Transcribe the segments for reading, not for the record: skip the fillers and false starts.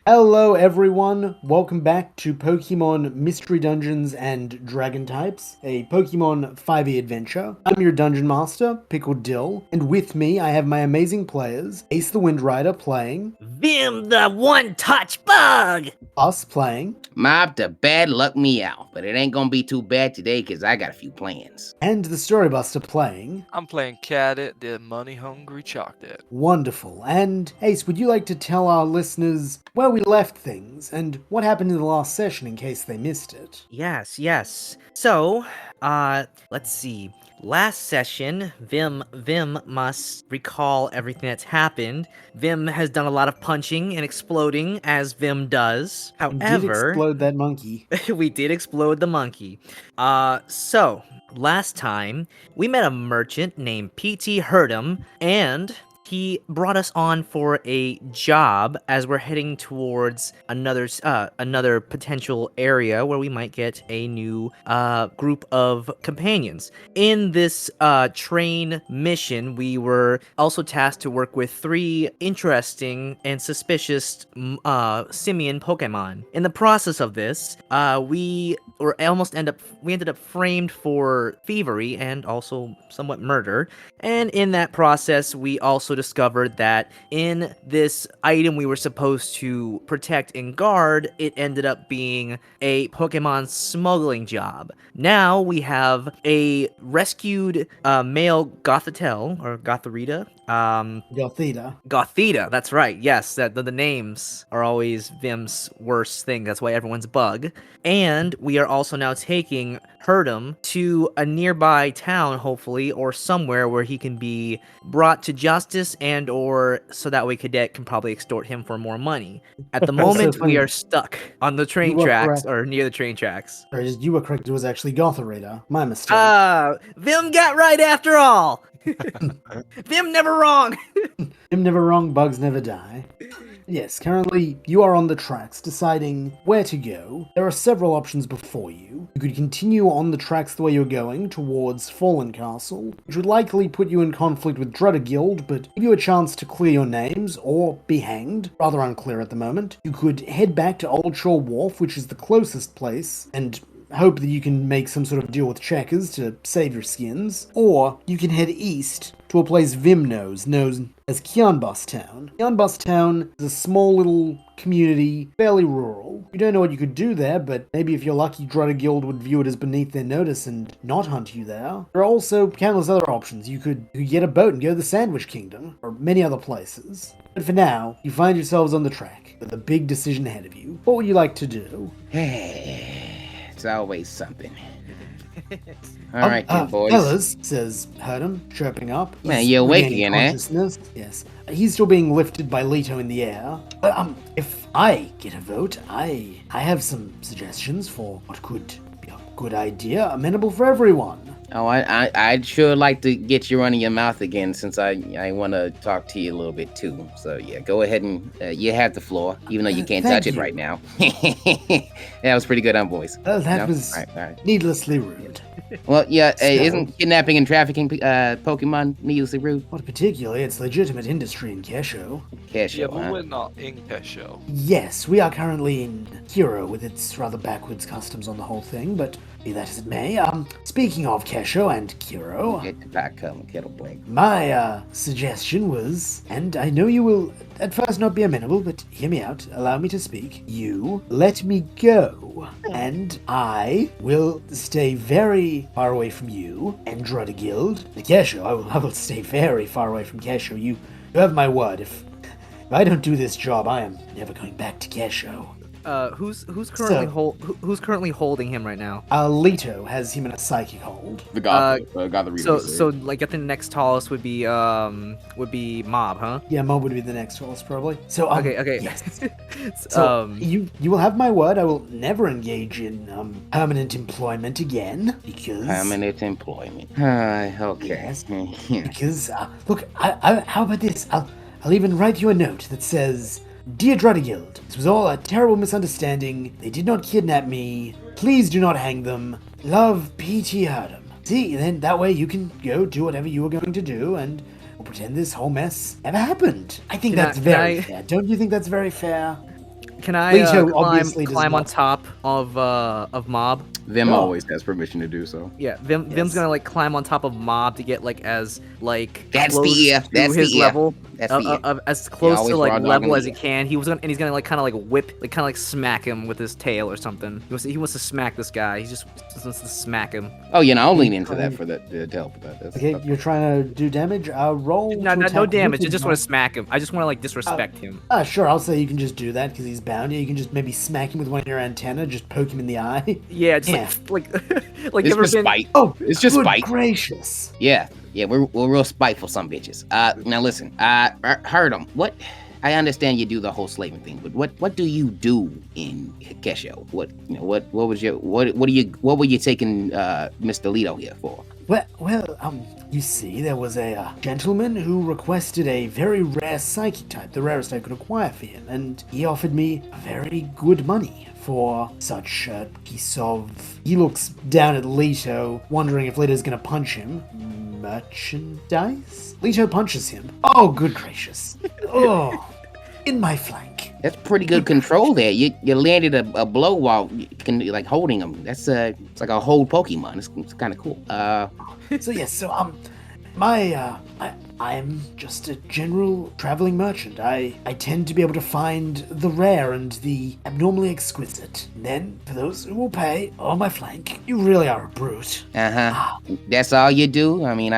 Hello everyone, welcome back to Pokemon Mystery Dungeons and Dragon Types, a Pokemon 5e adventure. I'm your Dungeon Master, Pickled Dill, and with me I have my amazing players, Ace the Wind Rider playing, Vim the one-touch bug! us playing, Mob to bad luck me out, but it ain't gonna be too bad today because I got a few plans. and the Storybuster playing. I'm playing Cadet, the money-hungry chocolate. Wonderful. And Ace, would you like to tell our listeners where we left things and what happened in the last session in case they missed it? Yes. So, let's see. Last session, Vim must recall everything that's happened. Vim has done a lot of punching and exploding, as Vim does. We did However, explode that monkey. we did explode the monkey. So, last time, we met a merchant named P.T. Hurdum, and he brought us on for a job as we're heading towards another potential area where we might get a new group of companions. In this train mission, we were also tasked to work with 3 interesting and suspicious simian Pokemon. In the process of this, we ended up framed for thievery and also somewhat murder. And in that process, we also discovered that in this item we were supposed to protect and guard, it ended up being a Pokemon smuggling job. Now we have a rescued male Gothitelle, or Gotharita. Gothita, that's right. Yes, the names are always Vim's worst thing. That's why everyone's bug. And we are also now taking Hurdum to a nearby town, hopefully, or somewhere where he can be brought to justice, and or so that way Cadet can probably extort him for more money. At the moment, we are stuck on the train tracks, correct. or near the train tracks. You were correct, it was actually Gotharita. My mistake. Vim got right after all! Vim never wrong! Him never wrong, bugs never die. Yes, currently you are on the tracks deciding where to go. There are several options before you. You could continue on the tracks the way you're going towards Fallen Castle, which would likely put you in conflict with Guild, but give you a chance to clear your names or be hanged. Rather unclear at the moment. You could head back to Old Shore Wharf, which is the closest place, and hope that you can make some sort of deal with Checkers to save your skins, or you can head east to a place Vim known as Kianbus Town. Kianbus Town is a small little community, fairly rural. You don't know what you could do there, but maybe if you're lucky, Guild would view it as beneath their notice and not hunt you there. There are also countless other options. You could get a boat and go to the Sandwich Kingdom, or many other places. But for now, you find yourselves on the track, with a big decision ahead of you. What would you like to do? It's always something. All right, then, boys. Fellas, says Hurdum, chirping up. Man, He's you're awake regaining again, eh? consciousness. Yes. He's still being lifted by Lito in the air. If I get a vote, I have some suggestions for what could be a good idea, amenable for everyone. Oh, I'd sure like to get you running your mouth again since I want to talk to you a little bit too. So yeah, go ahead and you have the floor, even though you can't touch it right now. That was pretty good, boys. That was All right. needlessly rude. Well, yeah, isn't kidnapping and trafficking Pokemon needlessly rude? Not particularly, it's legitimate industry in Kesho. Kesho, Yeah, but huh? we're not in Kesho. Yes, we are currently in Hero with its rather backwards customs on the whole thing, but be that as it may, speaking of Kesho and Kiro, Get the back kettle black. my suggestion was, and I know you will at first not be amenable, but hear me out, allow me to speak. You let me go, and I will stay very far away from you and Guild. The Kesho, I will stay very far away from Kesho. You have my word. If I don't do this job, I am never going back to Kesho. Who's currently holding him right now? Lito has him in a psychic hold. The Gotharita. So like I think the next tallest would be Mob, huh? Yeah, Mob would be the next tallest probably. So Okay. yes. So you will have my word. I will never engage in permanent employment again because Permanent employment. Okay. Yes, because look, I how about this? I'll even write you a note that says, "Dear Guild, this was all a terrible misunderstanding. They did not kidnap me. Please do not hang them. Love, P.T. Hurdum." See, then that way you can go do whatever you were going to do, and we'll pretend this whole mess never happened. I think that's very fair. Don't you think that's very fair? Can I Lito obviously does climb on not. top of Mob? Vim Sure. always Climb on top of Mob? Vim Sure. always has permission to do so. Yeah, Vim's Yes. gonna like climb on top of Mob to get like as like That's the close ear. to That's the his ear. level, That's the ear. as close to always like raw dog level in as the he ear. can. And he's gonna like kind of like whip, like kind of like smack him with his tail or something. He wants to smack this guy. He just wants to smack him. Oh, you know, I'll lean You into trying- that for that to help with that. Okay, you're trying to do damage. Roll. No, to no, no attack damage. I with just his want to smack him. I just want to like disrespect him. Sure, I'll say you can just do that because he's bound. Yeah, you can just maybe smack him with one of your antenna, just poke him in the eye. Yeah, just Yeah. like like It's ever just been. spite. Oh, It's just good spite. gracious. Yeah, we're real spiteful, some bitches. Now listen, heard them. What? I understand you do the whole slaving thing, but what do you do in Kesho? What were you taking Mr. Lito here for? Well, you see, there was a gentleman who requested a very rare psychic type, the rarest I could acquire for him, and he offered me very good money for such a piece of... He looks down at Lito, wondering if Lito's gonna punch him. Merchandise? Lito punches him. Oh, good gracious. Oh, in my flank. That's pretty good control there. You landed a blow while like holding him. That's it's like a whole Pokemon. It's kind of cool. I'm just a general traveling merchant. I tend to be able to find the rare and the abnormally exquisite. And then, for those who will pay, on my flank, you really are a brute. That's all you do? I mean,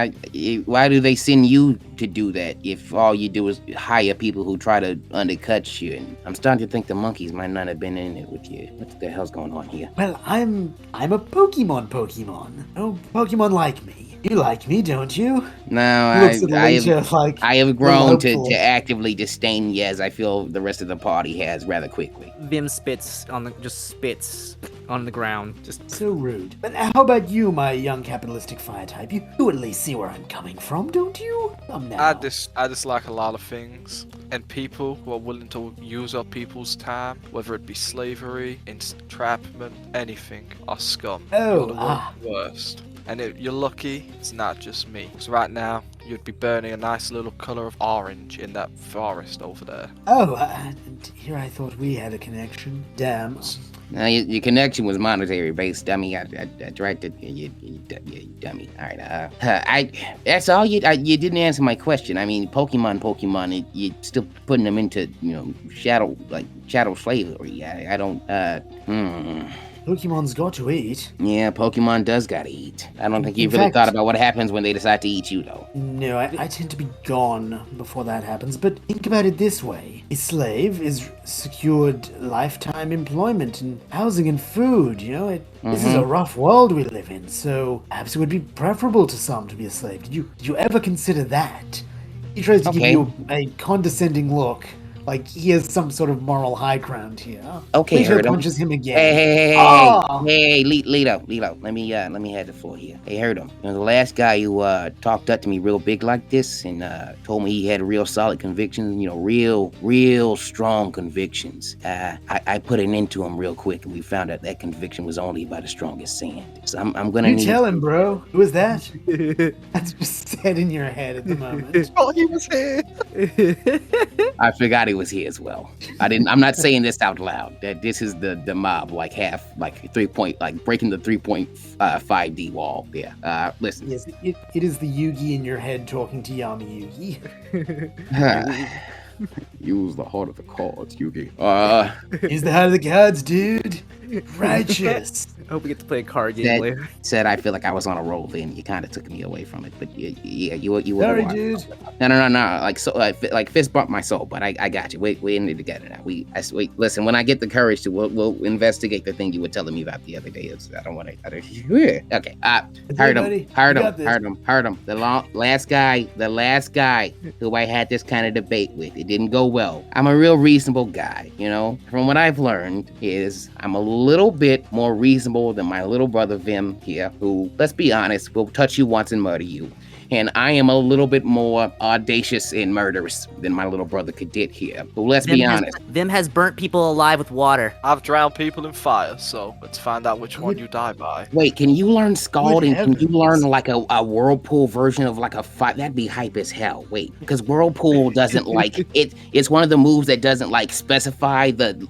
why do they send you to do that if all you do is hire people who try to undercut you? And I'm starting to think the monkeys might not have been in it with you. What the hell's going on here? Well, I'm a Pokemon. Oh, Pokemon like me. You like me, don't you? No, He looks at Lito like I have little grown to hopeful. actively disdain you, as I feel the rest of the party has rather quickly. Vim spits on the ground. Just So rude. But how about you, my young capitalistic fire type? You at least see where I'm coming from, don't you? Come now. I dislike a lot of things, and people who are willing to use up people's time, whether it be slavery, entrapment, anything, are scum. Oh, You're the worst. And if you're lucky, it's not just me. So right now, you'd be burning a nice little color of orange in that forest over there. Oh, and here I thought we had a connection. Damn. Now, your connection was monetary based, dummy. I tried to, you dummy. All right. That's all you didn't answer my question. I mean, Pokemon. You're still putting them into, shadow slavery. I don't. Pokemon's got to eat. Yeah, Pokemon does gotta eat. I don't think In you've really fact- thought about what happens when they decide to eat you, though. No, I tend to be gone before that happens, but think about it this way. A slave is secured lifetime employment and housing and food, This is a rough world we live in, so perhaps it would be preferable to some to be a slave. Did you ever consider that? He tries to give Okay. you a condescending look, like he has some sort of moral high ground here. Okay, Lito heard him. punches him again. Hey, Lito, let me have the floor here. Hey, heard him. The last guy who talked up to me real big like this and told me he had real solid convictions, real strong convictions. I put an end to him real quick, and we found out that conviction was only by the strongest sand. So I'm gonna You need. tell him, bro. Who is that? That's just said in your head at the moment. Oh, he was here. I forgot he was here as well. I'm not saying this out loud. That this is the mob, like half, like 3 point, like breaking the 3.5D wall. Yeah. Listen. Yes, it is the Yugi in your head talking to Yami Yugi. Use the heart of the cards, Yugi. Use the heart of the cards, dude. Righteous. I hope we get to play a card game later. Said I feel like I was on a roll then. You kind of took me away from it, but yeah, you were. Sorry, dude. No. Like so, like fist bumped my soul, but I got you. We're in it together now. Listen, when I get the courage to, we'll investigate the thing you were telling me about the other day. I don't want to. Okay. Heard him. The last guy who I had this kind of debate with. It didn't go well. I'm a real reasonable guy. From what I've learned is I'm a little bit more reasonable than my little brother Vim here, who, let's be honest, will touch you once and murder you. and I am a little bit more audacious and murderous than my little brother Cadet here. But let's be honest. Vim has burnt people alive with water. I've drowned people in fire, so let's find out which one you die by. Wait, can you learn scalding? Can you heavens. learn like a whirlpool version of like a fight? That'd be hype as hell. Wait, because whirlpool doesn't like it. It's one of the moves that doesn't like specify the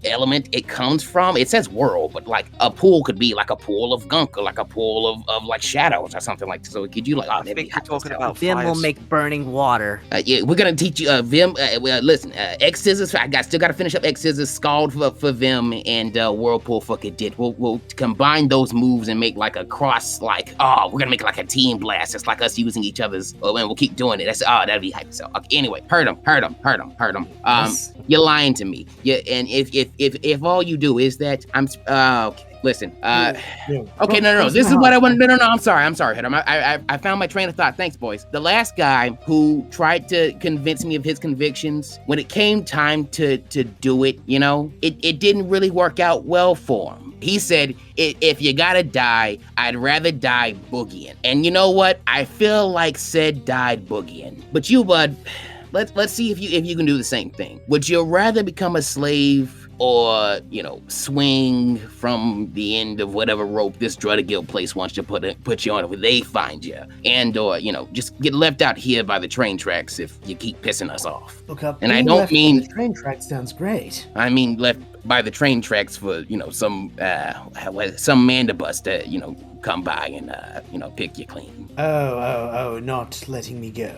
element it comes from. It says whirl, but like a pool could be like a pool of gunk or like a pool of like shadows or something like. So could you like? Oh, I think you're talking about Vim fire. will make burning water. Yeah, we're gonna teach you, Vim. Listen, X scissors. Still gotta finish up X scissors, scald for Vim, and whirlpool for Cadet. We'll combine those moves and make like a cross. Like, oh, we're gonna make like a team blast. It's like us using each other's. Oh, and we'll keep doing it. That'd be hype. So okay, anyway, hurt him. Yes. You're lying to me. Yeah, and if all you do is that, I'm okay. Listen, okay, no. This is what I want. No. I'm sorry, Hedum. I found my train of thought. Thanks, boys. The last guy who tried to convince me of his convictions, when it came time to do it, you know, it didn't really work out well for him. He said, if you gotta die, I'd rather die boogieing. And you know what? I feel like Sid died boogieing. But you, bud, let's see if you can do the same thing. Would you rather become a slave, or, you know, swing from the end of whatever rope this Drudda Guild place wants to put you on if they find you, and or, you know, just get left out here by the train tracks if you keep pissing us off? Look up. And I don't mean the train track sounds great. I mean left by the train tracks for, you know, some mandibus to, you know, come by and you know, pick you clean. Oh, not letting me go.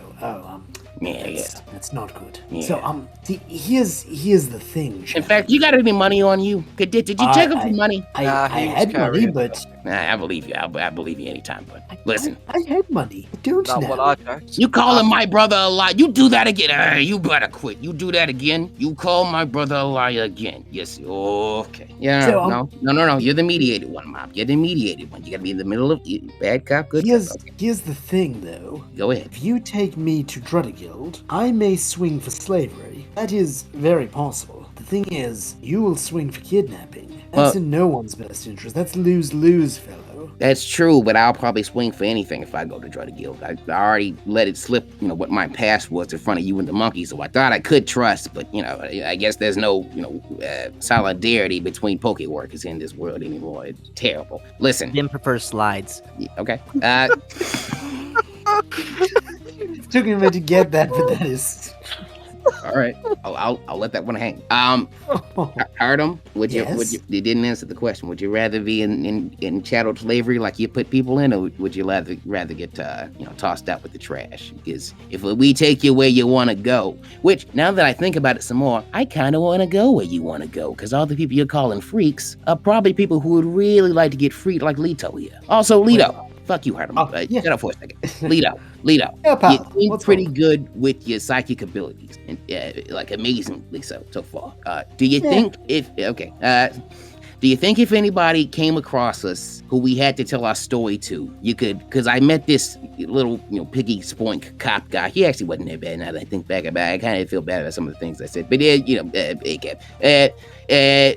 Yeah. That's not good. Yeah. So, here's the thing, In fact, you got any money on you? Did you check up for money? I he was had money, carrying but Nah, I believe you. I believe you anytime, but listen. I had money. I don't Not now. what I checked. You calling my brother a liar? You do that again. You better quit. You do that again. You call my brother a liar again. Yes. Okay. Yeah. So, No. You're the mediated one, Mom. You're the mediated one. You gotta be in the middle of bad cop, good cop. Okay. Here's the thing, though. Go ahead. If you take me to Drudda Guild, I may swing for slavery. That is very possible. The thing is, you will swing for kidnapping. That's in no one's best interest. That's lose-lose, fellow. That's true, but I'll probably swing for anything if I go to Drudda Guild. I already let it slip, you know, what my past was in front of you and the monkey, so I thought I could trust, but, you know, I guess there's no, you know, solidarity between poke workers in this world anymore. It's terrible. Listen. Vim prefers slides. Okay. It took me a minute to get that, but that is... All right, I'll let that one hang. Artem, Yes? you didn't answer the question. Would you rather be in chattel slavery like you put people in, or would you rather get you know, tossed out with the trash? Because if we take you where you want to go, which now that I think about it some more, I kind of want to go where you want to go, because all the people you're calling freaks are probably people who would really like to get freed, like Lito here. Also, Lito. Fuck you, Artem. Yeah. Shut up for a second. Lito. Yeah, pal. You seem What's pretty wrong? good with your psychic abilities, and like amazingly so far. Do you think if anybody came across us who we had to tell our story to, you could? Because I met this little, you know, piggy spoink cop guy. He actually wasn't that bad. Now that I think back about it, I kind of feel bad about some of the things I said. But you know,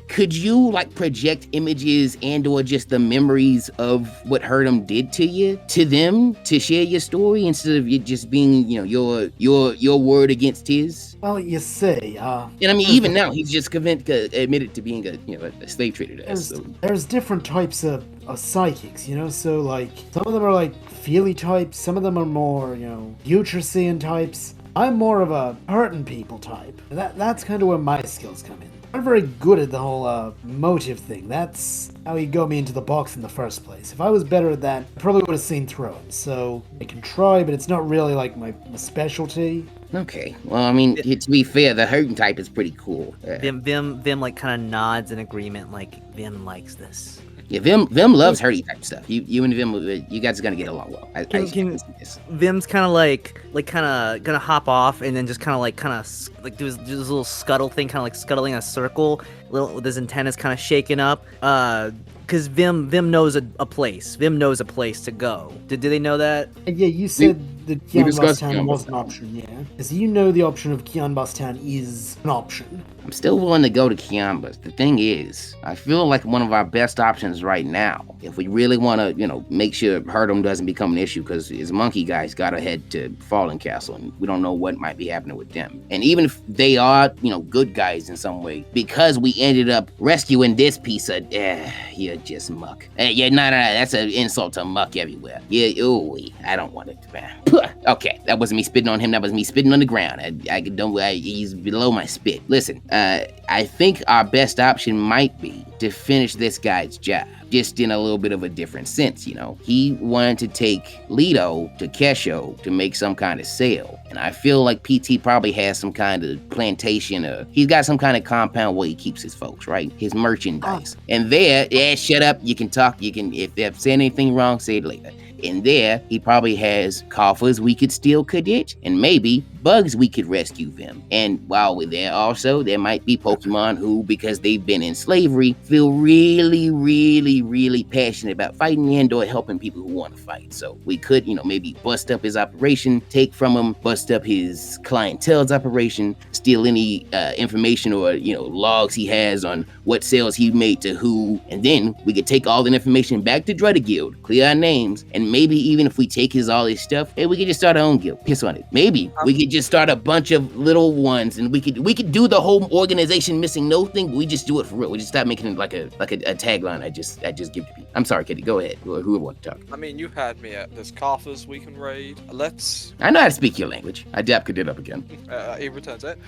could you like project images and or just the memories of what Herdum did to you to them to share your story instead of it just being, you know, your word against his? Well, you see, And I mean, even now, he's just admitted to being a slave trader to us. So. there's different types of psychics, you know, so like some of them are like feely types, some of them are more, you know, future seeing types. I'm more of a hurting people type. That's kind of where my skills come in. I'm very good at the whole motive thing. That's how he got me into the box in the first place. If I was better at that, I probably would have seen through it. So I can try, but it's not really like my specialty. Okay. Well, I mean, to be fair, the hurting type is pretty cool. Vim like kind of nods in agreement, like Vim likes this. Yeah, Vim loves hurty type stuff. You and Vim, you guys are gonna get along well. Vim's kind of gonna hop off and then just kind of do his little scuttle thing, kind of like scuttling in a circle, with his antennas kind of shaking up. Because Vim knows a place. Vim knows a place to go. Did they know that? Yeah, you said that we discussed Kianbas Town was an option, yeah? Because you know the option of Kianbas Town is an option. I'm still willing to go to Kiambas. The thing is, I feel like one of our best options right now, if we really want to, make sure Herdum doesn't become an issue, because his monkey guys got to head to Fallen Castle, and we don't know what might be happening with them. And even if they are, good guys in some way, because we ended up rescuing this piece of, you're just muck. Yeah, no, that's an insult to muck everywhere. Yeah, ooh, I don't want it, man. Okay, that wasn't me spitting on him. That was me spitting on the ground. He's below my spit. Listen, I think our best option might be to finish this guy's job, just in a little bit of a different sense, He wanted to take Lito to Kesho to make some kind of sale. And I feel like PT probably has some kind of plantation, he's got some kind of compound where he keeps his folks, right? His merchandise. And there, shut up, you can talk, if they're saying anything wrong, say it later. In there, he probably has coffers we could steal Kaditch, and maybe bugs we could rescue them. And while we're there also, there might be Pokemon who, because they've been in slavery, feel really, really, really passionate about fighting and or helping people who want to fight. So we could, maybe bust up his operation, take from him, bust up his clientele's operation, steal any information or, logs he has on what sales he made to who, and then we could take all the information back to Drutter Guild, clear our names, and maybe even if we take all his stuff, hey, we could just start our own guild. Piss on it. Maybe we could just start a bunch of little ones, and we could do the whole organization missing no thing. But we just do it for real. We just start making it like a tagline. I just give to people. I'm sorry, Kitty. Go ahead. Who would want to talk? I mean, you had me at there's coffers we can raid. I know how to speak your language. I could it up again. He returns it.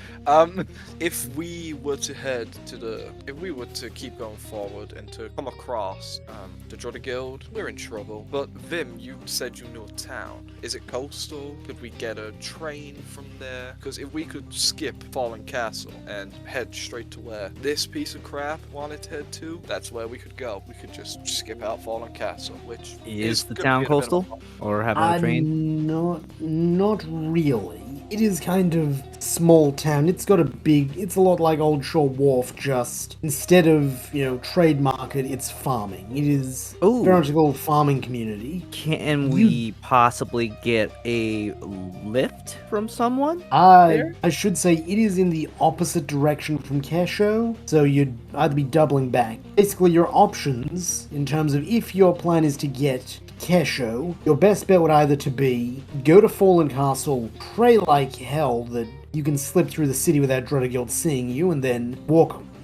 If we were to keep going forward and to come across the Drutter Guild, we're in trouble. But Vim, you said you know town. Is it coastal? Could we get a train from there? Because if we could skip Fallen Castle and head straight to where this piece of crap wanted to head to, that's where we could go. We could just skip out Fallen Castle, which is the town coastal, or have a train? Not really. It is kind of small town. It's a lot like Old Shore Wharf, just instead of, trade market, it's farming. It is very much a little farming community. Can we possibly get a lift from someone? I should say it is in the opposite direction from Kesho, so you'd either be doubling back. Basically, your options, in terms of if your plan is to get Kesho, your best bet would either to be go to Fallen Castle, pray like hell that you can slip through the city without Drutter Guild seeing you, and then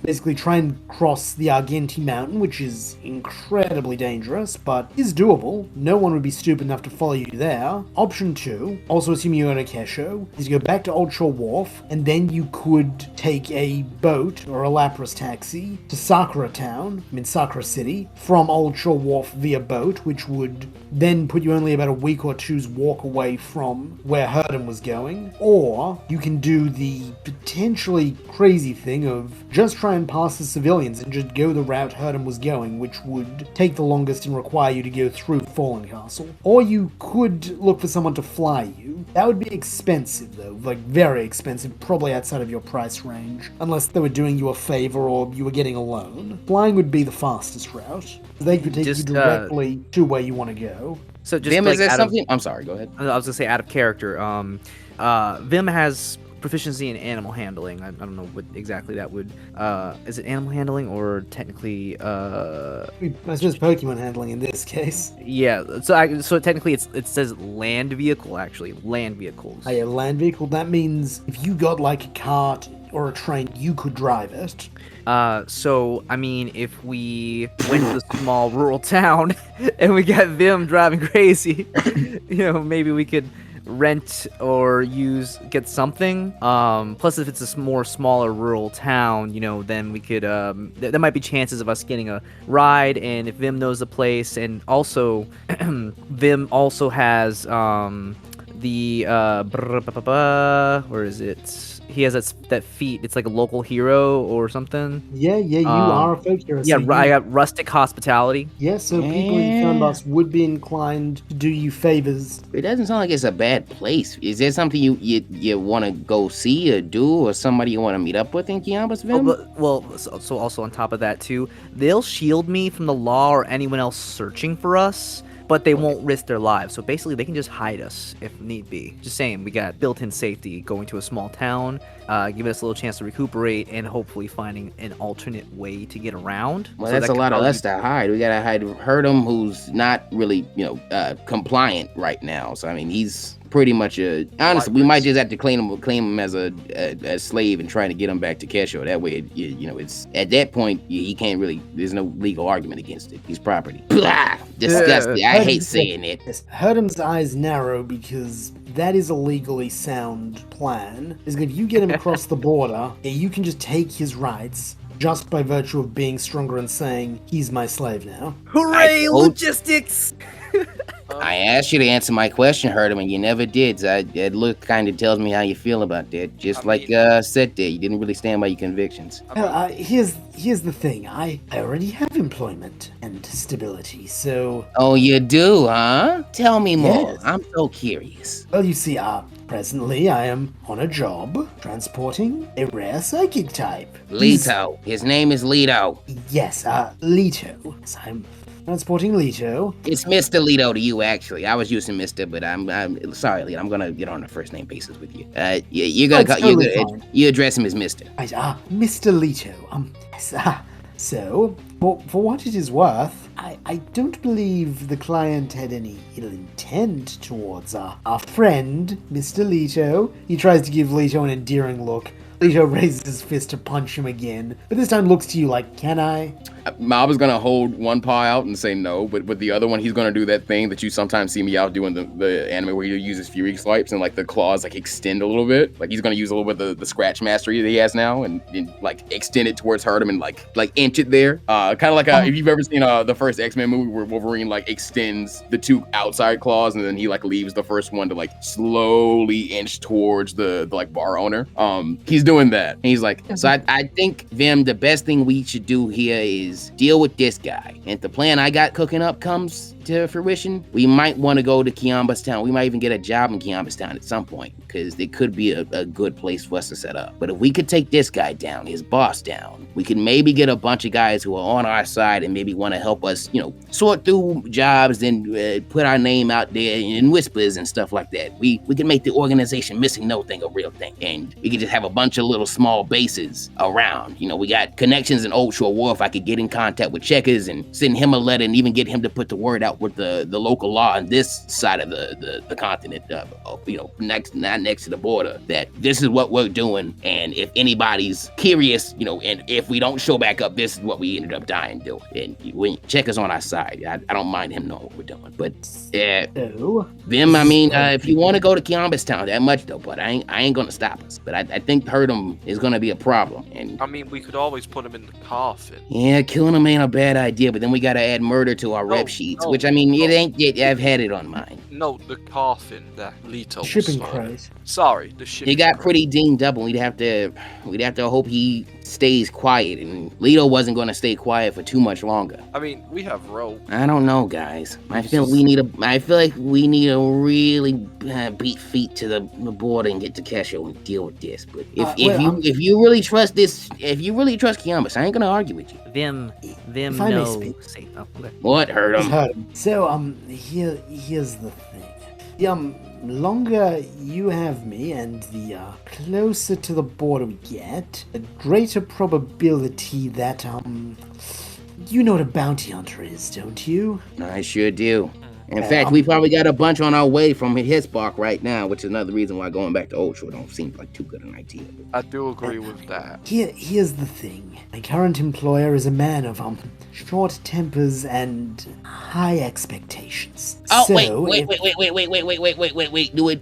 basically try and cross the Argenti Mountain, which is incredibly dangerous, but is doable. No one would be stupid enough to follow you there. Option 2, also assuming you own a Kesho, is to go back to Old Shore Wharf, and then you could take a boat or a Lapras taxi to Sakura City, from Old Shore Wharf via boat, which would then put you only about a week or two's walk away from where Herdum was going. Or you can do the potentially crazy thing of just try and pass the civilians and just go the route Herdum was going, which would take the longest and require you to go through Fallen Castle. Or you could look for someone to fly you. That would be expensive though, like very expensive, probably outside of your price range, unless they were doing you a favor or you were getting a loan. Flying would be the fastest route. They could take you directly to where you want to go. So just Vim, like is there something? I'm sorry, go ahead. I was gonna say out of character. Vim has proficiency in animal handling. I don't know what exactly that would. Is it animal handling or technically? I suppose Pokemon handling in this case. Yeah. So technically, it says land vehicle. Actually, land vehicles. Oh yeah, land vehicle. That means if you got like a cart or a train, you could drive it. So I mean, if we went to a small rural town and we got Vim driving crazy, maybe we could rent or get something. Plus, if it's a smaller rural town, then we could. There might be chances of us getting a ride, and if Vim knows the place, and also Vim also has the where is it? He has that feat. It's like a local hero or something. Yeah, you are a folk hero. Yeah, I got rustic hospitality. Yeah, so people in Fernbus would be inclined to do you favors. It doesn't sound like it's a bad place. Is there something you want to go see or do, or somebody you want to meet up with in Kiambasville? So also on top of that too, they'll shield me from the law or anyone else searching for us. but they won't risk their lives. So basically, they can just hide us if need be. Just saying, we got built-in safety going to a small town, giving us a little chance to recuperate, and hopefully finding an alternate way to get around. Well, So that's that a could lot of probably us to hide. We gotta hide Herdum, who's not really, compliant right now. So I mean, he's pretty much honestly, we might just have to claim him as a slave and trying to get him back to Kesho. That way, it's at that point he can't really. There's no legal argument against it. He's property. Blah! Disgusting. I hate saying it. Yes, Herdum's eyes narrow because that is a legally sound plan. Is that if you get him across the border, you can just take his rights just by virtue of being stronger and saying, he's my slave now. Hooray, logistics! I asked you to answer my question, Herdum, and you never did. So that look kind of tells me how you feel about that. Just said there, you didn't really stand by your convictions. Here's the thing. I already have employment and stability, so... Oh, you do, huh? Tell me more. Yes. I'm so curious. Well, you see, presently I am on a job transporting a rare psychic type. Lito. His name is Lito. Yes, Lito. Yes, I'm transporting Lito. It's Mr. Lito to you, actually. I was using Mr., but I'm sorry, Lito. I'm gonna get on a first name basis with you. You're gonna you address him as Mr. Right, Mr. Leto. Yes, so, for what it is worth, I don't believe the client had any ill intent towards our friend, Mr. Leto. He tries to give Leto an endearing look. Leto raises his fist to punch him again, but this time looks to you like, can I? Mob is gonna hold one paw out and say no, but with the other one, he's gonna do that thing that you sometimes see me out doing the anime where he uses Fury Swipes and like the claws like extend a little bit. Like he's gonna use a little bit of the scratch mastery that he has now and like extend it towards Herdum and like inch it there. Kind of like if you've ever seen the first X-Men movie where Wolverine like extends the two outside claws and then he like leaves the first one to like slowly inch towards the like bar owner. He's doing that. And he's like, so I think, Vim, the best thing we should do here is deal with this guy. And if the plan I got cooking up comes to fruition, we might want to go to Kiamba's Town. We might even get a job in Kiamba's Town at some point, because it could be a good place for us to set up. But if we could take this guy down, his boss down, we could maybe get a bunch of guys who are on our side and maybe want to help us, sort through jobs and put our name out there in whispers and stuff like that. We can make the organization Missing No Thing a real thing. And we could just have a bunch of little small bases around. We got connections in Old Shore Wharf. I could get in contact with Checkers and send him a letter and even get him to put the word out with the local law on this side of the continent, not next to the border, that this is what we're doing, and if anybody's curious, and if we don't show back up, this is what we ended up dying doing. And when Checkers on our side, I don't mind him knowing what we're doing. But Vim, if you want to go to Kiamba's Town that much though, but I ain't gonna stop us. But I think Herdum is gonna be a problem. And we could always put him in the coffin. Yeah, killing him ain't a bad idea, but then we gotta add murder to our rep sheets, which it ain't yet. I've had it on mine. No, the coffin that Lito shipping crate. Sorry, the shipping. He got pretty dinged up, and we'd have to hope he stays quiet. And Lito wasn't gonna stay quiet for too much longer. We have rope. I don't know, guys. I feel like we need to really beat feet to the border and get to Kesho and deal with this. But if you really trust Kiambas, I ain't gonna argue with you. Vim, if I may speak. Okay. What hurt him? So, here's the thing. The longer you have me and the closer to the border we get, the greater probability that, you know what a bounty hunter is, don't you? I sure do. In fact, we probably got a bunch on our way from Hitspark right now, which is another reason why going back to Old Shore don't seem like too good an idea. I do agree with that. Here's the thing. My current employer is a man of short tempers and high expectations. Oh, so wait.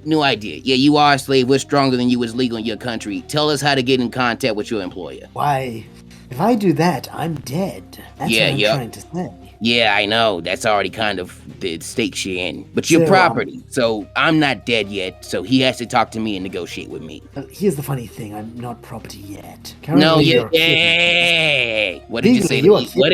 New idea. Yeah, you are a slave. We're stronger than you. It's legal in your country. Tell us how to get in contact with your employer. Why, if I do that, I'm dead. That's what I'm trying to say. Yeah, I know. That's already kind of the stakes you're in. But you're property, so I'm not dead yet, so he has to talk to me and negotiate with me. Here's the funny thing. I'm not property yet. No, hey! What did you say to me? What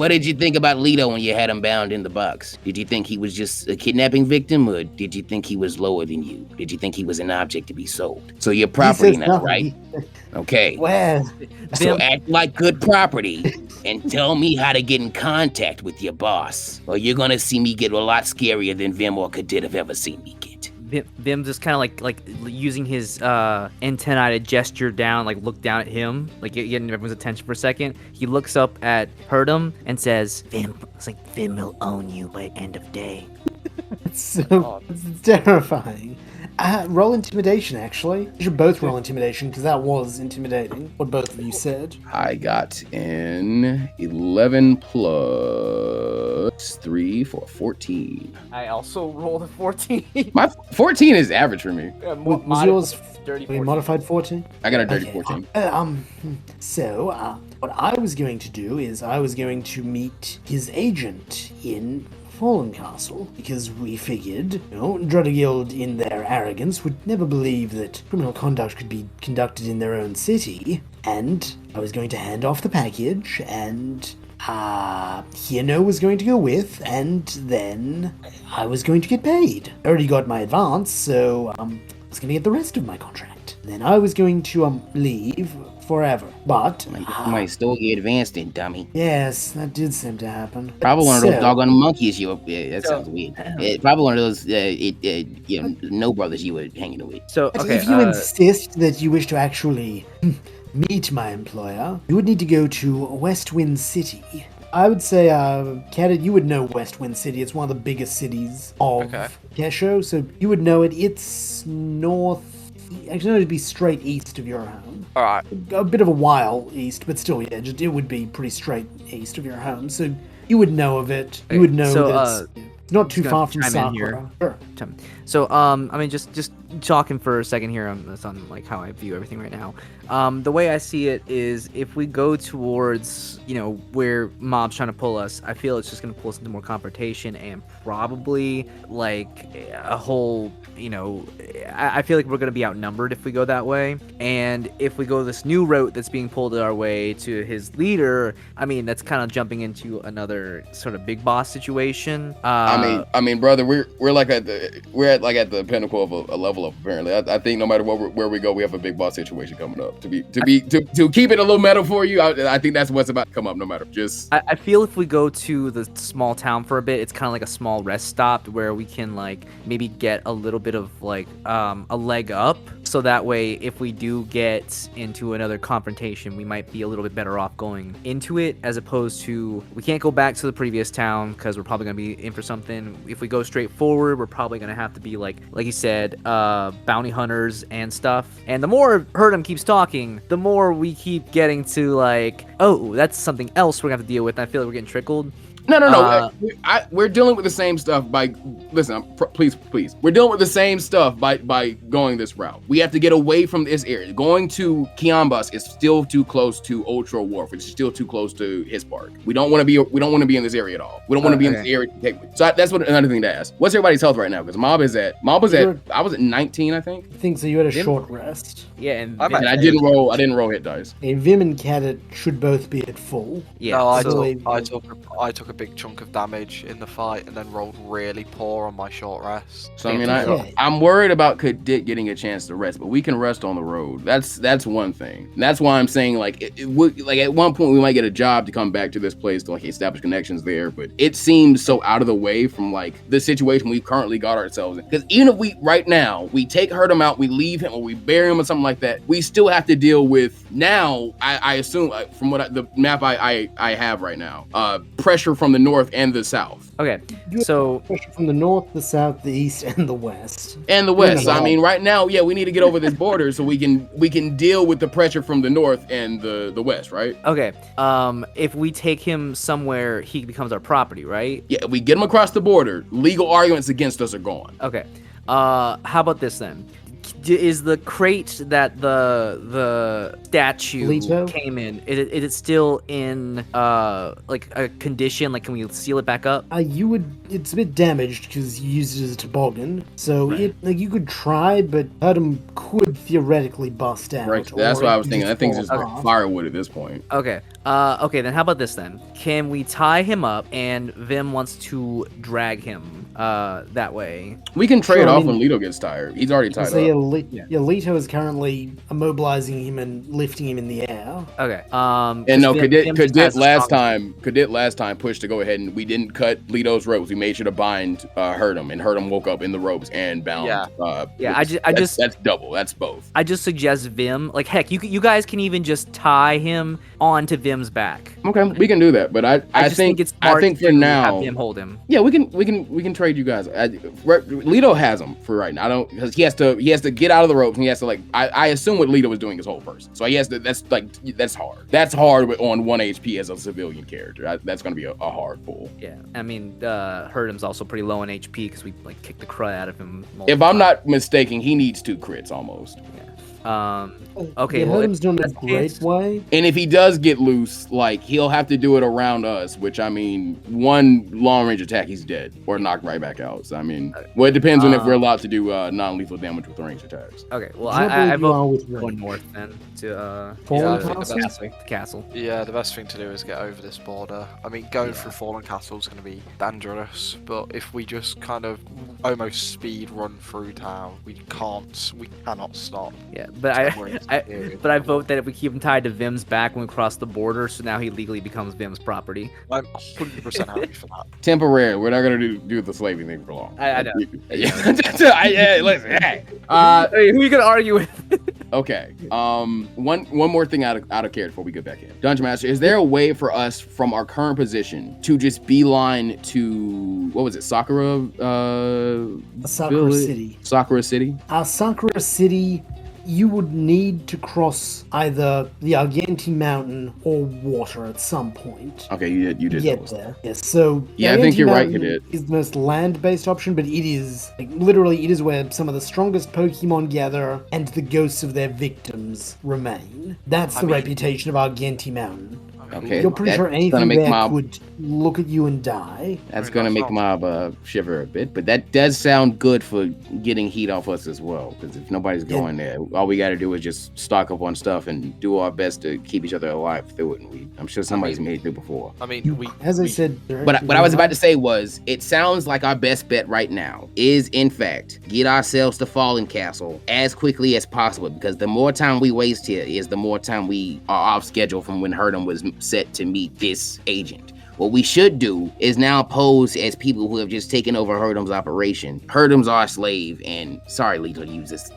did you think about Lito when you had him bound in the box? Did you think he was just a kidnapping victim, or did you think he was lower than you? Did you think he was an object to be sold? So you're property now, right? Okay. Where? So Vim, act like good property and tell me how to get in contact with your boss, or you're gonna see me get a lot scarier than Vim or Cadet have ever seen me get. Vim just kind of like using his antennae to gesture down, like look down at him, like getting everyone's attention for a second. He looks up at Herdum and says, "Vim, it's like Vim will own you by end of day." It's terrifying. Roll intimidation, actually. You should both roll intimidation, because that was intimidating, what both of you said. I got an 11 plus 3 for 14. I also rolled a 14. My 14 is average for me. Was yours dirty a modified 14? I got a dirty Okay, 14. What I was going to do is I was going to meet his agent in Fallen Castle, because we figured, Drudder Guild in their arrogance would never believe that criminal conduct could be conducted in their own city, and I was going to hand off the package, and Hino was going to go with, and then I was going to get paid. I already got my advance, so I was going to get the rest of my contract. Then I was going to leave forever, but Somebody stole your advance then, dummy. yes, that did seem to happen. Probably one of those So- doggone monkeys you were. That sounds weird. Probably one of those no brothers you were hanging with. So But okay, if you insist that you wish to actually meet my employer, you would need to go to West Wind City. I would say, Cadet, you would know West Wind City. It's one of the biggest cities of Kesho, so you would know it. It's north. Actually, no, it'd be straight east of your home. All right. A bit of a while east, but still, yeah, it would be pretty straight east of your home. So you would know of it. You would know so, that it's not too just far gonna from chime in here. Sakura. Sure. So, I mean, just talking for a second here on like how I view everything right now. The way I see it is, if we go towards where mob's trying to pull us, I feel it's just gonna pull us into more confrontation and probably like a whole. I feel like we're gonna be outnumbered if we go that way. And if we go this new route that's being pulled our way to his leader, I mean, that's kind of jumping into another sort of big boss situation. I mean, brother, we're at the pinnacle of a level up. Apparently, I think no matter where we go, we have a big boss situation coming up. To keep it a little meta for you, I think that's what's about to come up. No matter, I feel if we go to the small town for a bit, it's kind of like a small rest stop where we can like maybe get a little bit of like a leg up, so that way if we do get into another confrontation, we might be a little bit better off going into it, as opposed to we can't go back to the previous town because we're probably gonna be in for something. If we go straight forward, we're probably gonna have to be like you said, bounty hunters and stuff. And the more Herdum keeps talking, the more we keep getting to like, oh, that's something else we're gonna have to deal with. And I feel like we're getting trickled. No. We're dealing with the same stuff by please. We're dealing with the same stuff by going this route. We have to get away from this area. Going to Kiambas is still too close to Ultra Wharf, which is still too close to his park. We don't want to be in this area at all. We don't want to be in this area. So that's another thing to ask. What's everybody's health right now? Because I was at 19, I think. I think so. You had a short rest. Yeah, and I didn't roll hit dice. Vim and Cadet should both be at full. yeah. No, I took a big chunk of damage in the fight and then rolled really poor on my short rest. So I mean, I'm worried about Cadet getting a chance to rest, but we can rest on the road. That's one thing. And that's why I'm saying like at one point we might get a job to come back to this place to like establish connections there, but it seems so out of the way from like the situation we've currently got ourselves in. Because even if we right now we take Herdum out, we leave him or we bury him or something like that, we still have to deal with now. I assume from what the map I have right now, pressure from the north and the south. Okay, so Pressure from the north, the south, the east, and the west. And the west. So, I mean, right now, yeah, we need to get over this border so we can deal with the pressure from the north and the west, right? okay, if we take him somewhere, he becomes our property, right? Yeah, we get him across the border. Legal arguments against us are gone. Okay. How about this then? Is the crate that the statue Lito? came in? Is it still in like a condition? Like, can we seal it back up? It's a bit damaged because you used it as a toboggan. So you could try, but Herdum could theoretically bust out. Right. That's or what I it was could thinking. That thing's just fall off. firewood at this point. Okay. Okay. Then how about this then? Can we tie him up and Vim wants to drag him that way. We can trade Sure, I off mean- when Lito gets tired. He's already tied So yeah, up. Lito is currently immobilizing him and lifting him in the air. Okay. And no, Vim just Cadet has the last strongest- time pushed to go ahead and we didn't cut Lito's ropes. We made sure to bind Hurtum, and Hurtum woke up in the ropes and bound. Yeah. That's double. That's both. I just suggest Vim. Like heck, you guys can even just tie him onto Vim's back. Okay, we can do that. But I just think it's I smart think for to now, have Vim hold him. yeah, we can trade you guys. Lito has him for right now. I don't, because he has to get out of the ropes, and he has to I assume what Lito is doing is hold first. So he has to. That's hard. That's hard on 1 HP as a civilian character. That's gonna be a hard pull. Yeah, I mean, Hurtum's also pretty low on HP because we kicked the crud out of him. If I'm not mistaken, he needs 2 crits almost. Okay, yeah, well, Hurtum's doing a that's great case- way. And if he does get loose, he'll have to do it around us, which I mean, 1 long range attack, he's dead or knocked right back out. So I mean, well, it depends on if we're allowed to do non-lethal damage with ranged attacks. Okay, well, Which I believe you are vote with going range. north then to Fallen Yeah, Castle? the castle. Yeah, the best thing to do is get over this border. I mean, going through Fallen Castle is going to be dangerous, but if we just kind of almost speed run through town, we cannot stop. Yeah, but I vote that if we keep him tied to Vim's back when we cross the border, so now he legally becomes Vim's property. I'm 100% happy for that. Temporary. We're not gonna do the slaving thing for long. I know. Yeah. Listen. Hey. Hey, who you gonna argue with? Okay. One more thing out of character before we get back in. Dungeon Master, is there a way for us from our current position to just beeline to what was it, Sakura? Sakura village? City. Sakura City. Sakura City, you would need to cross either the Argenti Mountain or water at some point. Okay, you did to get those. there. Yes, so Yeah, I think Argenti you're right, Mountain Cadet. is the most land-based option, but it is literally it is where some of the strongest Pokemon gather and the ghosts of their victims remain. That's the reputation of Argenti Mountain. Okay, You're pretty that's sure gonna anything make there Mob- could look at you and die. That's Very gonna nice make sound. Mob shiver a bit, but that does sound good for getting heat off us as well. Because if nobody's going there, all we got to do is just stock up on stuff and do our best to keep each other alive through it. And I'm sure somebody's made it through before. I mean, As I said, But what I was about to say was, it sounds like our best bet right now is, in fact, get ourselves to Fallen Castle as quickly as possible. Because the more time we waste here is the more time we are off schedule from when Hurtum was set to meet this agent. What we should do is now pose as people who have just taken over Hurtum's operation. Hurtum's our slave, and sorry, Lito, to use this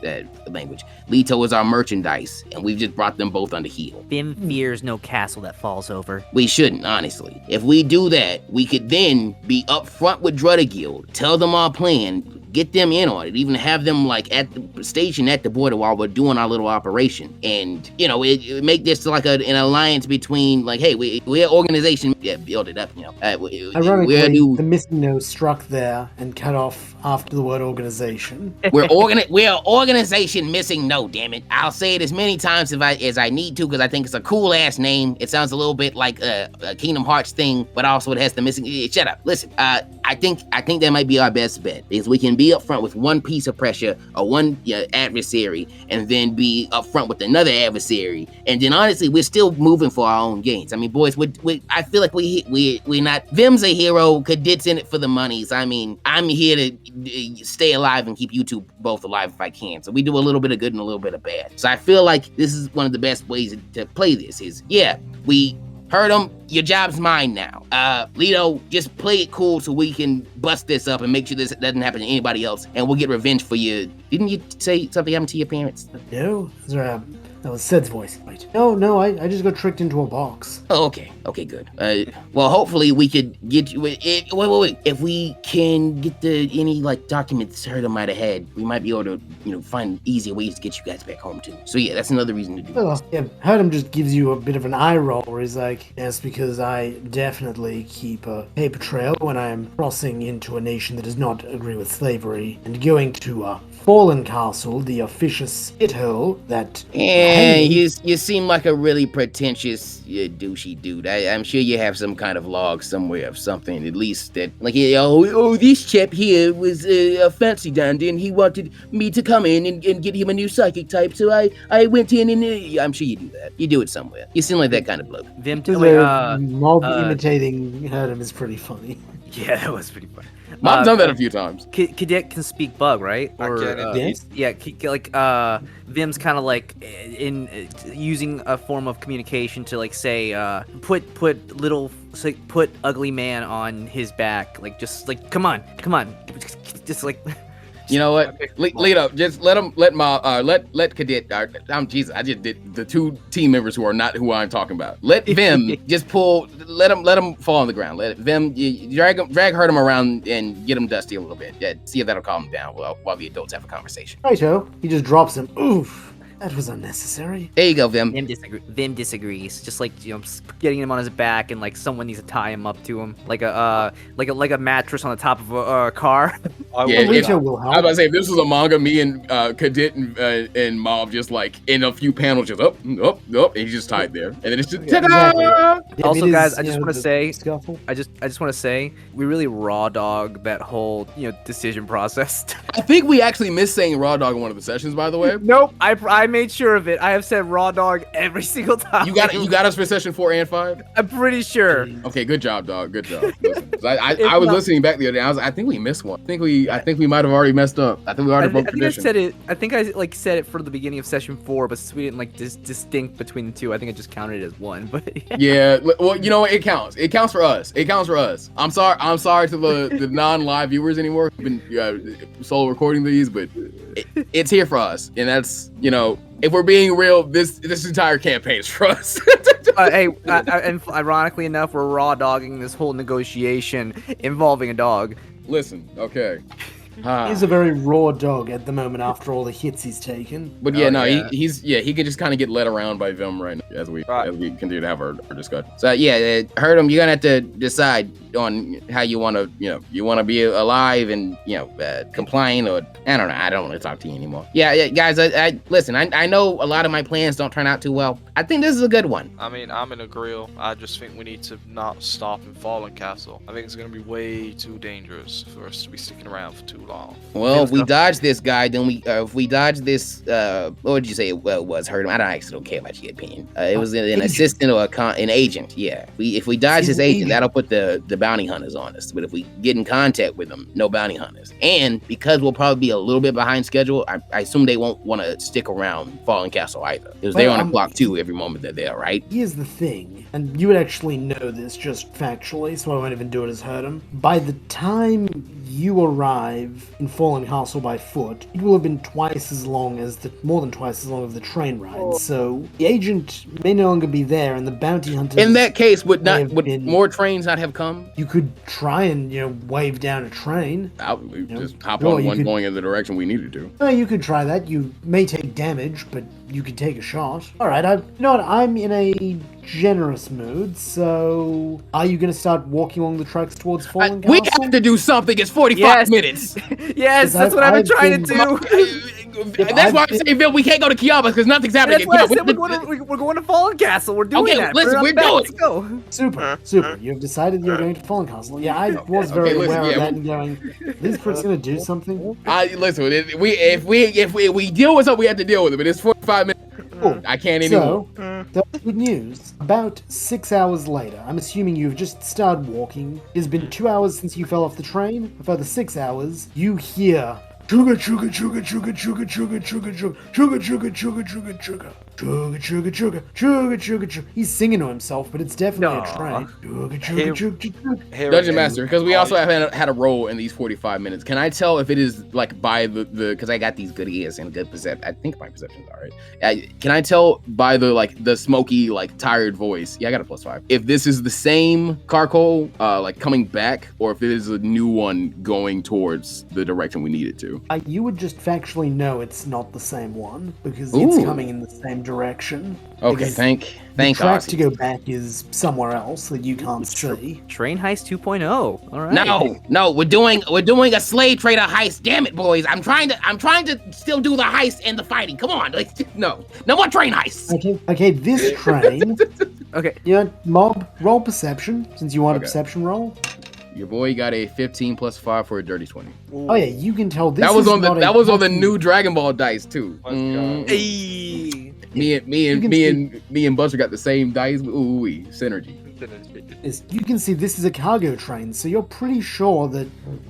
language. Lito is our merchandise, and we've just brought them both under heel. Vim fears no castle that falls over. We shouldn't, honestly. If we do that, we could then be upfront with Drudder Guild, tell them our plan, get them in on it, even have them at the station at the border while we're doing our little operation. And, it make this like an alliance between, hey, we're an organization, build it up, Ironically, the missing nose struck there and cut off after the word organization. we're an organization missing no, damn it. I'll say it as many times as I need to, because I think it's a cool ass name. It sounds a little bit like a Kingdom Hearts thing, but also it has the missing. Shut up. Listen, I think that might be our best bet, because we can be upfront with one piece of pressure or one adversary, and then be upfront with another adversary, and then honestly, we're still moving for our own gains. I mean, boys, I feel like we're not. Vim's a hero. Cadet's in it for the monies. I mean, I'm here to stay alive and keep you two both alive if I can. So we do a little bit of good and a little bit of bad. So I feel like this is one of the best ways to play this. We heard him. Your job's mine now. Lito, just play it cool so we can bust this up and make sure this doesn't happen to anybody else, and we'll get revenge for you. Didn't you say something happened to your parents? No, that was Sed's voice. Wait. No, I just got tricked into a box. Oh, okay, good. Well, hopefully we could get you. Wait. If we can get any documents Herda might have had, we might be able to, find easier ways to get you guys back home too. So yeah, that's another reason to do this. Yeah, Herdum just gives you a bit of an eye roll where he's like, yes, because I definitely keep a paper trail when I'm crossing into a nation that does not agree with slavery and going to Fallen Castle, the officious shithole that... Yeah, you seem like a really pretentious, douchey dude. I'm sure you have some kind of log somewhere of something, at least that, this chap here was a fancy dandy and he wanted me to come in and get him a new psychic type, so I went in and I'm sure you do that. You do it somewhere. You seem like that kind of bloke. Vim, Mob imitating Herdum is pretty funny. Yeah, that was pretty fun. I've done that a few times. Cadet can speak bug, right? I can indeed. Yeah, like Vim's kind of like in using a form of communication to like say put ugly man on his back, like just like come on, just like. You know what, Lito, just let Cadet. Jesus, I just did the 2 team members who are not who I'm talking about. Let Vim just let him fall on the ground. Let Vim hurt him around and get him dusty a little bit. Yeah, see if that'll calm him down while the adults have a conversation. Righto. He just drops him. Oof. That was unnecessary. There you go, Vim. Vim disagrees. Just like getting him on his back and like someone needs to tie him up to him, like a mattress on the top of a car. Lito will help. I was about to say, if this was a manga, me and Cadet and Mob just like in a few panels, just up, and he's just tied there, and then it's just ta-da! Yeah, Also, it is, guys, I just want to say, scuffle. I just want to say, we really raw dog that whole decision process. I think we actually missed saying raw dog in one of the sessions, by the way. Nope, I made sure of it. I have said raw dog every single time. You got us for session 4 and 5. I'm pretty sure. Okay, good job, dog. Good job. Listen, I was listening back the other day. I think we missed one. I think we might have already messed up. I think we already broke tradition. I think I said it for the beginning of session 4, but since we didn't distinct between the 2, I think I just counted it as 1. But yeah, well, you know what? It counts. It counts for us. I'm sorry to the non-live viewers anymore who've been solo recording these, but it's here for us, and that's if we're being real, this entire campaign is for us. And ironically enough, we're raw dogging this whole negotiation involving a dog. Listen, okay. He's a very raw dog at the moment after all the hits he's taken. But yeah, he can just kind of get led around by Vim right now as we continue to have our discussion. So yeah, heard him. You're gonna have to decide on how you want to, you want to be alive and compliant, or I don't know. I don't want to talk to you anymore. Yeah, guys. I listen. I know a lot of my plans don't turn out too well. I think this is a good one. I mean, I'm in agreement. I just think we need to not stop in Fallen Castle. I think it's gonna be way too dangerous for us to be sticking around for too long. Well, if we dodge this guy, then if we dodge this, what did you say it was? Heard him. I actually don't care about your opinion. It was an assistant or an agent. Yeah. If we dodge this agent, that'll put the bounty hunters on us. But if we get in contact with them, no bounty hunters. And because we'll probably be a little bit behind schedule, I assume they won't want to stick around Fallen Castle either, because they're on the clock too every moment they're there, right? Here's the thing, and you would actually know this just factually, so I won't even do it as Herdum. By the time you arrive in Fallen Castle by foot, it will have been more than twice as long as the train ride. So the agent may no longer be there, and the bounty hunters. In that case, would more trains not have come? You could try and wave down a train. Just hop on one going in the direction we needed to. You could try that. You may take damage, but you could take a shot. All right, I'm in a generous mood, so are you going to start walking along the tracks towards Fallen Castle? We have to do something. It's 45 minutes. Yes, that's what I've been trying to do. That's why I'm saying, Bill, we can't go to Kiyama because nothing's happening. That's why I said we're going to Fallen Castle. We're doing that. Listen, we're doing Let's go. Super. You've decided you're going to Fallen Castle. Yeah, I was very aware of that and going, this person's going to do something. Listen, if we deal with something, we have to deal with it, but it's 45 minutes. Cool. I can't anymore. So, that's good news. About 6 hours later, I'm assuming you've just started walking. It's been 2 hours since you fell off the train. A further 6 hours, you hear chugga chugga chugga chugga chugga chugga chugga chugga chugga chugga chugga chugga chugga. Chugga chugga chugga chugga chugga chugga. He's singing to himself, but it's definitely a train. Chugga chugga chugga chugga. Dungeon Master, because we also have had a roll in these 45 minutes. Can I tell if it is like by the because I got these good ears and good perception. I think my perception's all right. Can I tell by the smoky tired voice? Yeah, I got a +5. If this is the same Carcoal coming back, or if it is a new one going towards the direction we need it to. You would just factually know it's not the same one because it's coming in the same direction. Okay, thank the track Ozzy. to go back is somewhere else that you can't see. Train heist 2.0. All right. No, we're doing a slave trader heist. Damn it, boys! I'm trying to still do the heist and the fighting. Come on, no more train heists. Okay, this train. Okay. Yeah, Mob, roll perception since you want a perception roll. Your boy got a 15 +5 for a dirty 20. Oh yeah, you can tell this. That was on the new new Dragon Ball dice too. Hey. Me and Buster got the same dice. Ooh, synergy. Is you can see this is a cargo train, so you're pretty sure that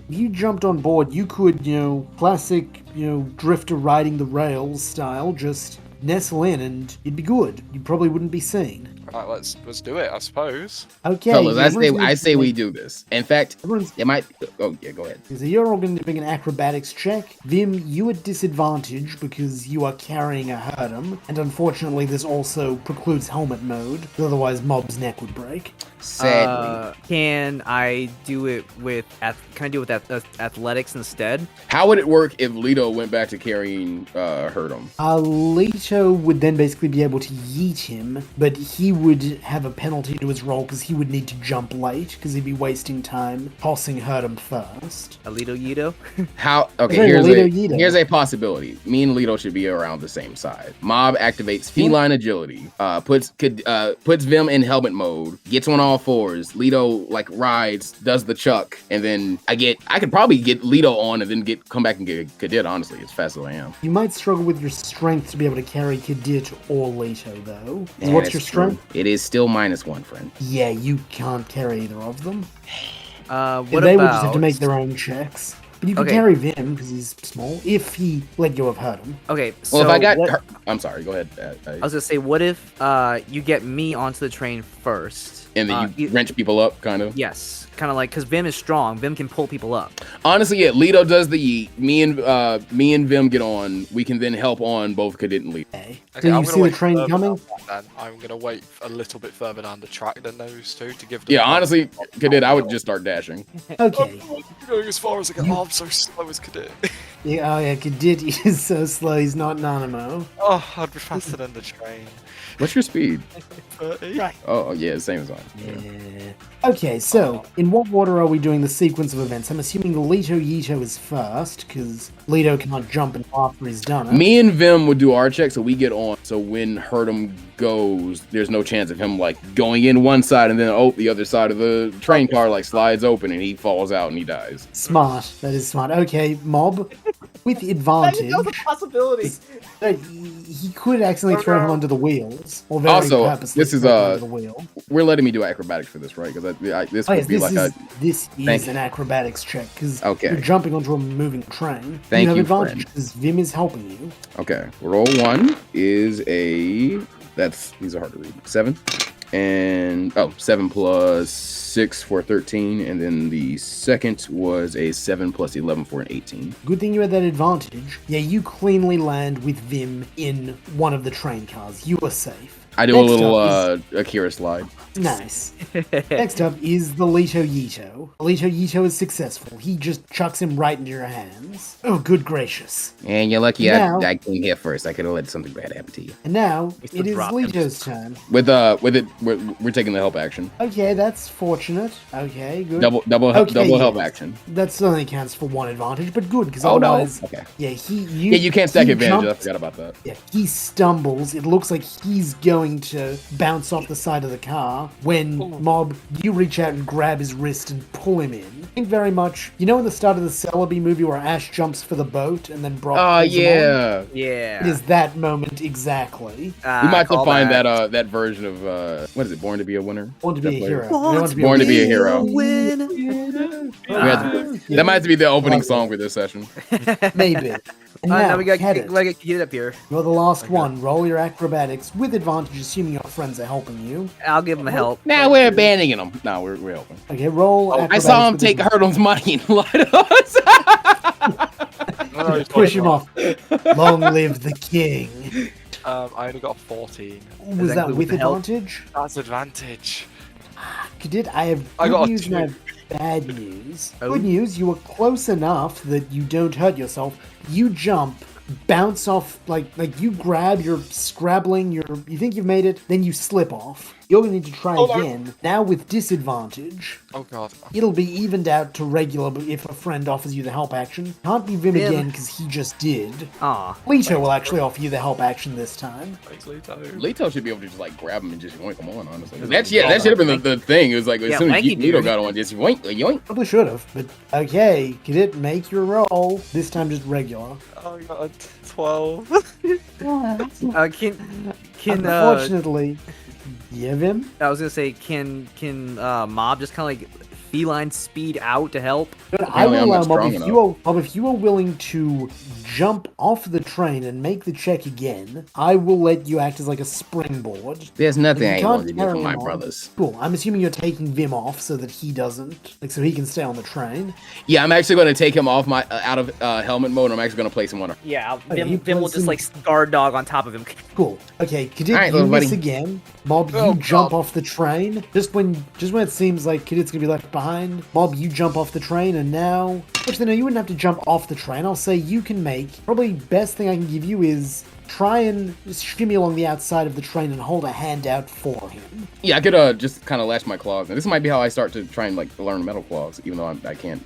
if you jumped on board, you could, classic, drifter riding the rails style, just nestle in and you'd be good. You probably wouldn't be seen. Right, let's do it, I suppose. Okay, Fellas, everyone's I gonna say we make- do this. In fact, everyone's- it might. Oh yeah, go ahead. So you're all going to make an acrobatics check. Vim, you at disadvantage because you are carrying a herdum, and unfortunately this also precludes helmet mode, otherwise Mob's neck would break. Sadly, Can I do it with athletics instead? how would it work if Lito went back to carrying Herdum? Lito would then basically be able to yeet him, but he would have a penalty to his roll because he would need to jump late because he'd be wasting time tossing hurdum first. Alito Yeeto? How? Okay, Very Lito Yeeto. here's a possibility. Me and Lito should be around the same side. Mob activates feline agility. Puts Vim in helmet mode. Gets on all fours. Lito rides, does the chuck, and then I could probably get Lito on and then come back and get Cadet. Honestly, as fast as I am. You might struggle with your strength to be able to carry Cadet or Lito though. Yeah, What's your that's true. strength? It is still -1, friend. Yeah, you can't carry either of them. What They about... would just have to make their own checks. But you can Okay. carry Vim because he's small if he let go of hurdum. Okay, so Well, if I got, what... I'm sorry. Go ahead. I was gonna say, what if you get me onto the train first? And then you wrench people up, kind of. Yes, kind of like, because Vim is strong. Vim can pull people up. Honestly, yeah. Lito does the yeet. Me and Vim get on. We can then help on both Cadet and Lito. Okay. Okay, Do you I'm see gonna the wait train further coming? down then. I'm gonna wait a little bit further down the track than those two to give them. Yeah, honestly, Cadet, I would just start dashing. Okay. I'm going as far as I can. Oh, I'm so slow as Cadet. Yeah, Cadet is so slow, he's not Nanamo. Oh, I'd be faster than the train. What's your speed? 30. Right. Oh, yeah, same as mine. Yeah. Okay, so in what order are we doing the sequence of events? I'm assuming Lito Yeeto is first, because Lito can't jump until after he's done it. Me and Vim would do our check, so we get on. So when Herdum goes, there's no chance of him going in one side and then the other side of the train car slides open and he falls out and he dies. Smart. That is smart. Okay, Mob, with advantage. That was a possibility. He could accidentally throw him under the wheels, or very Also, purposely this is, throw him under the wheel. We're letting me do acrobatics for this, right? Because this Oh, would yes, be this Thank is you. an acrobatics check because Okay. you're jumping onto a moving train. Thank you have you, advantage friend. because Vim is helping you. Okay. Roll 1 is these are hard to read. 7. And 7 plus 6 for 13, and then the second was a 7 plus 11 for an 18. Good thing you had that advantage. Yeah, you cleanly land with Vim in one of the train cars. You are safe. I do Next a little up Akira slide. Nice. Next up is the Lito Yeeto. Lito Yeeto is successful. He just chucks him right into your hands. Oh, good gracious. And you're lucky Now- I came here first. I could have let something bad happen to you. And now still it is dropped him. Lito's turn. With it, we're taking the help action. Okay, that's fortunate. Okay, good. Double Okay, help yes. action. That only counts for one advantage, but good because Oh no. otherwise, Okay. yeah, Yeah, you can't stack he advantage. I jumps- forgot about that. Yeah, he stumbles. It looks like he's going to bounce off the side of the car when Mob, you reach out and grab his wrist and pull him in. I think very much, in the start of the Celebi movie where Ash jumps for the boat and then Brock Oh pulls him on? yeah. Yeah. It is that moment exactly. We might have to call find back. that version of what is it? Born to be a winner. Want to be a That hero. player. They want to be Born to be a hero. Win. We have to- that might have to be the opening song for this session. Maybe. And Now we got Cadet, to get it up here. you're the last one. Roll your acrobatics with advantage, assuming your friends are helping you. I'll give him help. Now we're abandoning them. No, we're helping. Okay, roll. I acrobatics saw him with take advantage. Hurdle's money and lie to us. Push him off. Long live the king. I only got a 14. Was that include with the help? advantage? That's advantage. Cadet, I have I good got a news and I 2. have bad news. Oh. Good news, you were close enough that you don't hurt yourself. You jump, bounce off, like you grab, you're scrabbling, you think you've made it, then you slip off. You're going to need to try Oh, no. again, now with disadvantage. Oh god. It'll be evened out to regular but if a friend offers you the help action. Can't be Vim Vim. again because he just did. Aw. Lito will actually offer you the help action this time. Thanks, Lito. Lito should be able to just grab him and just yoink him on. Honestly, that should have been the thing. It was like as Yeah, soon as wanky Lito dude. got on, just yoink, yoink. Probably should have, but okay. Cadet, make your roll. This time just regular. Oh, you got a 12. Can Unfortunately, Yeah, Vim? I was gonna say, can Mob just kind of like feline speed out to help? But I Apparently will I'm allow not Mob strong if you are willing to jump off the train and make the check again, I will let you act as like a springboard. There's nothing You I ain't can't willing to do carry for him my on. brothers. Cool. I'm assuming you're taking Vim off so that he doesn't, like, so he can stay on the train. Yeah, I'm actually going to take him off my out of helmet mode. I'm actually going to place him on a. Yeah, you Vim will place just him- like guard dog on top of him. Cool. Okay, Kadit, All right, you little miss buddy. again. Mob, you Oh, jump God. off the train. Just when it seems like Kadit's gonna be left behind, Mob, you jump off the train, and now... Actually, no, you wouldn't have to jump off the train. I'll say you can make... Probably best thing I can give you is try and shimmy along the outside of the train and hold a hand out for him. Yeah, I could just kind of lash my claws. And this might be how I start to try and like learn metal claws, even though I can't.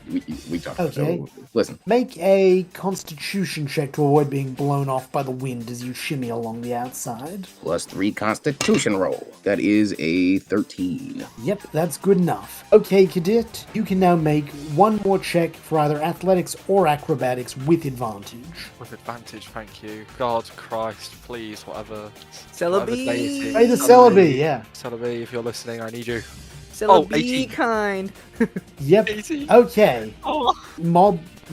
We talk. Okay. So, listen. Make a constitution check to avoid being blown off by the wind as you shimmy along the outside. +3 Constitution roll. That is a 13. Yep, that's good enough. Okay, Kadit, you can now make one more check for either athletics or acrobatics with advantage. With advantage, thank you. God, Christ, please, whatever. Celebi. deity. Hey, the Celebi, yeah. Celebi, if you're listening, I need you. Celebi 18. kind. Yep. 18. Okay. Oh.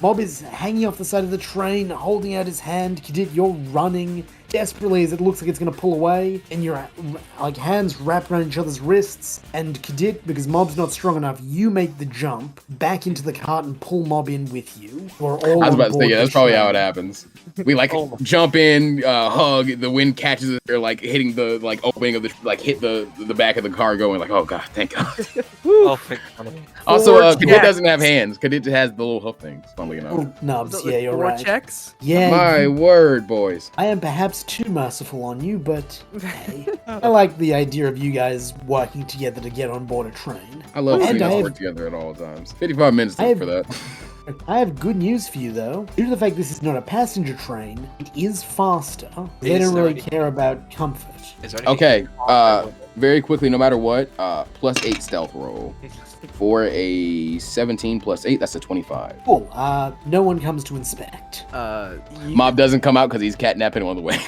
Mob is hanging off the side of the train, holding out his hand. Kadit, you're running desperately as it looks like it's going to pull away, and your like hands wrapped around each other's wrists. And Kadit, because Mob's not strong enough, you make the jump back into the cart and pull Mob in with you. We're all I was on about to say, board yeah, the that's probably how train. it happens. We like Oh my- jump in, hug, the wind catches it, or like hitting the like opening of the like hit the back of the car, going like, oh god, thank God. Oh, thank God. Also, Kadit checks. doesn't have hands. Kadit has the little hoof things. Funnily enough. Oh, nubs, The yeah, you're 4 right. checks. Yeah, My word, boys. I am perhaps too merciful on you, but hey, I like the idea of you guys working together to get on board a train. I love And seeing us I have- work together at all times. 55 minutes I have- for that. I have good news for you, though. Due to the fact this is not a passenger train, it is faster. They Is don't there really any- care about comfort. Is there anything Okay, you can very quickly, no matter what, +8 stealth roll. For a 17 +8, that's a 25. Cool. No one comes to inspect. Mob doesn't come out because he's catnapping on the way.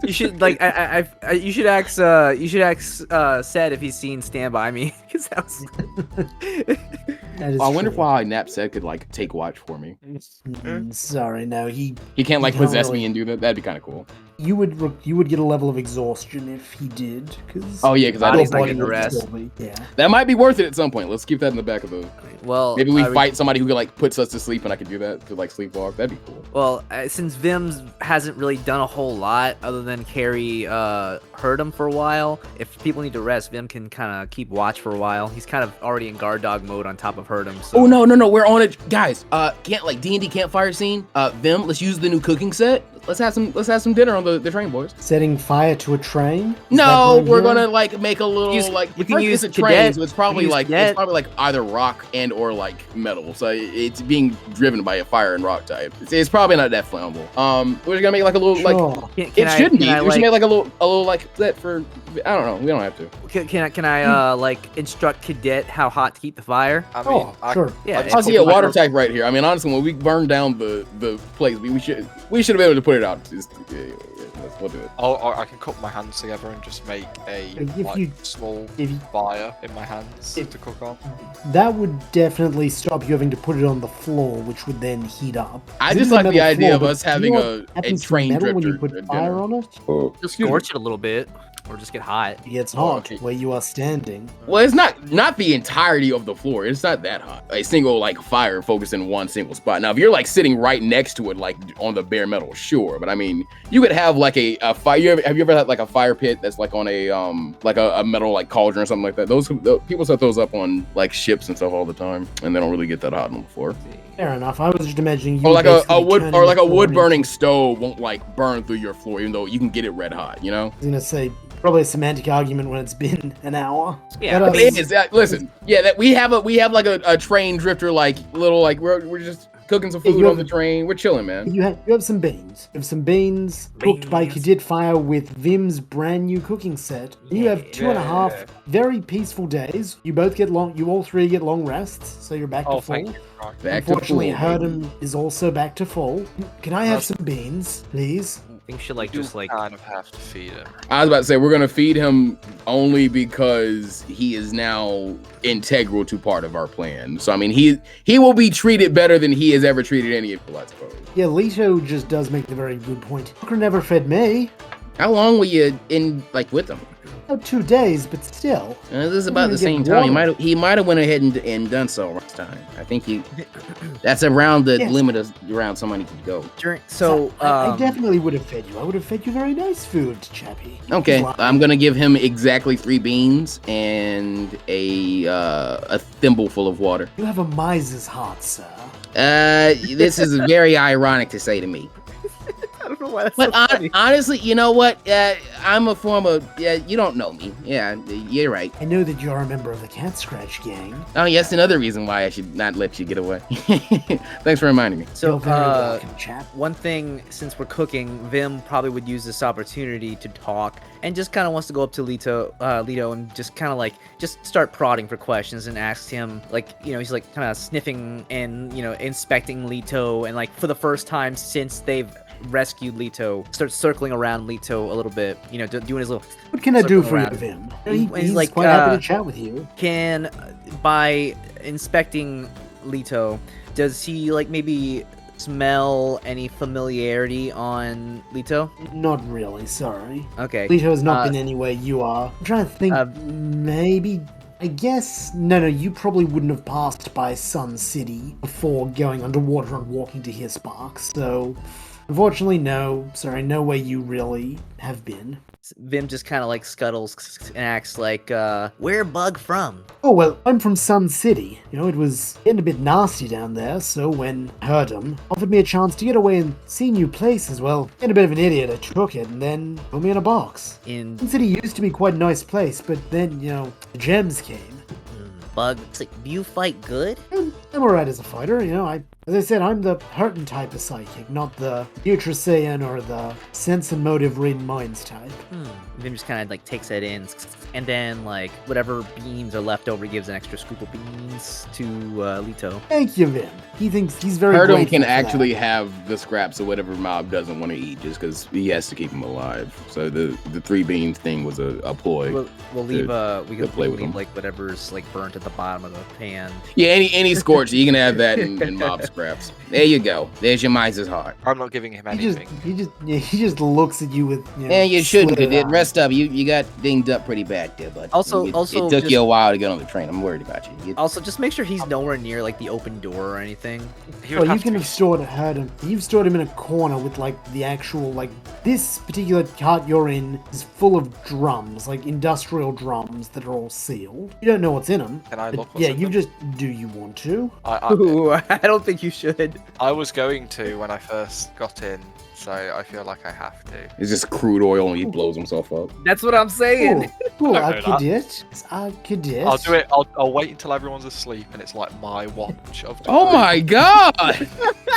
You should like you should ask Sed if he's seen Stand By Me, 'cause that was That is I wonder true. why Knapsack could like take watch for me. Sorry, no. He can't like He can't possess really- me and do that. That'd be kind of cool. You would get a level of exhaustion if he did, because Oh yeah, because I Body's don't. not getting a rest. Yeah. That might be worth it at some point. Let's keep that in the back of the. well. Maybe we I would- fight somebody who like puts us to sleep, and I could do that to like sleepwalk. That'd be cool. Well, since Vim's hasn't really done a whole lot other than carry hurt him for a while, if people need to rest, Vim can kind of keep watch for a while. He's kind of already in guard dog mode on top of hurt him. So. Oh no, we're on it, guys. Can't like D&D campfire scene. Vim, let's use the new cooking set. Let's have some dinner on the train, boys. Setting fire to a train? Is that No, what I'm we're hearing? gonna like make a little Use- like we can use it's a train, cadet. so it's We probably can use like cadet. either rock and or like metal. So it's being driven by a fire and rock type. It's probably not that flammable. We're just gonna make like a little like Sure. it shouldn't be. Can I, We should like, make like a little like set for. I don't know. We don't have to. can I like instruct Cadet how hot to keep the fire? I mean, Oh, sure. Yeah, just I it's see a cool. water type right here. I mean, honestly, when we burn down the place, we should have been able to put it out. We'll do it. I can cup my hands together and just make a If like, you- small if you- fire in my hands If- to cook on. That would definitely stop you having to put it on the floor, which would then heat up. I It just is a like the metal idea floor, of but us do you having know a what happens to train metal when you drifter put fire on it? Just scorch it a little bit, or just get hot. It gets Oh, hot okay. where you are standing. Well, it's not the entirety of the floor. It's not that hot. A single like fire focused in one single spot. Now, if you're like sitting right next to it, like on the bare metal, sure. But I mean, you could have like a fire. Have you ever had like a fire pit that's like on a metal like cauldron or something like that? Those people set those up on like ships and stuff all the time, and they don't really get that hot on the floor. Fair enough. I was just imagining you Or like a basically wood turning or like the a floor wood into- burning stove won't like burn through your floor, even though you can get it red hot. You know. I was gonna say probably a semantic argument when it's been an hour. Yeah, But, It is. Listen, yeah, that we have like a train drifter, like little like we're just cooking some Yeah, food you on have- the train. We're chilling, man. You have some beans. You have some beans cooked by Beans. Kadit Fire with Vim's brand new cooking set. And you have Yeah. 2.5 very peaceful days. You all three get long rests, so you're back Oh, to full. thank you. Right. Back to Unfortunately, full, baby. Herdem is also back to full. Can I have some beans, please? think we should like You just like kind of have to feed him. I was about to say we're gonna feed him only because he is now integral to part of our plan. So I mean, he will be treated better than he has ever treated any of us, I suppose. Yeah, Lito just does make a very good point. Hooker never fed me. How long were you in with him? About 2 days, but still. This is about the Didn't even same get time. He might have went ahead and done so last time. I think that's around the Yes. limit of around somebody could go. during so I definitely would have fed you. I would have fed you very nice food, Chappie. Okay, Wow. I'm gonna give him exactly 3 beans and a thimbleful of water. You have a miser's heart, sir. This is very ironic to say to me. I don't know why that's But so funny. honestly, you know what? I'm a former. You don't know me. Yeah, you're right. I know that you're a member of the Cat Scratch gang. Oh, yes, another reason why I should not let you get away. Thanks for reminding me. So You're very welcome, chap. one thing, since we're cooking, Vim probably would use this opportunity to talk and just kind of wants to go up to Lito and just kind of like just start prodding for questions and asks him he's like kind of sniffing and inspecting Lito, and like for the first time since they've rescued Lito, starts circling around Lito a little bit, doing his little What can I do circle for you, around. Vim? He's He's like, quite happy to chat with you. Can by inspecting Lito, does he like maybe smell any familiarity on Lito? Not really, sorry. Okay. Lito has not been anywhere you are. I'm trying to think, maybe... I guess... No, you probably wouldn't have passed by Sun City before going underwater and walking to hear sparks, so... Unfortunately, no. Sorry, no way you really have been. Vim just kind of like scuttles and acts like, where Bug from? Oh, well, I'm from Sun City. It was getting a bit nasty down there, so when I heard him, offered me a chance to get away and see new places. Well, being a bit of an idiot, I took it and then put me in a box. In Sun City used to be quite a nice place, but then, the gems came. Bug, it's like, do you fight good? I'm alright as a fighter, as I said, I'm the hurtin' type of psychic, not the Ultra Saiyan or the sense and motive read minds type. Vim just kind of like takes it in, and then like whatever beans are left over, he gives an extra scoop of beans to Lito. Thank you, Vim. He thinks he's very Herdum grateful can for that. actually have the scraps of whatever mob doesn't want to eat just because he has to keep him alive. So the 3 beans thing was a ploy. We'll leave we can play with leave them. like whatever's like burnt at the bottom of the pan. Yeah, any scorch, you can have that in mob scraps. There you go. There's your miser's heart. I'm not giving him anything. He just looks at you with. Yeah, you shouldn't. slitted Cause eyes. rest up. You got dinged up pretty bad there, but Also- it also took just- you a while to get on the train. I'm worried about you. Also, just make sure he's nowhere near like the open door or anything. He Oh, would you have can to have stored him. You've stored him in a corner with like the actual this particular cart you're in is full of drums, like industrial drums that are all sealed. You don't know what's in them. Can I but look what's yeah, in you them? just. Do you want to? Ooh, I don't think you should. I was going to when I first got in, so I feel like I have to. It's just crude oil and he blows himself up. That's what I'm saying. Cool, I a don't know that. cadet. A cadet. I'll do it. I'll wait until everyone's asleep, and it's like my watch of. Oh my god!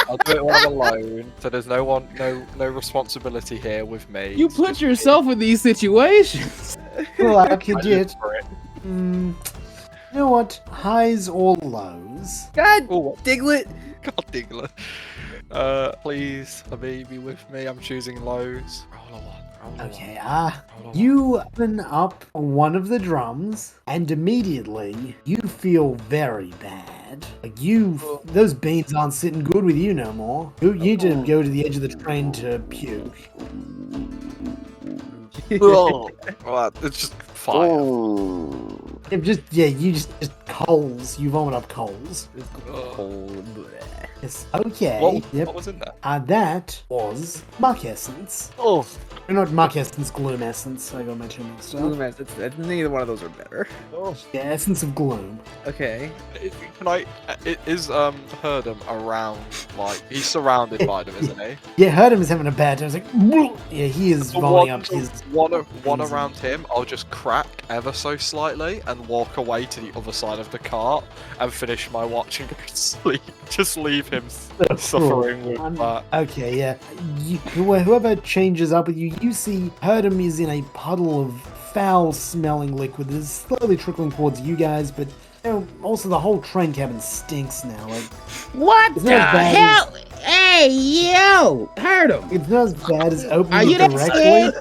I'll do it when I'm alone, so there's no responsibility here with me. You It's put just me. yourself in these situations. Cool, a I live cadet. for it. You know what? Highs or lows? God, Oh, Diglett. God, Diggler. Please, a baby with me. I'm choosing lows. Roll a one. Roll a Okay, Roll a one. you open up one of the drums, and immediately you feel very bad. Those beans aren't sitting good with you no more. You need to go to the edge of the train to puke. Oh, well, it's just fire. You just coals. You vomit up coals. Yes. Okay. What Yep. was in there? That was muck essence. Oh, Not muck essence, gloom essence. I got my two mixed up. Gloom essence. Neither one of those are better. Yeah, essence of gloom. Okay. can I? Is Herdum around? Like he's surrounded by them, isn't he? Yeah, heard him is having a bad time. It's like, "Whoa." Yeah, he is vomiting up his. One around him. I'll just crack ever so slightly and walk away to the other side of the cart and finish my watch and go to sleep. Just leave him suffering with that. Okay, yeah. Whoever changes up with you, you see Herdum is in a puddle of foul-smelling liquid that is slowly trickling towards you guys, but also the whole train cabin stinks now. Like, What it's the not as bad hell? Hey, yo! Heard him! It's not as bad as opening Are it you that directly. scared?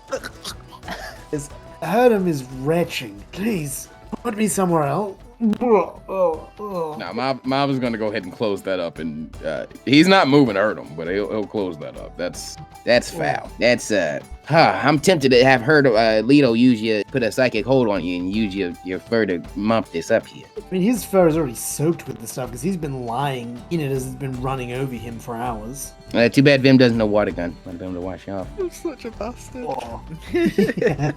It's, Herdum is retching. Please, put me somewhere else. Nah, Mob is gonna go ahead and close that up, and he's not moving to hurt him, but he'll close that up. That's foul. That's I'm tempted to have heard Lito put a psychic hold on you and use your fur to mop this up here. I mean, his fur is already soaked with the stuff because he's been lying in it as it's been running over him for hours. Too bad Vim doesn't know water gun. Want Vim to wash off. I'm such a bastard. Yeah.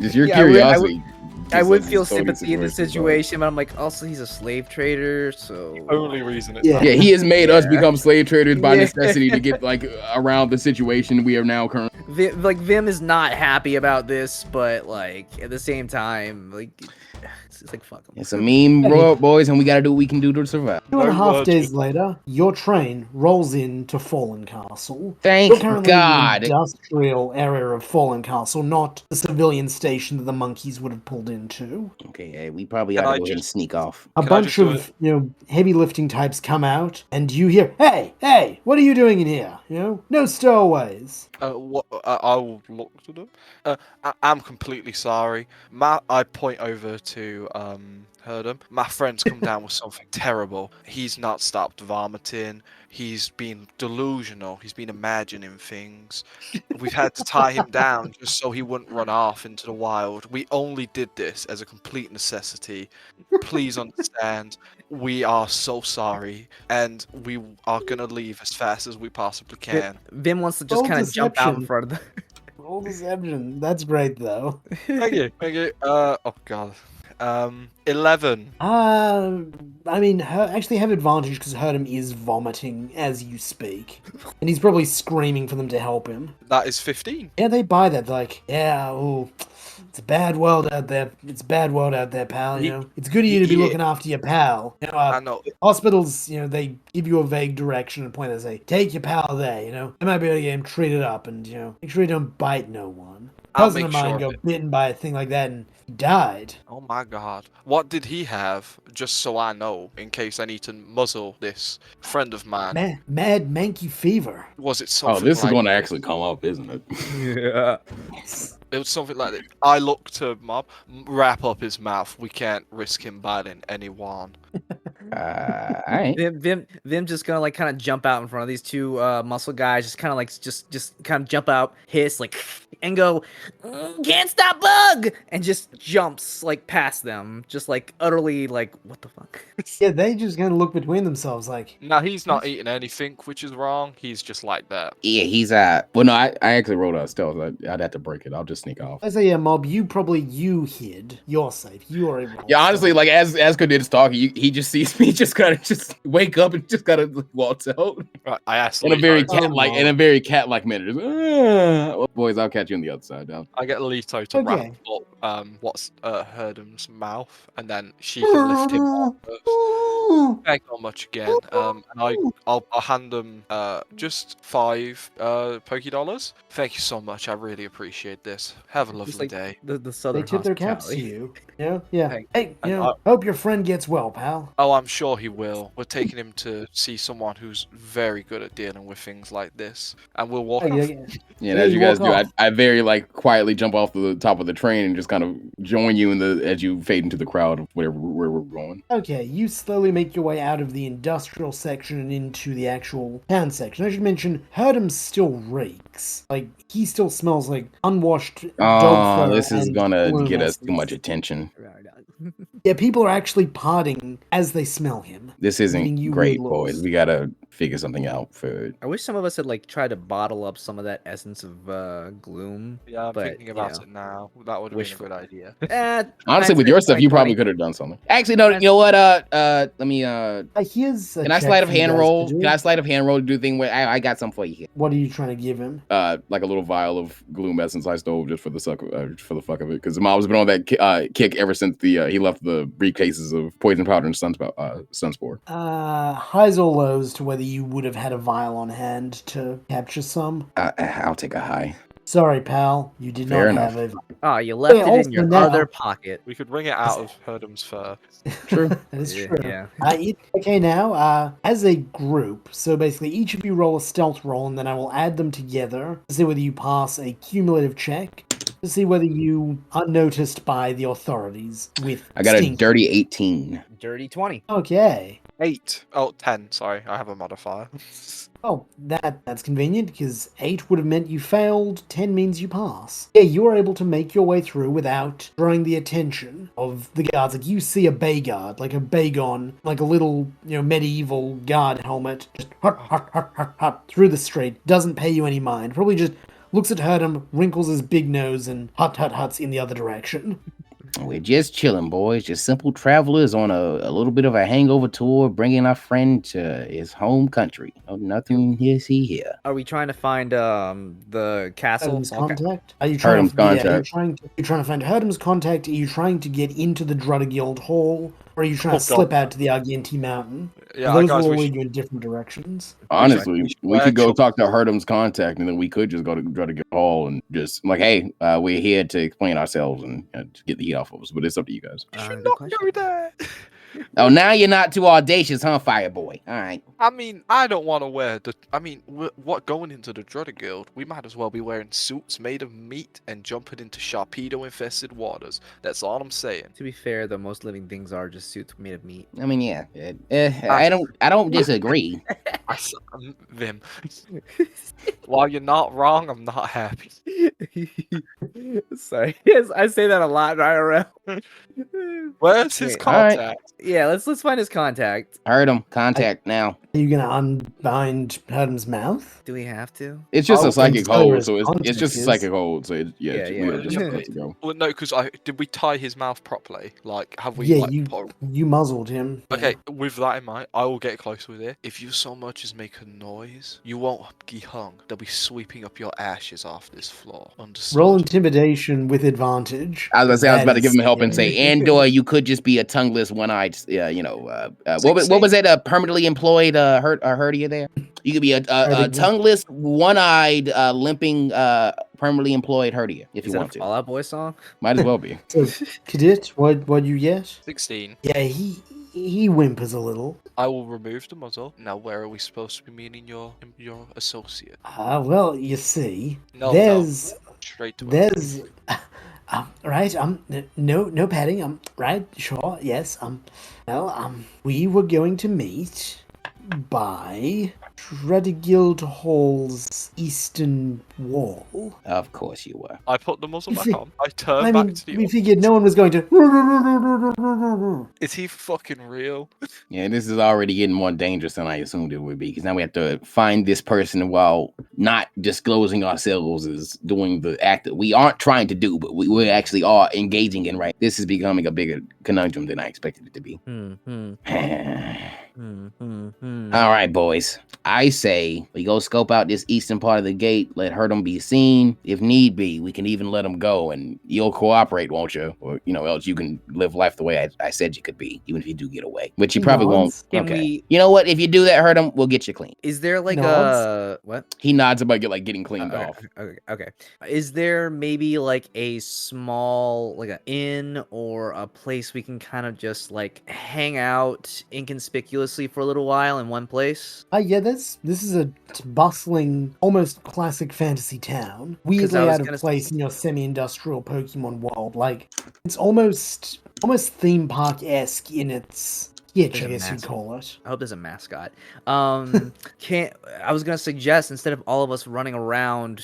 just your Yeah, curiosity. I would just feel like, totally sympathy in the situation, but I'm like, also he's a slave trader, so Only reason it's Yeah. Yeah, he has made us Yeah. become slave traders by Yeah. necessity to get like around the situation we are now currently. Vim is not happy about this, but like at the same time, like it's like fuck him. It's a meme, boys, and we gotta do what we can do to survive. 2.5 No days later, your train rolls into Fallen Castle. Thank You're currently God. in the industrial area of Fallen Castle, not the civilian station that the monkeys would have pulled into. Okay, we probably Can ought I to go ahead and just- sneak off. A Can I bunch just do of heavy lifting types come out, and you hear, "Hey, what are you doing in here? No stowaways." I'll look to them. I'm completely sorry. I point over to Herdum. My friend's come down with something terrible. He's not stopped vomiting. He's been delusional. He's been imagining things. We've had to tie him down just so he wouldn't run off into the wild. We only did this as a complete necessity. Please understand. We are so sorry, and we are gonna leave as fast as we possibly can. Vim wants to just Roll kind of jump out in deception. front of the. Roll deception. That's great, though. Thank you. Oh god. 11. I mean, actually have advantage because Herdum is vomiting as you speak. And he's probably screaming for them to help him. That is 15. Yeah, they buy that. They're like, yeah, it's a bad world out there. It's a bad world out there, pal, It's good of you to be Yeah. looking after your pal. I know. Hospitals, they give you a vague direction and point and say, take your pal there, They might be able to get him treated up and, make sure you don't bite no one. I'll Cousin of make mine sure got of it. bitten by a thing like that and he died. Oh my god. What did he have? Just so I know, in case I need to muzzle this friend of mine. Mad manky fever. Was it something Oh, this is like going to actually come up, isn't it? Yeah. Yes. It was something like that. I look to Mob, wrap up his mouth. We can't risk him biting anyone. Alright. Vim just gonna like kind of jump out in front of these two muscle guys, just kind of like just kind of jump out, hiss like, and go, can't stop bug, and just jumps like past them, just like utterly like what the fuck. Yeah, they just kind of look between themselves like, Now he's not eating anything, which is wrong. He's just like that. Yeah, he's Well, no, I actually rolled a stealth. I'd have to break it. I'll just sneak off. I say, yeah, Mob, you hid. You're safe. You are able. Yeah, honestly, like as Kadid's talking, he just sees me just kind of just wake up and just kind of walks out Right, I asked in a very Oh, cat-like manner. Just, well, boys, I'll catch you on the other side. Down. I get Lito to Okay. wrap up what's Herdum's mouth, and then she can lift him up first. Thank you so much again. And I'll hand them just 5 Poké Dollars. Thank you so much. I really appreciate this. Have a lovely Just like day. the southern They tip their caps to hospitality. you. Yeah. Thank- Hey, and hope your friend gets well, pal. Oh, I'm sure he will. We're taking him to see someone who's very good at dealing with things like this, and we'll walk. Yeah, off. yeah. Yeah, Yeah, and as you you guys walk do, off. I very like quietly jump off the top of the train and just kind of join you as you fade into the crowd of where we're going. Okay, you slowly make your way out of the industrial section and into the actual town section. I should mention, Herdum still reeks. Like, he still smells like unwashed dog Oh, fur this is and gonna bloom get us too essence. much attention. Yeah, people are actually parting as they smell him. This Leaving isn't you great, way boys. lost. We gotta figure something out for. I wish some of us had like tried to bottle up some of that essence of gloom. Yeah, I'm But, thinking about you know, it now. That would have been a wishful. good idea. Honestly, with your stuff, you probably could have done something. Actually, no. You know what? Let me. Here's a Can I check sleight of for you hand guys roll? to do. Can I sleight of hand roll to do the thing where I got something for you here? What are you trying to give him? Like a little vial of gloom essence I stole just for the fuck of it, because the mom's been on that kick ever since he left the briefcases of poison powder and sunspore. Highs or lows to whether you would have had a vial on hand to capture some? I'll take a high. Sorry, pal. You did Fair not enough. have a... Oh, you left Yeah, it in your also now- other pocket. We could wring it out of Herdham's fur. True. That is Yeah, true. yeah. Okay, now, as a group, so basically each of you roll a stealth roll, and then I will add them together to see whether you pass a cumulative check, to see whether you are noticed by the authorities with I got a stink. dirty 18. Dirty 20. Okay. 8. Oh, 10. Sorry, I have a modifier. Oh, that's convenient, because 8 would have meant you failed, 10 means you pass. Yeah, you are able to make your way through without drawing the attention of the guards. Like, you see a bay guard, like a bagon, like a little, medieval guard helmet, just hut, through the street, doesn't pay you any mind, probably just looks at Herdham, wrinkles his big nose, and huts in the other direction. We're just chilling, boys. Just simple travelers on a little bit of a hangover tour, bringing our friend to his home country. Oh, nothing to see here. Are we trying to find the castle? Herdham's Okay. contact? Are you trying Herdham's to, yeah, are you contact. trying to find Herdham's contact? Are you trying to get into the Drudder Hall? Or are you trying Oh, to slip God. out to the Argenti Mountain? Yeah, Those guys, will we lead should, you in different directions. Honestly, we should we could go workshop- talk to Herdham's contact, and then we could just go to Druddick Hall and just like, hey, we're here to explain ourselves and to get the heat off of us. But it's up to you guys. we should good not question. go there. Oh, now you're not too audacious, huh, Fireboy? All right. I mean, I don't want to wear the. I mean, what going into the Drudder Guild? We might as well be wearing suits made of meat and jumping into Sharpedo-infested waters. That's all I'm saying. To be fair, though, most living things are just suits made of meat. I mean, yeah. I don't disagree. Vim. While you're not wrong, I'm not happy. Sorry, yes, I say that a lot in IRL. Where's his Wait, alright. contact? Yeah, let's find his contact. Herdham, contact now. Are you going to unbind Herdham's mouth? Do we have to? It's just Oh, a psychic so hold, his so it's contact just a is- psychic hold. So Yeah, we yeah. gotta just let it go. Well, no, because did we tie his mouth properly? Like, have we? Yeah, like, you muzzled him. Yeah. Okay, with that in mind, I will get close with it. If you so much as make a noise, you won't be hung. They'll be sweeping up your ashes off this floor. Understood? Roll intimidation with advantage. I was about to give him help and Yeah. say, And/or you could just be a tongueless, one-eyed, what was that? Permanently employed herdia there? You could be a Herdia. tongueless, one-eyed, limping, permanently employed herdia if Is you that want a to. Fall Out Boy song? might as well be. So, Cadet, what you get? 16. Yeah, he whimpers a little. I will remove the muzzle. Now, where are we supposed to be meeting your associate? Well, you see, No, there's no. Straight to it. there's right, no padding, right, sure, yes, we were going to meet by Drudder Hall's eastern wall. Of course you were. I put the muzzle back See, on. I turn I back mean, to the. we figured no one was going to. Is he fucking real? Yeah, this is already getting more dangerous than I assumed it would be, because now we have to find this person while not disclosing ourselves as doing the act that we aren't trying to do, but we actually are engaging in, right? This is becoming a bigger conundrum than I expected it to be. All right, boys. I say we go scope out this eastern part of the gate, let Herdham be seen. If need be, we can even let him go, and you'll cooperate, won't you? Or, else you can live life the way I said you could be, even if you do get away. Which you probably won't. Can Okay. we- You know what? If you do that, Herdham, we'll get you clean. Is there like Nods. a what? He nods about getting cleaned Okay, off. okay. Is there maybe like a small, like an inn or a place we can kind of just like hang out inconspicuously for a little while in one place? Yeah, this is a bustling, almost classic fantasy town. Weirdly was out of gonna place in your semi-industrial Pokemon world. Like, it's almost theme park-esque in its sketch, There's I a guess you'd mascot. call it. I hope there's a mascot. I was gonna suggest, instead of all of us running around,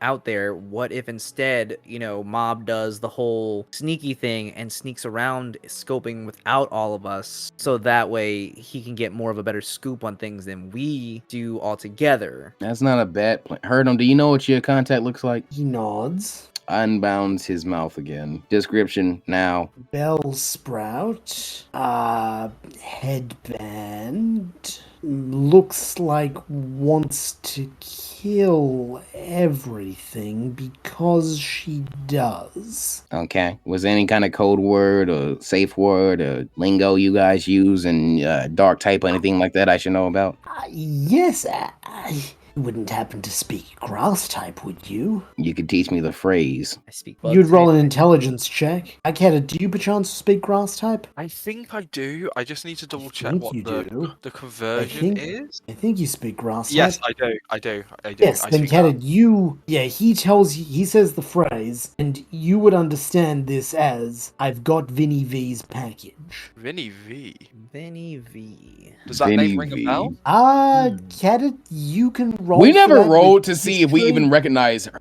out there, what if instead, Mob does the whole sneaky thing and sneaks around scoping without all of us, so that way he can get more of a better scoop on things than we do all together. That's not a bad plan. Herdham, do you know what your contact looks like? He nods. Unbounds his mouth again. Description now. Bellsprout. Headband. Looks like wants to kill everything because she does. Okay. Was there any kind of code word or safe word or lingo you guys use in dark type or anything like that I should know about? Yes, You wouldn't happen to speak grass type, would you? You could teach me the phrase. I speak You'd bug roll an type. intelligence check. Akata, do you perchance speak grass type? I think I do. I just need to double check think what you do. the conversion is. I think you speak grass Yes, type. I do. Yes, I then speak that. Kata, he says the phrase, and you would understand this as, I've got Vinny V's package. Vinny V. Vinny V. Does that Vinny name ring a V. bell? Kata, you can roll We for never that with rolled to see if we history. even recognize her.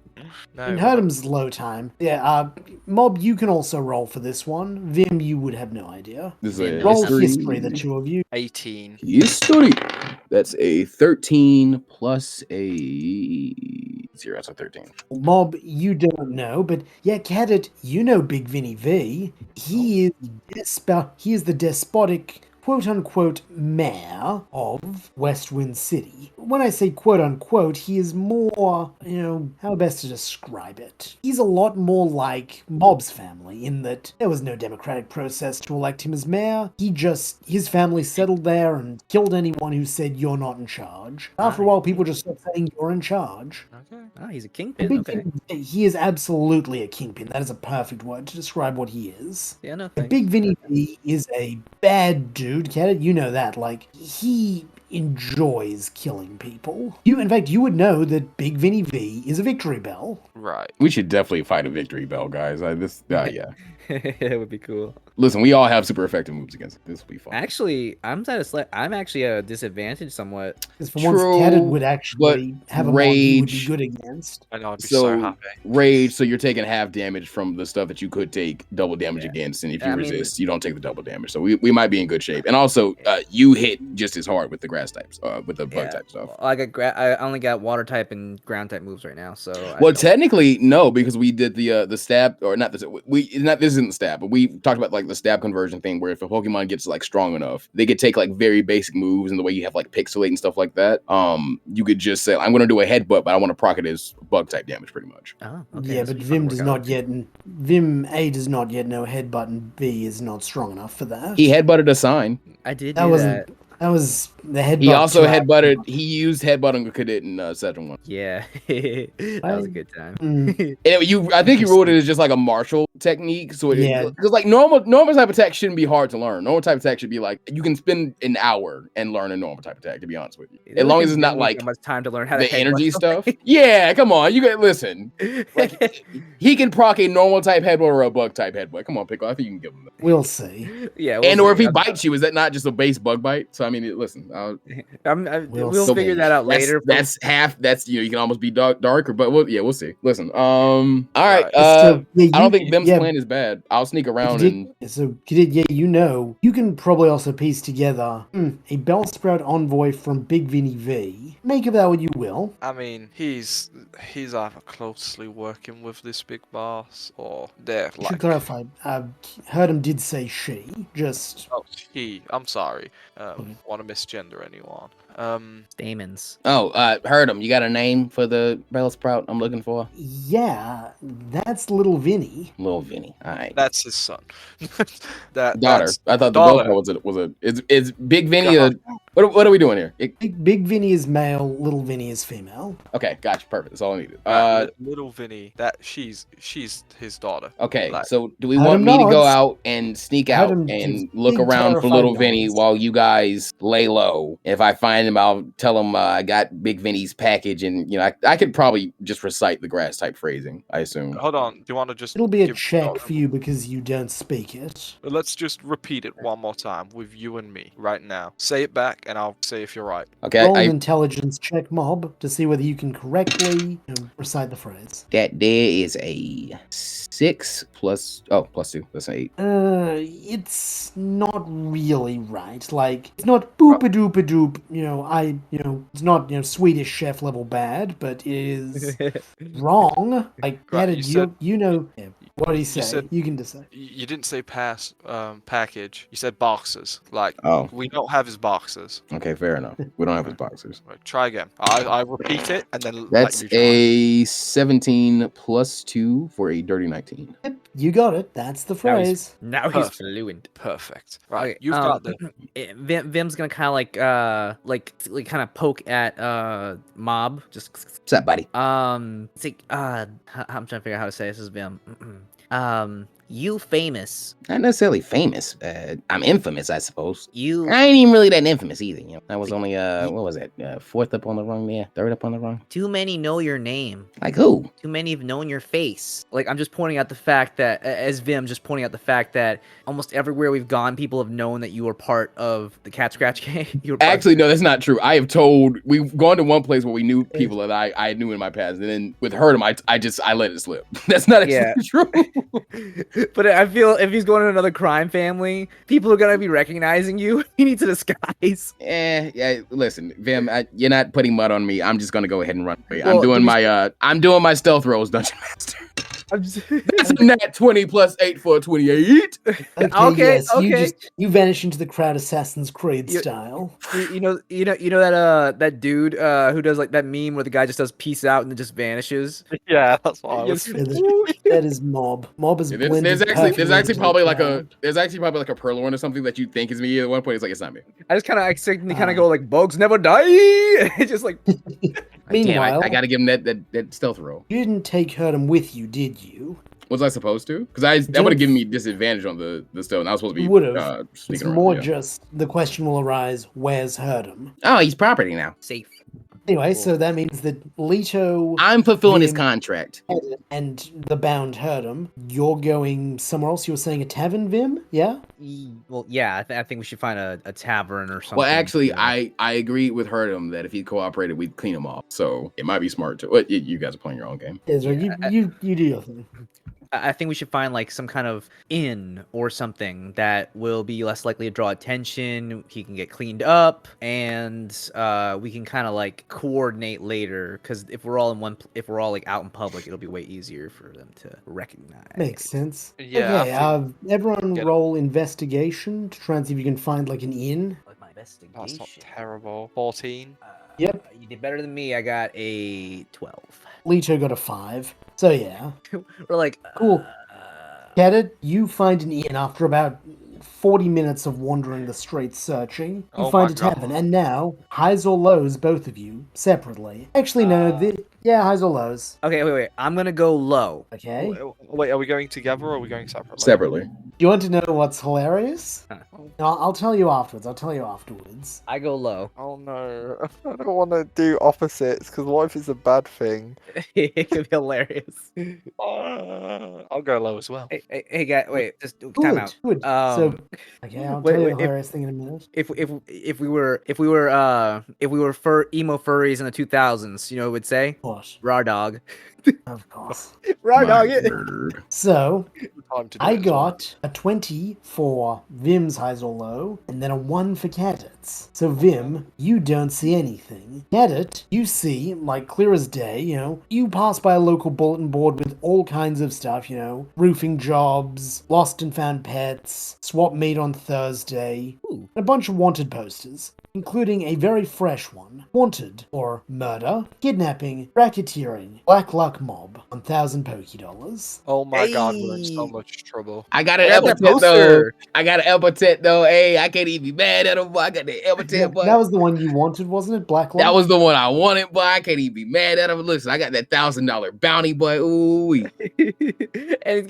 No. In we're not. Herdum's low time. Yeah, Mob, you can also roll for this one. Vim, you would have no idea. This is a Roll history. history, the two of you. 18. History. That's a 13 plus a 0. That's a 13. Mob, you don't know, but yeah, Cadet, you know Big Vinny V. He is the despotic quote-unquote mayor of Westwind City. When I say quote-unquote, he is more, how best to describe it? He's a lot more like Mob's family in that there was no democratic process to elect him as mayor. His family settled there and killed anyone who said you're not in charge. After a while, people just stopped saying you're in charge. Okay. Oh, he's a The kingpin. big Okay. thing, he is absolutely a kingpin. That is a perfect word to describe what he is. Yeah, no The thanks. Big Vinny V is a bad dude, Cat. You know that. Like, he enjoys killing people. In fact, you would know that Big Vinny V is a victory bell. Right. We should definitely fight a victory bell, guys. Yeah. It would be cool. Listen, we all have super effective moves against it. This will be fun. Actually, I'm actually at a disadvantage somewhat. Because for once, True, Cat would actually have a mod he would be rage- good against. I know, I'd be so happy. Rage, so you're taking half damage from the stuff that you could take double damage Yeah. against, and if you I mean- resist, you don't take the double damage. So we might be in good shape. And also, you hit just as hard with the grass types, with the bug Yeah. type stuff. I only got water type and ground type moves right now, so. Well, technically, no, because we did the stab, or not this. This isn't the stab, but we talked about like the stab conversion thing, where if a Pokemon gets like strong enough, they could take like very basic moves, and the way you have like pixelate and stuff like that. You could just say, I'm going to do a headbutt, but I want to proc it as bug type damage, pretty much. Oh, okay. Yeah, this but will be fun to Vim work does out. not yet. Vim A does not yet know headbutt, and B is not strong enough for that. He headbutted a sign. I did That do wasn't. that. That was the headbutt. He also trap. headbutted. He used headbutt on Cadet in second one. Yeah, that was a good time. Mm. And I think you ruled it as just like a martial technique. So Yeah. because like normal type attack shouldn't be hard to learn. Normal type attack should be like you can spend an hour and learn a normal type attack. To be honest with you, It as long really as it's not didn't take like that much time to learn how to the energy headbutt stuff. something. Yeah, come on, you can listen. Like he can proc a normal type headbutt or a bug type headbutt. Come on, Pickle. I think you can give him that. We'll see. Yeah, And or if he I'm- bites you, is that not just a base bug bite? So I mean, listen. We'll we'll see. figure that out later. That's half. That's you can almost be darker, but we'll see. Listen. All right. Right. So, yeah, I don't think Vim's yeah, plan is bad. I'll sneak around Kid, and so, Kid, yeah, you can probably also piece together a Bellsprout envoy from Big Vinny V. Make of that what you will. I mean, he's either closely working with this big boss, or they're Should like. clarify. Herdum did say she. Just Oh, he. I'm sorry. Want to misgender anyone? Damons. heard him. You got a name for the Bellsprout I'm looking for? yeah, that's little Vinny. Little Vinny. All right. That's his son. Daughter. That's I thought the daughter. Bellsprout was a. Is Big Vinny a? What are we doing here? Big Vinny is male. Little Vinny is female. Okay, gotcha. Perfect. That's all I needed. little Vinny. That she's his daughter. Okay, Like- so do we Adam want me to go nods. out and sneak out Adam and gives look big, around for terrified little Vinny nods. while you guys lay low? If I find him, I'll tell him I got Big Vinny's package, and I could probably just recite the grass type phrasing. I assume. Hold on. Do you want to just? It'll be a give- check for you because you don't speak it. Let's just repeat it one more time with you and me right now. Say it back, and I'll say if you're right. Okay, Roll an intelligence check, Mob, to see whether you can correctly recite the phrase. that there is a 6 plus 2. That's an 8. It's not really right. Like, it's not boop a doop a doop. It's not Swedish chef level bad, but it is wrong. Like, Right, added, you said- you know, What do you You say? said- You can decide. You didn't say package. You said boxes. Like Oh, we don't have his boxes. okay, fair enough. We don't have his boxers. Right, try again. I repeat it and then That's let you try. a 17 plus 2 for a dirty 19. Yep, you got it. That's the phrase. Now he's Perfect. fluent. Perfect. Right, Okay, you've got the. Vim's gonna kind of like kind of poke at Mob. Just What's up, buddy? it's like I'm trying to figure out how to say this is Vim. You famous. Not necessarily famous. I'm infamous, I suppose. You I ain't even really that infamous either. You know, I was only what was that? Fourth up on the rung there, third up on the rung. too many know your name. Like who? Too many have known your face. Like I'm just pointing out the fact that as Vim, just pointing out the fact that almost everywhere we've gone, people have known that you were part of the cat scratch game. You were part Actually, no, that's not true. I have told we've gone to one place where we knew people that I knew in my past, and then with Herdem, I let it slip. That's not actually true. But I feel if he's going to another crime family, people are gonna be recognizing you. He needs a disguise. Yeah. Listen, Vim, you're not putting mud on me. I'm just gonna go ahead and run away. Well, I'm doing my stealth rolls, Dungeon Master. I'm just, That's a nat 20 plus 8 for 28. Okay, yes, you vanish into the crowd Assassin's Creed You- style. you know that dude who does like that meme where the guy just does peace out and then just vanishes. Yeah, that's what I was. Yeah, that is Mob. Mob is blended. There's perfectly actually into probably the like crowd. there's actually probably like a Purloin or something that you think is me. At one point, it's like it's not me. I just kind of expect to kind of go like bugs never die. It's just like Meanwhile, I gotta give him that stealth roll. you didn't take Herdem with you, did you? Was I supposed to? Because that would have given me disadvantage on the stealth. And I was supposed to be You would have. It's sneaking around. more Yeah. just the question will arise: where's Herdem? Oh, he's property now. safe. Anyway, so that means that Lito I'm fulfilling his Vim, contract. and the bound Herdem, you're going somewhere else. You were saying a tavern, Vim? Yeah. Well, yeah, I think we should find a tavern or something. Well, actually, you know. I agreed with Herdem that if he cooperated, we'd clean him off. So it might be smart to. Well, you guys are playing your own game. Ezra, you do your thing. I think we should find like some kind of inn or something that will be less likely to draw attention. He can get cleaned up, and we can kind of like coordinate later. Because if we're all if we're all like out in public, it'll be way easier for them to recognize. Makes sense. Yeah, Okay, I think- everyone Get it. roll investigation to try and see if you can find like an inn. Like my investigation. That's not terrible. 14. Yep. You did better than me. I got a 12. Lito got a 5. So yeah. We're like Cool. Get it? You find an inn after about 40 minutes of wandering the streets searching. You Oh find my a tavern, God. and now, highs or lows, both of you, separately. Actually, no, yeah, highs or lows. Okay, wait. I'm gonna go low. Okay? Wait, are we going together or are we going separately? Separately. You want to know what's hilarious? Huh. No, I'll tell you afterwards. I go low. Oh no, I don't want to do opposites because what if it's a bad thing? It could be hilarious. I'll go low as well. Hey, guy, wait, just time Good, out. good. So, okay, I'll wait, tell you wait, the hilarious thing in a minute. If we were emo furries in the 2000s, you know what it would say? What? Raw dog. Of course. Raw My dog. word. So, Time to do I it as well. got a 20 for Vim's highs or low, and then a 1 for Cadet's. So Vim, you don't see anything. Cadet, you see, like clear as day, you pass by a local bulletin board with all kinds of stuff, roofing jobs, lost and found pets, swap meet on Thursday, Ooh. and a bunch of wanted posters, including a very fresh one. Wanted for murder, kidnapping, racketeering, black luck mob, 1,000 Poké-dollars. Oh my god, we're in so Hey. much trouble. I got an Grab that epithet though. poster. I got an epithet though. Hey, I can't even be mad at him. Boy. I got the Yeah, epithet, but that was the one you wanted, wasn't it? Black luck? that was the one I wanted, boy. I can't even be mad at him. Listen, I got that $1,000 bounty, boy. Ooh. And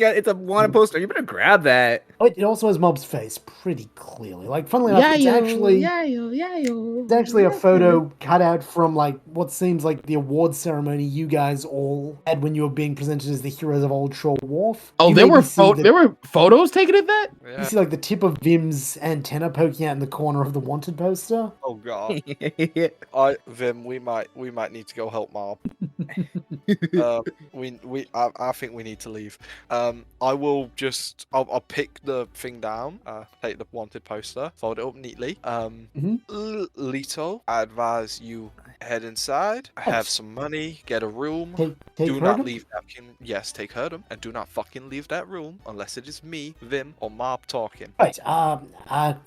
it's a wanted poster. You better grab that. Oh, it also has Mob's face pretty clearly. Like, funnily enough, it's actually a photo cut out from like what seems like the award ceremony you guys all had when you were being presented as the heroes of Old Shore Wharf. Oh, You there maybe were see the- there were photos taken of that? You Yeah. see like the tip of Vim's antenna poking out in the corner of the wanted poster. Oh god. Oh, Vim, we might need to go help Mob. I think we need to leave. I'll pick the thing down, take the wanted poster, fold it up neatly. Mhm. Lito, I advise you Head inside, What? have some money, get a room. Take Do not Herdum? leave that. Yes, take Herdum, and do not fucking leave that room unless it is me, Vim, or Mob talking. Right,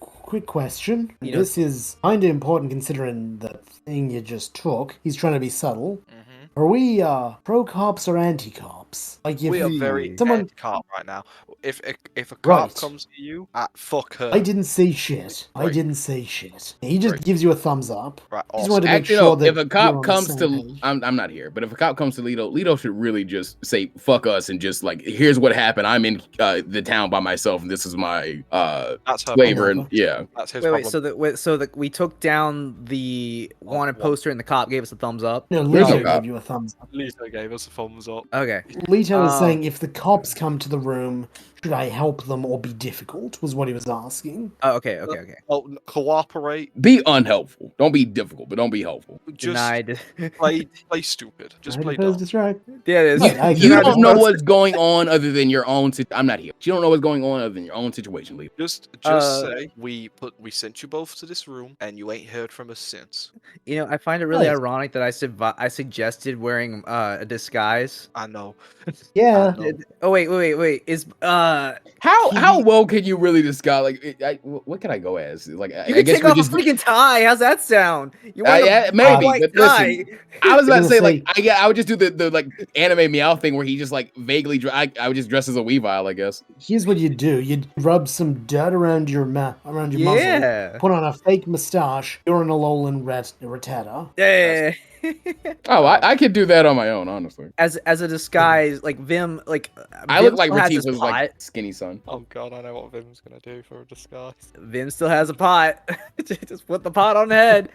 quick question. You know- This is kind of important considering the thing you just took. He's trying to be subtle. Mm-hmm. Are we, pro-cops or anti-cops? Like, if We are very someone... anti-cop right now. If a cop Right. comes to you, fuck her. I didn't say shit. I Right. didn't say shit. He just Right. gives you a thumbs up. Right, Just awesome. wanted to make Actually, sure no. that If a you're cop on the comes same to, page. I'm not here, but if a cop comes to Lito should really just say fuck us and just like, here's what happened. I'm in the town by myself, and this is my That's her flavor, problem. and yeah. That's his Wait, problem. so we took down the wanted what? poster and the cop gave us a thumbs up. No, There's no Lito cop. gave you a thumbs up. Lito gave us a thumbs up. Okay. Lito was Um, saying if the cops come to the room, should I help them or be difficult, was what he was asking. Oh, okay. Oh, cooperate. Be unhelpful. Don't be difficult, but don't be helpful. Just Denied. play stupid. Just I play propose dumb. distract. Yeah, it is. Right, I You Denied don't know disposed- what's going on other than your own. I'm not here. You don't know what's going on other than your own situation, Lito. Just Uh, say we sent you both to this room and you ain't heard from us since. You know, I find it really Nice. ironic that I suggested wearing a disguise. I know. Yeah. I know. Oh wait. Is How well can you really disguise? Like, what can I go as? Like, you I can guess take we off just. a freaking tie? How's that sound? You wearing Yeah, a maybe, white but tie? listen, I was about to gonna say, like, say- I would just do the like anime meow thing where he just like vaguely. I would just dress as a Weavile, I guess. Here's what you do. You rub some dirt around your muzzle, Yeah. put on a fake mustache, you're an Alolan Rattata. Yeah. Oh, I could do that on my own, honestly. As a disguise, like Vim, like I Vim look like still has his Retifa's pot. like skinny son. Oh god, I know what Vim's gonna do for a disguise. Vim still has a pot. Just put the pot on the head.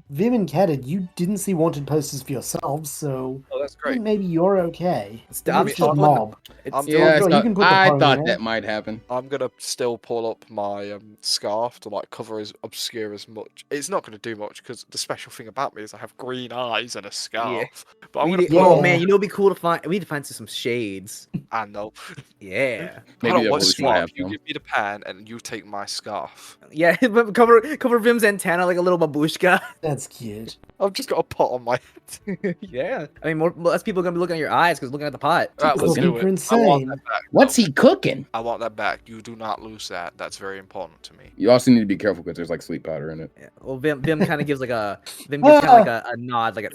Vim and Kadded, you didn't see wanted posters for yourselves, so Oh, that's I great. think maybe you're okay. It's, Maybe I'm it's still just putting mob. It's I'm still, Yeah, sure, you can put the I pot on thought your that head. might happen. I'm gonna still pull up my scarf to like cover as obscure as much. It's not gonna do much because the special thing about me is I have green eyes and a scarf. But I'm gonna we, put oh Yeah. man, you know, it'd be cool to find. We need to find some shades. I know. Yeah, Maybe Hold on, the what evolution might swap? have You them. give me the pan and you take my scarf. yeah. But cover Vim's antenna like a little babushka. That's cute. I've just got a pot on my head. Yeah, I mean, more less people are gonna be looking at your eyes because looking at the pot. Right, let's Looking do for it. I want insane. that back. What's though. he cooking? I want that back. You do not lose that. That's very important to me. You also need to be careful because there's like sleep powder in it. Yeah. Well, Vim kind of gives like a Vim gives kind of like a nod, like a.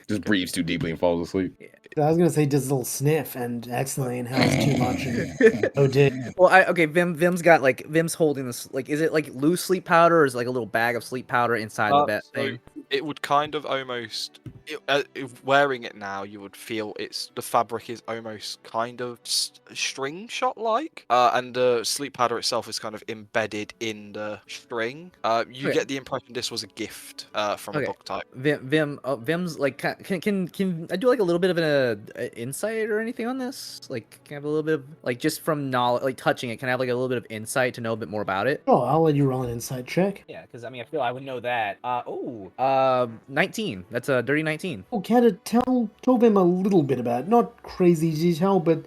Just breathes too deeply and falls asleep. I was gonna say does a little sniff and accidentally inhales too much and oh dear. Well, Vim's got like Vim's holding this like is it like loose sleep powder or is it like a little bag of sleep powder inside the bed So thing? it would kind of almost, if wearing it now, you would feel the fabric is almost kind of string shot like, and the sleep powder itself is kind of embedded in the string. You Okay. get the impression this was a gift from Okay. a book type. Vim's like can I do like a little bit of an insight or anything on this? Like can I have a little bit of like just from knowledge, like touching it, can I have like a little bit of insight to know a bit more about it? Oh, I'll let you roll an insight check. Yeah, because I mean I feel I would know that. 19. That's a dirty 19. Oh, Kadded, tell Vim a little bit about it. Not crazy detail, but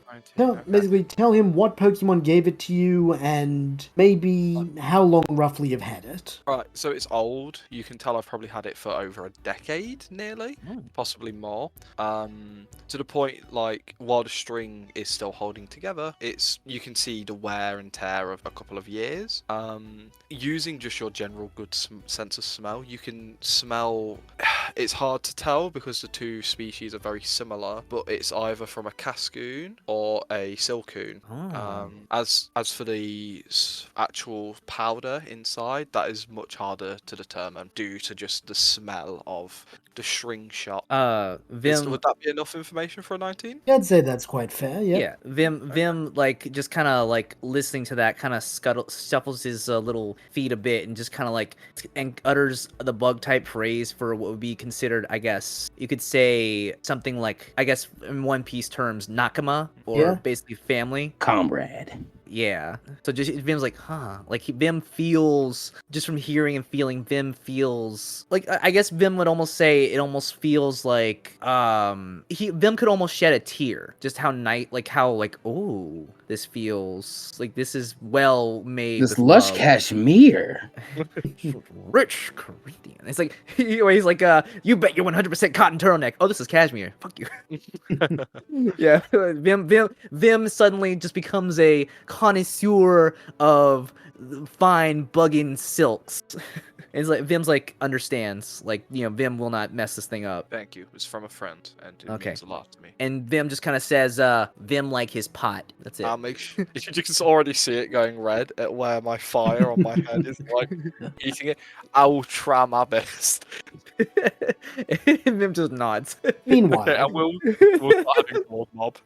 basically tell him what Pokemon gave it to you and maybe how long roughly you've had it. Right, so it's old. You can tell I've probably had it for over a decade, nearly, possibly more. To the point, like, while the string is still holding together, you can see the wear and tear of a couple of years. Using just your general good sense of smell, you can smell. It's hard to tell because the two species are very similar, but it's either from a Cascoon or a Silcoon. As for the actual powder inside, that is much harder to determine due to just the smell of the string shot. Vim. Would that be enough information for a 19? Yeah, I'd say that's quite fair, yeah. Yeah, Vim, like just kind of like listening to that, kind of shuffles his little feet a bit, and just kind of like and utters the bug type phrase for what would be considered, I guess you could say something like, I guess in One Piece terms, nakama, or Yeah. basically family. Comrade. Yeah. So just Vim's like, huh? Like Vim feels just from hearing and feeling. Vim feels like I guess Vim would almost say it almost feels like Vim could almost shed a tear. Just how like ooh. this feels like this is well made. This with lush love. cashmere. Rich Corinthian. It's like he's like, you bet you're 100% cotton turtleneck. Oh, this is cashmere. Fuck you. Yeah, Vim suddenly just becomes a connoisseur of fine bugging silks. It's like Vim's like understands, like, you know, Vim will not mess this thing up. Thank you. It's from a friend, and it Okay. means a lot to me. And Vim just kind of says, Vim like his pot. That's it. I'll make sure. You can just already see it going red at where my fire on my head is like eating it. I will try my best. Vim just nods. Meanwhile, I will. We'll start having more mob.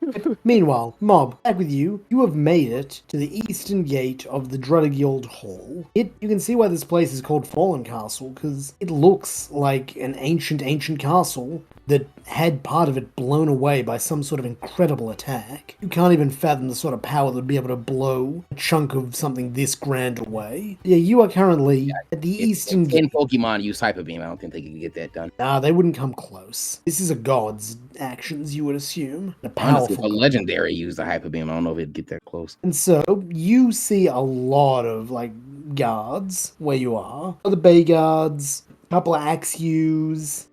Meanwhile, Mob, back with you. You have made it to the eastern gate of the Drudigild Hall. You can see why this place is called Fallen Castle, because it looks like an ancient castle that had part of it blown away by some sort of incredible attack. You can't even fathom the sort of power that would be able to blow a chunk of something this grand away. Yeah, you are currently at the eastern Ten gate. Pokemon use Hyper Beam. I don't think they can get that done. Nah, they wouldn't come close. This is a god's actions, you would assume. A Honestly, if powerful a god. legendary used the Hyper Beam, I don't know if it'd get that close. And so you see a lot of like guards where you are. The bay guards, a couple of Axews,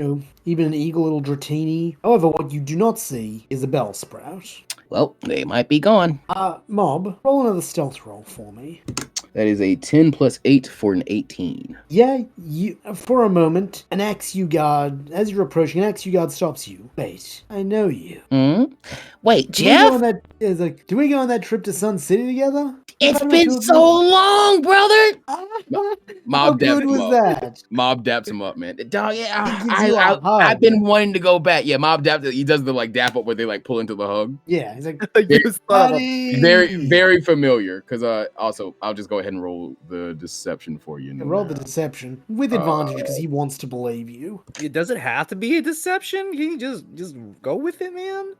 even an eagle little Dratini. However, what you do not see is a Bellsprout. Well, they might be gone. Mob, roll another stealth roll for me. That is a 10 plus 8 for an 18. Yeah, for a moment, an Axew guard, as you're approaching, an Axew guard stops you. Wait, I know you. Wait, Did we go Jeff? on that, did we go on that trip to Sun City together? It's been so long, brother. How Mob good daps him was up. that? Mob daps him up, man. Dog, He yeah, gives you a hug. I've been wanting to go back. Yeah, Mob daps. He does the like dap up where they like pull into the hug. Yeah, he's like, You son of a- buddy! Very, very familiar. Because also, I'll just go ahead and roll the deception for you. Roll the deception with advantage because he wants to believe you. Does it have to be a deception? Can you just go with it, man?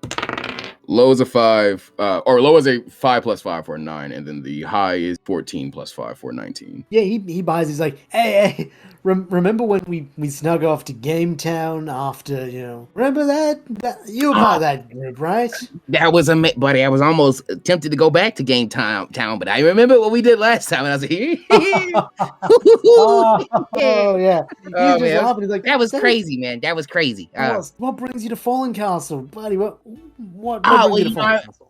Low is a 5, or low is a 5 plus 5 for a 9, and then the high is 14 plus 5 for a 19. Yeah, he buys. He's like, hey, remember when we snuck off to Game Town after, remember that? You were part of that group, right? That was buddy. I was almost tempted to go back to Game Town, but I remember what we did last time, and I was like, Oh, yeah. He's Oh, just man, laughing. He's like, that was crazy, man. That was crazy. What brings you to Fallen Castle, buddy? What Oh, brings you to Fallen Castle?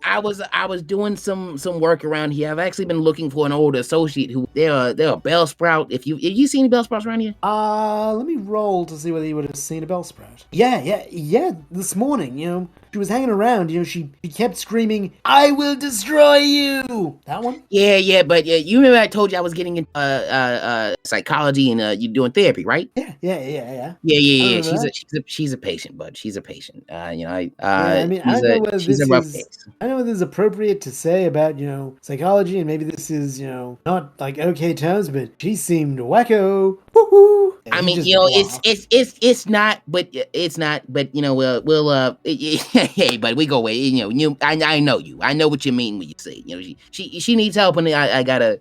I was doing some work around here. I've actually been looking for an old associate who they're a Bellsprout. If you seen any Bellsprouts around here? Let me roll to see whether you would have seen a Bellsprout. Yeah. This morning, she was hanging around. She kept screaming, "I will destroy you!" That one? Yeah, but you remember I told you I was getting into psychology and you doing therapy, right? Yeah. Yeah. remember She's a patient, bud. She's a patient. I mean, I don't know whether she's this a rough is. case. I don't know whether this is appropriate to say about psychology, and maybe this is not like okay terms, but she seemed wacko. Woohoo! I mean, just laughed. it's not, but it's not, but we'll hey, but we go away. I know you. I know what you mean when you say, she needs help, and I gotta.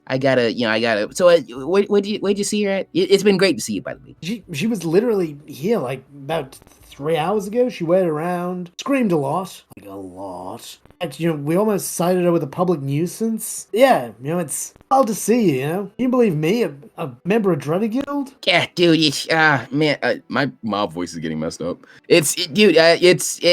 So where'd you see her at? It's been great to see you, by the way. She was literally here like about 3 hours ago. She went around, screamed a lot. Like a lot. And, we almost cited her with a public nuisance. Yeah, it's wild to see you, Can you believe me, a member of Drudigild? Yeah, dude, man, My mob voice is getting messed up.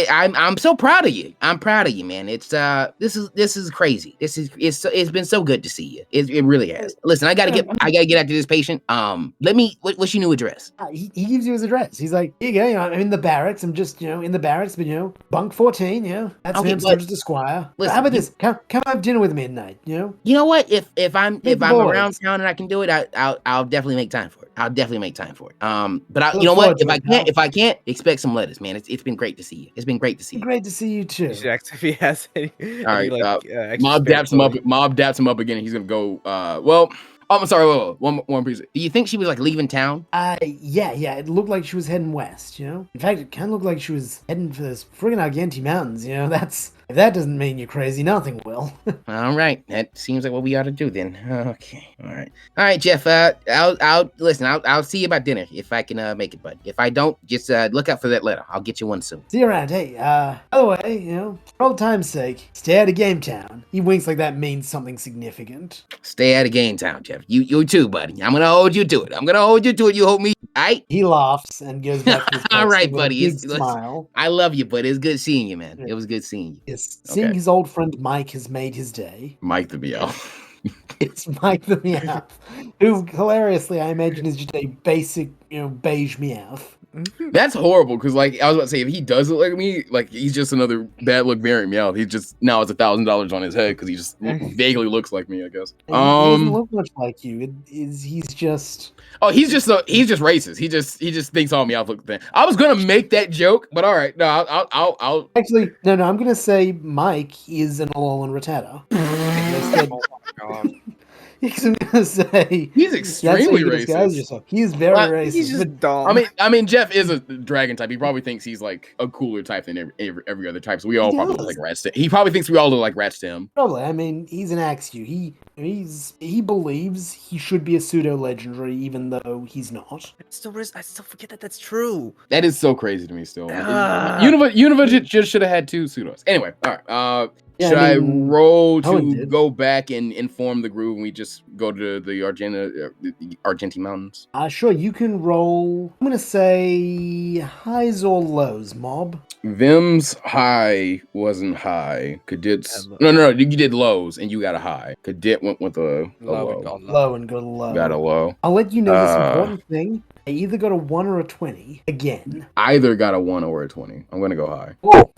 I'm so proud of you. I'm proud of you, man. It's this is crazy. It's been so good to see you. It really has. Listen, I gotta get after this patient. What's your new address? He gives you his address. He's like, here you go, I'm in the barracks. I'm just, in the barracks, but, bunk 14, that's Okay, him, but- Sturgis Esquire. Listen, How about this? Come have dinner with me at night, You know what? If I'm Meet the around boys. town and I can do it, I'll definitely make time for it. I'll definitely make time for it. But Look you know what? forward to it, If I can't, expect some letters, man. It's been great to see you. It's been great to see you. Great to see you, too. If he has any. All right, extra Mob spare daps him up. ability. Mob daps him up again. And he's gonna go. Well, I'm sorry. Whoa. One piece. Do you think she was like leaving town? Yeah, it looked like she was heading west, In fact, it kind of looked like she was heading for those friggin' Argenti Mountains, That's If that doesn't mean you're crazy, nothing will. All right, that seems like what we ought to do then. Okay, all right, Jeff. I'll listen. I'll see you about dinner if I can make it, bud. If I don't, just look out for that letter. I'll get you one soon. See you around. Hey, by the way, for old time's sake, stay out of Game Town. He winks like that means something significant. Stay out of Game Town, Jeff. You too, buddy. I'm gonna hold you to it. You hold me. All right. He laughs and goes back to his All right, with buddy. a big smile. I love you, but it's good seeing you, man. It was good seeing you. Yes, seeing his old friend Mike has made his day. Mike the BL. It's Mike the Meowth, who hilariously I imagine is just a basic, beige Meowth. That's horrible because, like, I was about to say, if he does look like me, like, he's just another bad look variant Meowth. He just now has $1,000 on his head because he just vaguely looks like me, I guess. He doesn't look much like you. He's just. Oh, he's just racist. He just thinks all Meowth look the same. I was gonna make that joke, but all right, no, I'll Actually, no. I'm gonna say Mike is an Alolan Rattata. Because I'm gonna say he's extremely racist. He's very racist. He's just dumb. I mean, Jeff is a dragon type. He probably thinks he's like a cooler type than every other type. So we all probably look like rats to him. He probably thinks we all look like rats to him. Probably. I mean, he's an Axew. He believes he should be a pseudo legendary, even though he's not. I still forget that that's true. That is so crazy to me. Still, Unova just should have had 2 pseudos. Anyway, all right. Yeah, should I roll to did. go back and inform the group and we just go to the Argenti Mountains? Sure, you can roll. I'm gonna say highs or lows, mob. Vim's high wasn't high. Cadet's no, you did lows and you got a high. Cadet went with a low. Low and got a low. Got a low. I'll let you know this important thing. I either got a 1 or a 20 again. Either got a 1 or a 20. I'm gonna go high.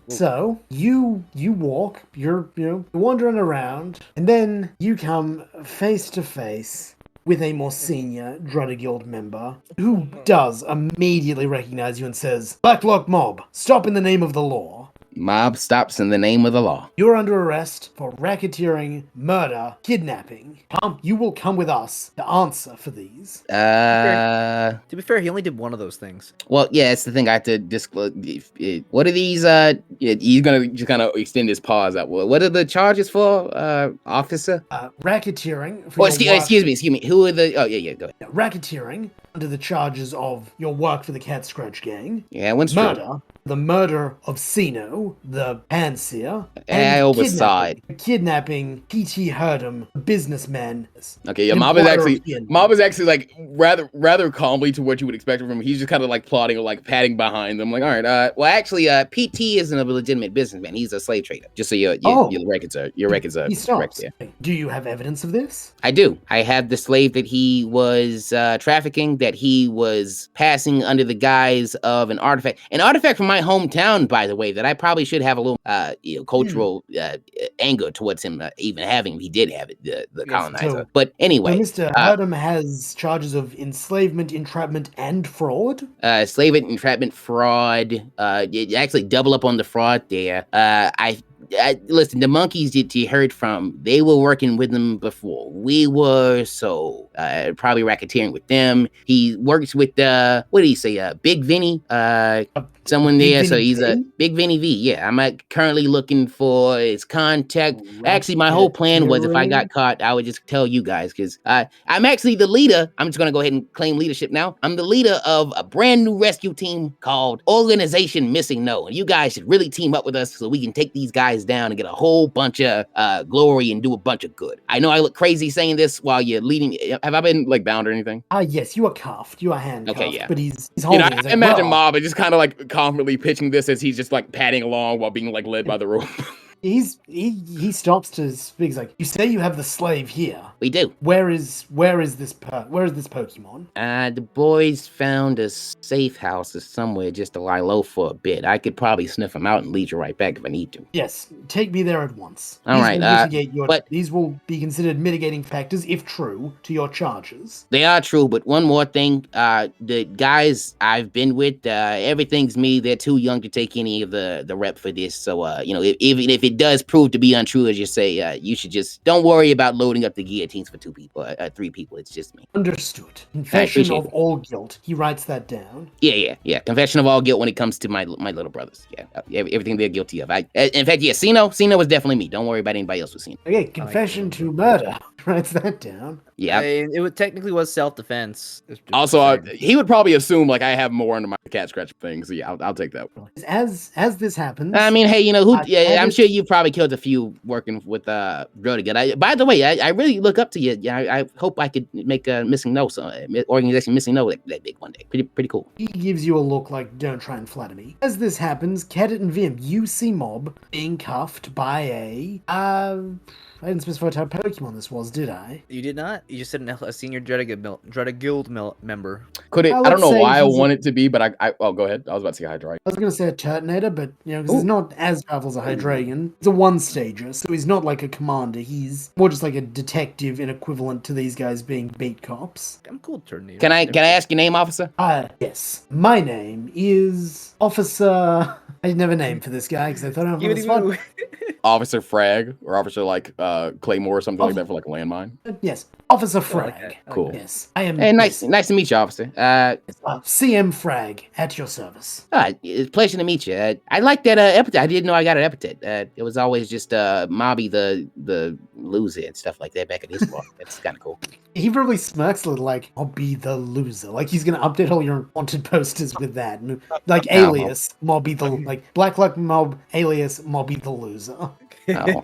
So you walk, you're wandering around, and then you come face to face with a more senior Drudder Guild member who does immediately recognize you and says, "Blacklock Mob, stop in the name of the law. Mob stops in the name of the law. You're under arrest for racketeering, murder, kidnapping. You will come with us to answer for these." To be fair, he only did one of those things. Well, yeah, it's the thing I have to disclose. What are these? He's gonna just kind of extend his pause out. What are the charges for, officer? Racketeering. Excuse me. Who are the? Oh, yeah. Go ahead. Racketeering under the charges of your work for the Cat Scratch Gang. Yeah, one's murder. true. The murder of Sino, the Panseer, I oversaw it. Kidnapping P.T. Hurdum, a businessman. Okay, yeah, Mob is actually like rather calmly to what you would expect from him. He's just kind of like plotting or like patting behind them, like, all right. Well, actually, PT isn't a legitimate businessman. He's a slave trader. Just so your records are correct there. Do you have evidence of this? I do. I have the slave that he was trafficking, that he was passing under the guise of an artifact. An artifact from my hometown, by the way, that I probably should have a little cultural anger towards him even having. He did have it, the colonizer. But anyway, Mr. Hurdum has charges of enslavement, entrapment, and fraud. Enslavement, entrapment, fraud. Actually, double up on the fraud there. Listen, the monkeys that you heard from, they were working with them before we were, so probably racketeering with them. He works with what did he say? Big Vinny, someone there. So he's a Big Vinny V. Yeah, I'm currently looking for his contact. Actually, my whole plan was if I got caught, I would just tell you guys because I'm actually the leader. I'm just gonna go ahead and claim leadership now. I'm the leader of a brand new rescue team called Organization Missing No, and you guys should really team up with us so we can take these guys down and get a whole bunch of glory and do a bunch of good. I know I look crazy saying this while you're leading. Have I been like bound or anything? Yes, you are cuffed. You are handcuffed. Okay, yeah. But he's holding. I imagine Mob is just kind of like confidently pitching this as he's just like padding along while being like led by the rope. He stops to speak. He's like, "You say you have the slave here. We do. Where is this Pokemon?" The boys found a safe house or somewhere just to lie low for a bit. I could probably sniff him out and lead you right back if I need to. Yes, take me there at once. All right. These will be considered mitigating factors, if true, to your charges. They are true, but one more thing. The guys I've been with, everything's me. They're too young to take any of the rep for this. So, even if it does prove to be untrue, as you say, you should just don't worry about loading up the guillotine. routines for 2 people, 3 people. It's just me. Understood. Confession appreciate of it. all guilt. He writes that down. Yeah. Confession of all guilt when it comes to my little brothers. Yeah, everything they're guilty of. In fact, yeah, Sino was definitely me. Don't worry about anybody else with Sino. Okay, confession to murder. Writes that down. Yeah. Technically was self-defense. Also, he would probably assume like I have more under my cat scratch thing. So yeah, I'll take that. As this happens, I mean, hey, you know who? Yeah, I'm Edit- sure you probably killed a few working with Rodigan. By the way, I really look up to you. Yeah, I hope I could make a missing note, organization missing note that big one day. Pretty cool. he gives you a look like, don't try and flatter me. As this happens, Kedit and Vim, you see Mob being cuffed by I didn't specify what type of Pokemon this was, did I? You did not. You just said a senior Dread Guild member. Could it? I let's don't know say why I he's a- want it to be, but oh, go ahead. I was about to say Hydra. I was going to say a Turtonator, but, because he's not as powerful as a Hydreigon. He's a one-stager, so he's not like a commander. He's more just like a detective and equivalent to these guys being beat cops. I'm cool, Turn. Can I ask your name, officer? Yes. My name is Officer... I didn't have a name for this guy because I thought I was fun. Officer Frag or Officer like Claymore or something like that for like a landmine. Yes, Officer Frag. that. Cool. Yes, I am. Hey, nice to meet you, officer. CM Frag at your service. It's a pleasure to meet you. I like that epithet. I didn't know I got an epithet. It was always just Mobby the loser and stuff like that back in his book. That's kind of cool. He probably smirks a little like, I'll be the loser. Like he's gonna update all your wanted posters with that. And, like alias, Mobby the like Black Luck Mob alias Mobby the loser. Oh,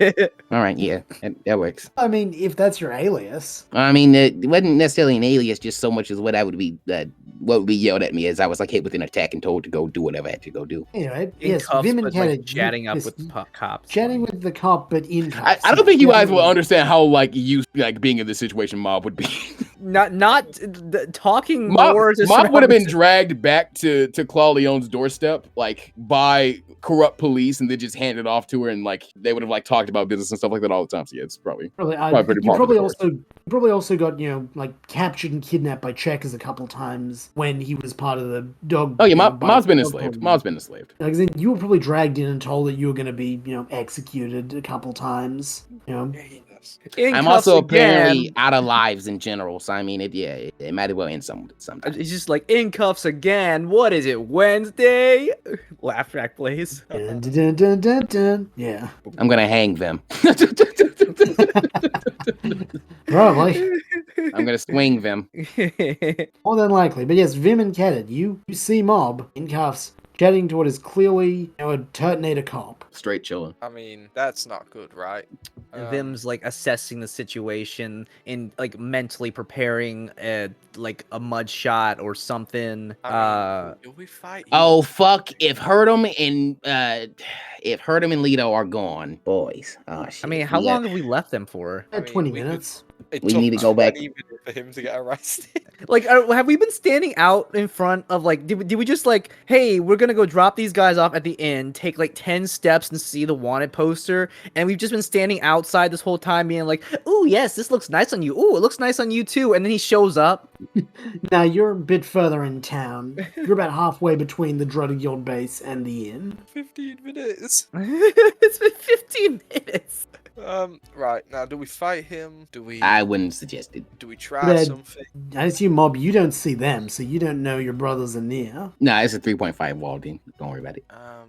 all right, yeah, that works. I mean, if that's your alias. I mean, it wasn't necessarily an alias, just so much as what would be yelled at me as I was like hit with an attack and told to go do whatever I had to go do. Anyway, In yes, cuffs, Vim and but, like, Kennedy, chatting up yes, with cops. Chatting with the cop, but in cuffs. I don't think you guys will Definitely. understand how like you like being in this situation Mob would be. Talking Mob more. to would have been surround- dragged back to Claw Leone's doorstep like by corrupt police and then just handed off to her and like they would have like talked about business and stuff like that all the time. So yeah, it's probably Probably, pretty you probably par for the probably also got like captured and kidnapped by checkers a couple times when he was part of the dog. Oh yeah, bite Mob's been dog enslaved. program. Mob's been enslaved. Like, then you were probably dragged in and told that you were going to be executed a couple times. In I'm cuffs also again. apparently out of lives in general, so I mean, it might as well end sometimes. He's just like in cuffs again. What is it? Wednesday? Laugh track, please. Dun, dun, dun, dun, dun. Yeah, I'm gonna hang them. probably. I'm gonna swing them. More than likely. But yes, Vim and Kedid, you see Mob in cuffs chatting to what is clearly a Turtonator cop. Straight chilling. I mean, that's not good, right? Vim's like assessing the situation and like mentally preparing like a mud shot or something. Do we fight? Oh fuck! If Herdum and Lito are gone, boys. Oh shit. I mean, how long have we left them for? I mean, 20 we could- minutes. It We took need to go back. 20 minutes for him to get arrested. Like, have we been standing out in front of like? Did we just like, hey, we're gonna go drop these guys off at the inn, take like 10 steps and see the wanted poster, and we've just been standing outside this whole time, being like, "Ooh, yes, this looks nice on you. Ooh, it looks nice on you too." And then he shows up. Now, you're a bit further in town. You're about halfway between the Druid Guild base and the inn. 15 minutes. It's been 15 minutes. Right, now do we fight him? Do we I wouldn't suggest it. do we try Red. something? I assume, Mob, you don't see them, so you don't know your brothers are near. No, it's a 3.5 wall, dude. Don't worry about it.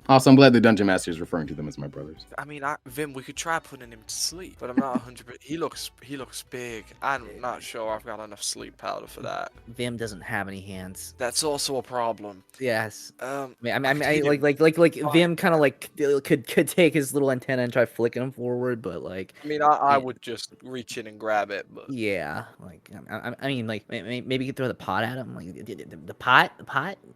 Also, I'm glad the dungeon master is referring to them as my brothers. I mean, Vim, we could try putting him to sleep, but I'm not 100%. He looks big. I'm not sure I've got enough sleep powder for that. Vim doesn't have any hands. That's also a problem. Yes. I I like Vim kind of like could take his little antenna and try flicking him forward, but like mean, I would just reach in and grab it, but yeah, like I mean like maybe you could throw the pot at him, like the pot.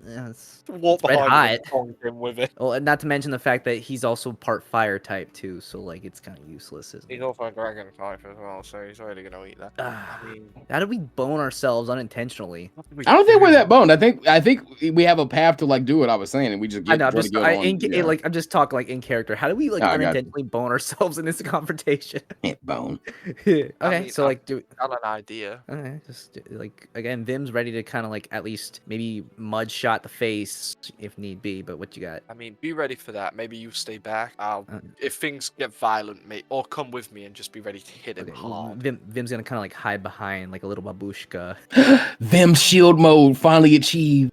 Yeah, it's walk red behind hot. him and bonk him with it. Well, not to mention the fact that he's also part fire type too, so like it's kind of useless, isn't He's it? also a dragon type as well, so he's already gonna eat that. Ah, I mean, how did we bone ourselves unintentionally? I don't think we're that boned. I think we have a path to like do what I was saying, and we just get I know, try to go on, yeah. like I'm just talking like in character. How do we like Oh, I got you. unintentionally bone ourselves in this conversation? confrontation. Bone. Okay, mean, so like, do Got an idea. okay, just like again, Vim's ready to kind of like at least maybe mud shot the face if need be. But what you got? I mean, be ready for that. Maybe you stay back. Uh, If things get violent, mate, or come with me and just be ready to hit him Okay, well, hard. Vim's gonna kind of like hide behind like a little babushka. Vim shield mode finally achieved.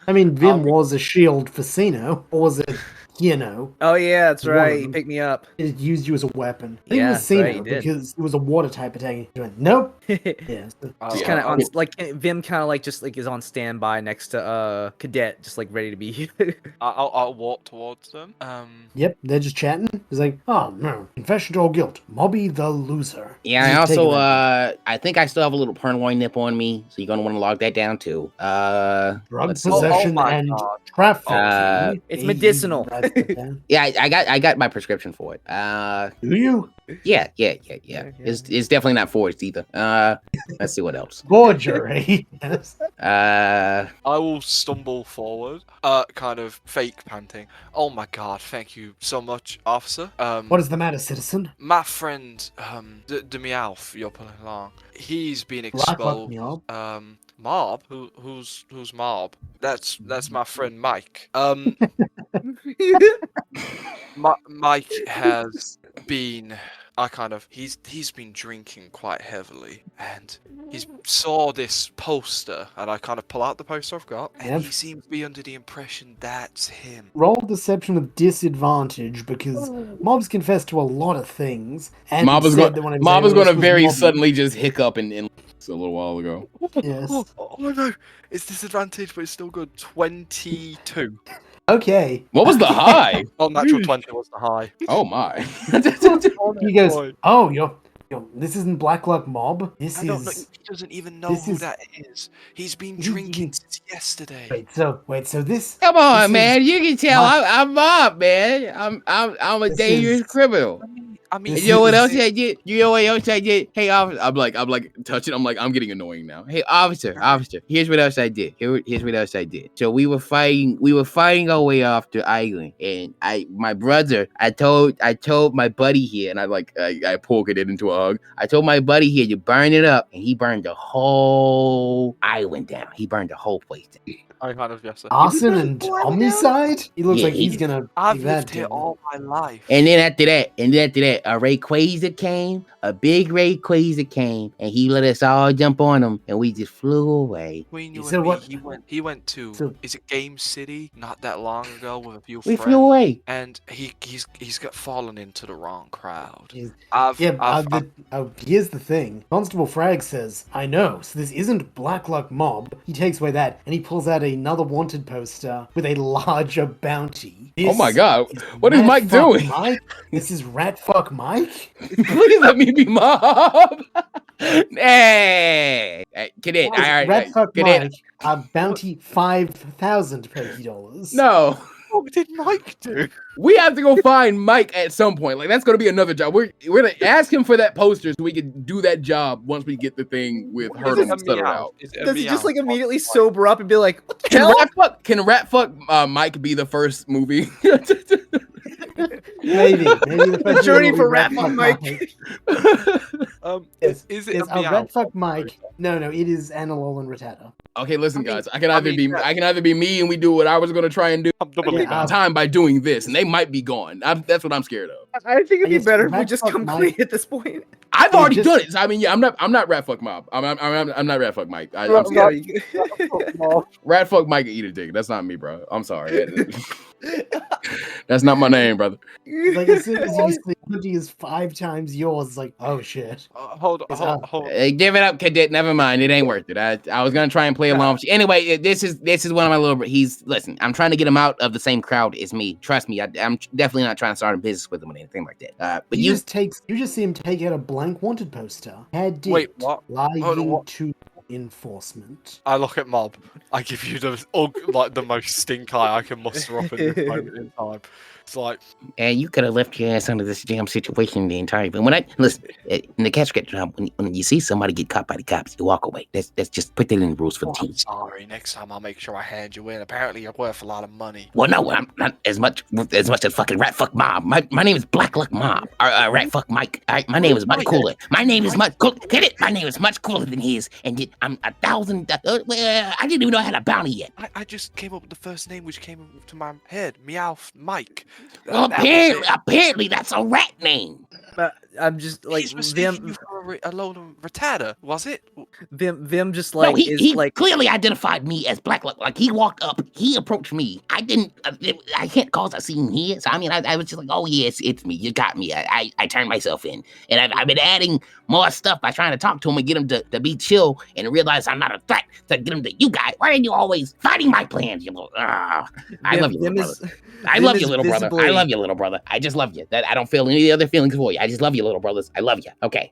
I mean, Vim Um, was a shield for Sino, or was it, Oh yeah, that's One of right. He them. picked me up. It used you as a weapon. I think Yeah, it was that's Sino right, he did. because it was a water type attacking. He went, nope. Just Yeah. So, Yeah, kind of I'll- on like Vim kind of like just like is on standby next to Cadet, just like ready to be. I'll walk towards them. yep, they're just chatting. He's like, oh no, confession or guilt. Mobby the loser. Yeah, I He's also taking that. I think I still have a little purloin nip on me, so you're gonna want to log that down too. Drug let's see. possession my and God. trafficking. It's He medicinal. writes it down. Yeah, I got my prescription for it. Do you? Yeah. Yeah. It's definitely not forged either. Let's see what else. Forgery. Yes. I will stumble forward, kind of fake panting. Oh my God! Thank you so much, officer. What is the matter, citizen? My friend, the Meowth, you're pulling along. He's been Right, fuck exposed. me up. Mob? Who's Mob? That's my friend Mike. Mike has been. He's been drinking quite heavily, and he saw this poster, and I kind of pull out the poster I've got, and Yep. he seems to be under the impression that's him. Roll deception with disadvantage because mobs confess to a lot of things. And Mob is said that one of his going aliases to was very Mobby. suddenly just hiccup and a little while ago. Yes. Oh no, it's disadvantage, but it's still good. 22. Okay. What was the high? Oh, natural 20 was the high. Oh my. He goes, Boy. oh, this isn't Black Luck Mob. This I don't know. is. He doesn't even know this who is- that is. He's been He- drinking since yesterday. Wait, so this. Come this on, is man. You can tell my- I'm Mob, man. I'm a This dangerous is- criminal. I mean, This You know what else is- I did? You know what else I did? Hey, officer. I'm like touching. I'm like, I'm getting annoying now. Hey, officer. Here's what else I did. Here's what else I did. So we were fighting our way off the island, and my brother, I told my buddy here, and I pulled it into a hug. I told my buddy here to burn it up, and he burned the whole island down. He burned the whole place down. I kind of guess it. Arson and homicide? He looks Yeah, like he's gonna. I've do that lived here to all my life. And then after that, a Rayquaza came, a big Rayquaza came, and he let us all jump on him, and we just flew away. Between you said and me, what- he went to So- is it Game City not that long ago with a few We friends, flew away. and he's got fallen into the wrong crowd. He's- I've Here's the thing. Constable Frag says, I know, so this isn't Black Luck Mob. He takes away that, and he pulls out another wanted poster with a larger bounty. Oh my This God. What is Rat Mike Fuck doing? Mike? This is Rat Fuck Mike? Please let me be Mob. Hey, cadet. Rat Fuck cadet. Mike, bounty 5,000 Pokey dollars. No, what did Mike do? we have to go find Mike at some point. Like that's gonna be another job. We're gonna ask him for that poster so we can do that job once we get the thing with Is Hurdle it a settled meow? out. Is it a Does he just meow? like immediately sober up and be like, "What the Can hell?" Rat Fuck Mike be the first movie? Maybe the first journey one will for be Rat Fuck Mike. Yes, Is it yes, a meow? Rat Fuck Mike. No, it is Analol and Rattata. Okay, listen, I mean- guys. I can I either mean, I can either be me and we do what I was gonna try and do I'm doubling Yeah, down. time by doing this, and they might be gone. That's what I'm scared of. I think it'd be guess better if we Rat just Fuck come Mike- clean at this point. I've Yeah, already just- done it. So, I mean, yeah, I'm not Rat Fuck Mob. I'm not Rat Fuck Mike. I'm Rat- sorry. Mob. Rat Fuck Mike and eat a dick. That's not me, bro. I'm sorry. That's not my name, brother. Like as soon as you see bounty is 5 times yours, it's like, oh shit. Hold It's on. Hey, give it up, cadet. Never mind. It ain't worth it. I was gonna try and play along with you. Anyway, this is one of my little. Listen. I'm trying to get him out of the same crowd as me. Trust me. I'm definitely not trying to start a business with him or anything like that. But You just see him take out a blank wanted poster. Had Wait, it what? lying Hold on, what? to enforcement. I look at Mob. I give you the most stink eye I can muster up in this moment in time. It's like, And you could have left your ass under this damn situation the entire time. When I listen in the catch get job, when you see somebody get caught by the cops, you walk away. That's just put that in the rules for the oh, team. I'm sorry. worry. Next time I'll make sure I hand you in. Apparently you're worth a lot of money. Well, no, I'm not as much as fucking rat fuck mob. My name is Black Luck Mob. Rat fuck Mike. All right, my name is much cooler. My name is much cool. Get it? My name is much cooler than his. And yet I'm 1,000. I didn't even know I had a bounty yet. I just came up with the first name which came to my head. Meowth Mike. Well, apparently that's a rat name. I'm just like He's mistaken Vim. you for a load of Rattata, was it? Vim just like No, he like clearly identified me as Black Luck. Like he walked up, he approached me. I didn't. I can't cause a scene here. So I mean, I was just like, oh yeah, it's me. You got me. I turned myself in, and I've been adding more stuff by trying to talk to him and get him to be chill and realize I'm not a threat. To get him to you guys. Why are you always fighting my plans? You little. I love you, little brother. I love you, little brother. I love you, little brother. I just love you. That I don't feel any other feelings for you. I just love you, little brothers. I love you. Okay.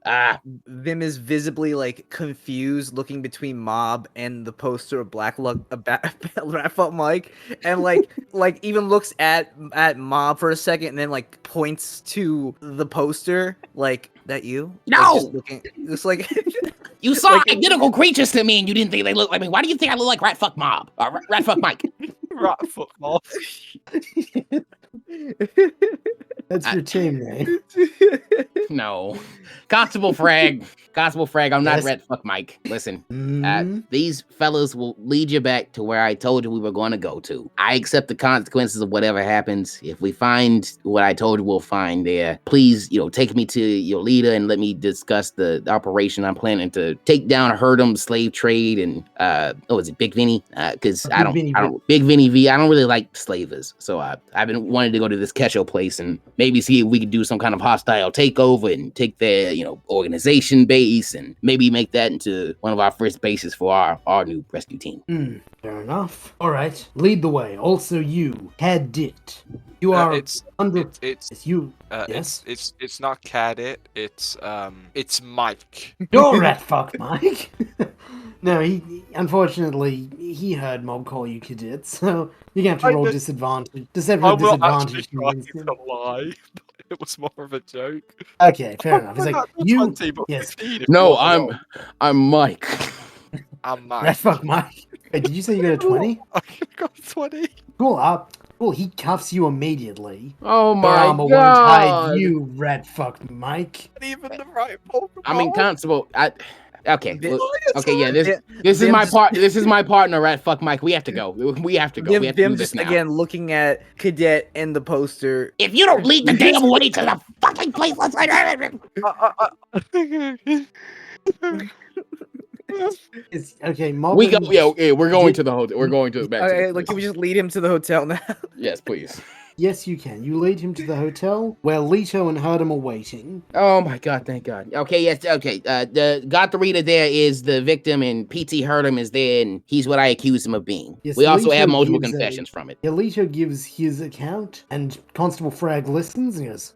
Vim is visibly like confused, looking between Mob and the poster of Black Luck, Ratfuck Mike, and like even looks at Mob for a second, and then like points to the poster, like that you. No. Like, just looking, it's like You saw like, identical creatures to me, and you didn't think they looked like me. Why do you think I look like Ratfuck Mob? Ratfuck Mike. Ratfuck Mob. That's your team name. No. Constable Frag. Constable Frag, I'm not Yes. Red Fuck Mike. Listen, Mhm. these fellas will lead you back to where I told you we were going to go to. I accept the consequences of whatever happens. If we find what I told you we'll find there, please, take me to your leader and let me discuss the operation I'm planning to take down Herdum slave trade and, is it Big Vinny? Because Big Vinny V, I don't really like slavers. So I've been wanting to go to this Kesho place and maybe see if we could do some kind of hostile takeover and take their, organization base and maybe make that into one of our first bases for our new rescue team. Fair enough. All right, lead the way. Also, you, Cadet. You are It's you. Yes. It's not Cadet. It's Mike. You're Rat Fuck Mike. No, he unfortunately he heard Mob call you Cadet, so you're gonna have to roll disadvantage. I will actually Disadvantage. try to lie. It was more of a joke. Okay, fair enough. It's like you. 20, but Yes. 15 if No, you want. I'm Mike. I'm Mike. Rat Fuck Mike. Wait, did you say you got a 20? I got 20. Cool. Cool. He cuffs you immediately. Oh Your my armor won't hide god. you, Rat Fuck Mike. Not even the right Pokemon. I mean, Constable. Okay. Yeah. This is Vim my just- part. This is my partner, Rat Fuck Mike. We have to go. We have to go. We have to do Vim this just now. again looking at Cadet and the poster. If you don't lead the damn way to the fucking place, let's Okay, Mob. We go. and- Yeah. We're going to the hotel. We're going to back. Okay, to like, can we just lead him to the hotel now? Yes, please. Yes, you can. You lead him to the hotel where Lito and Herdum are waiting. Oh my god, thank God. Okay, yes, okay. The Gotharita there is the victim, and PT Herdum is there, and he's what I accuse him of being. Yes, we also Lito have multiple gives confessions from it. Yeah, Lito gives his account, and Constable Frag listens and goes,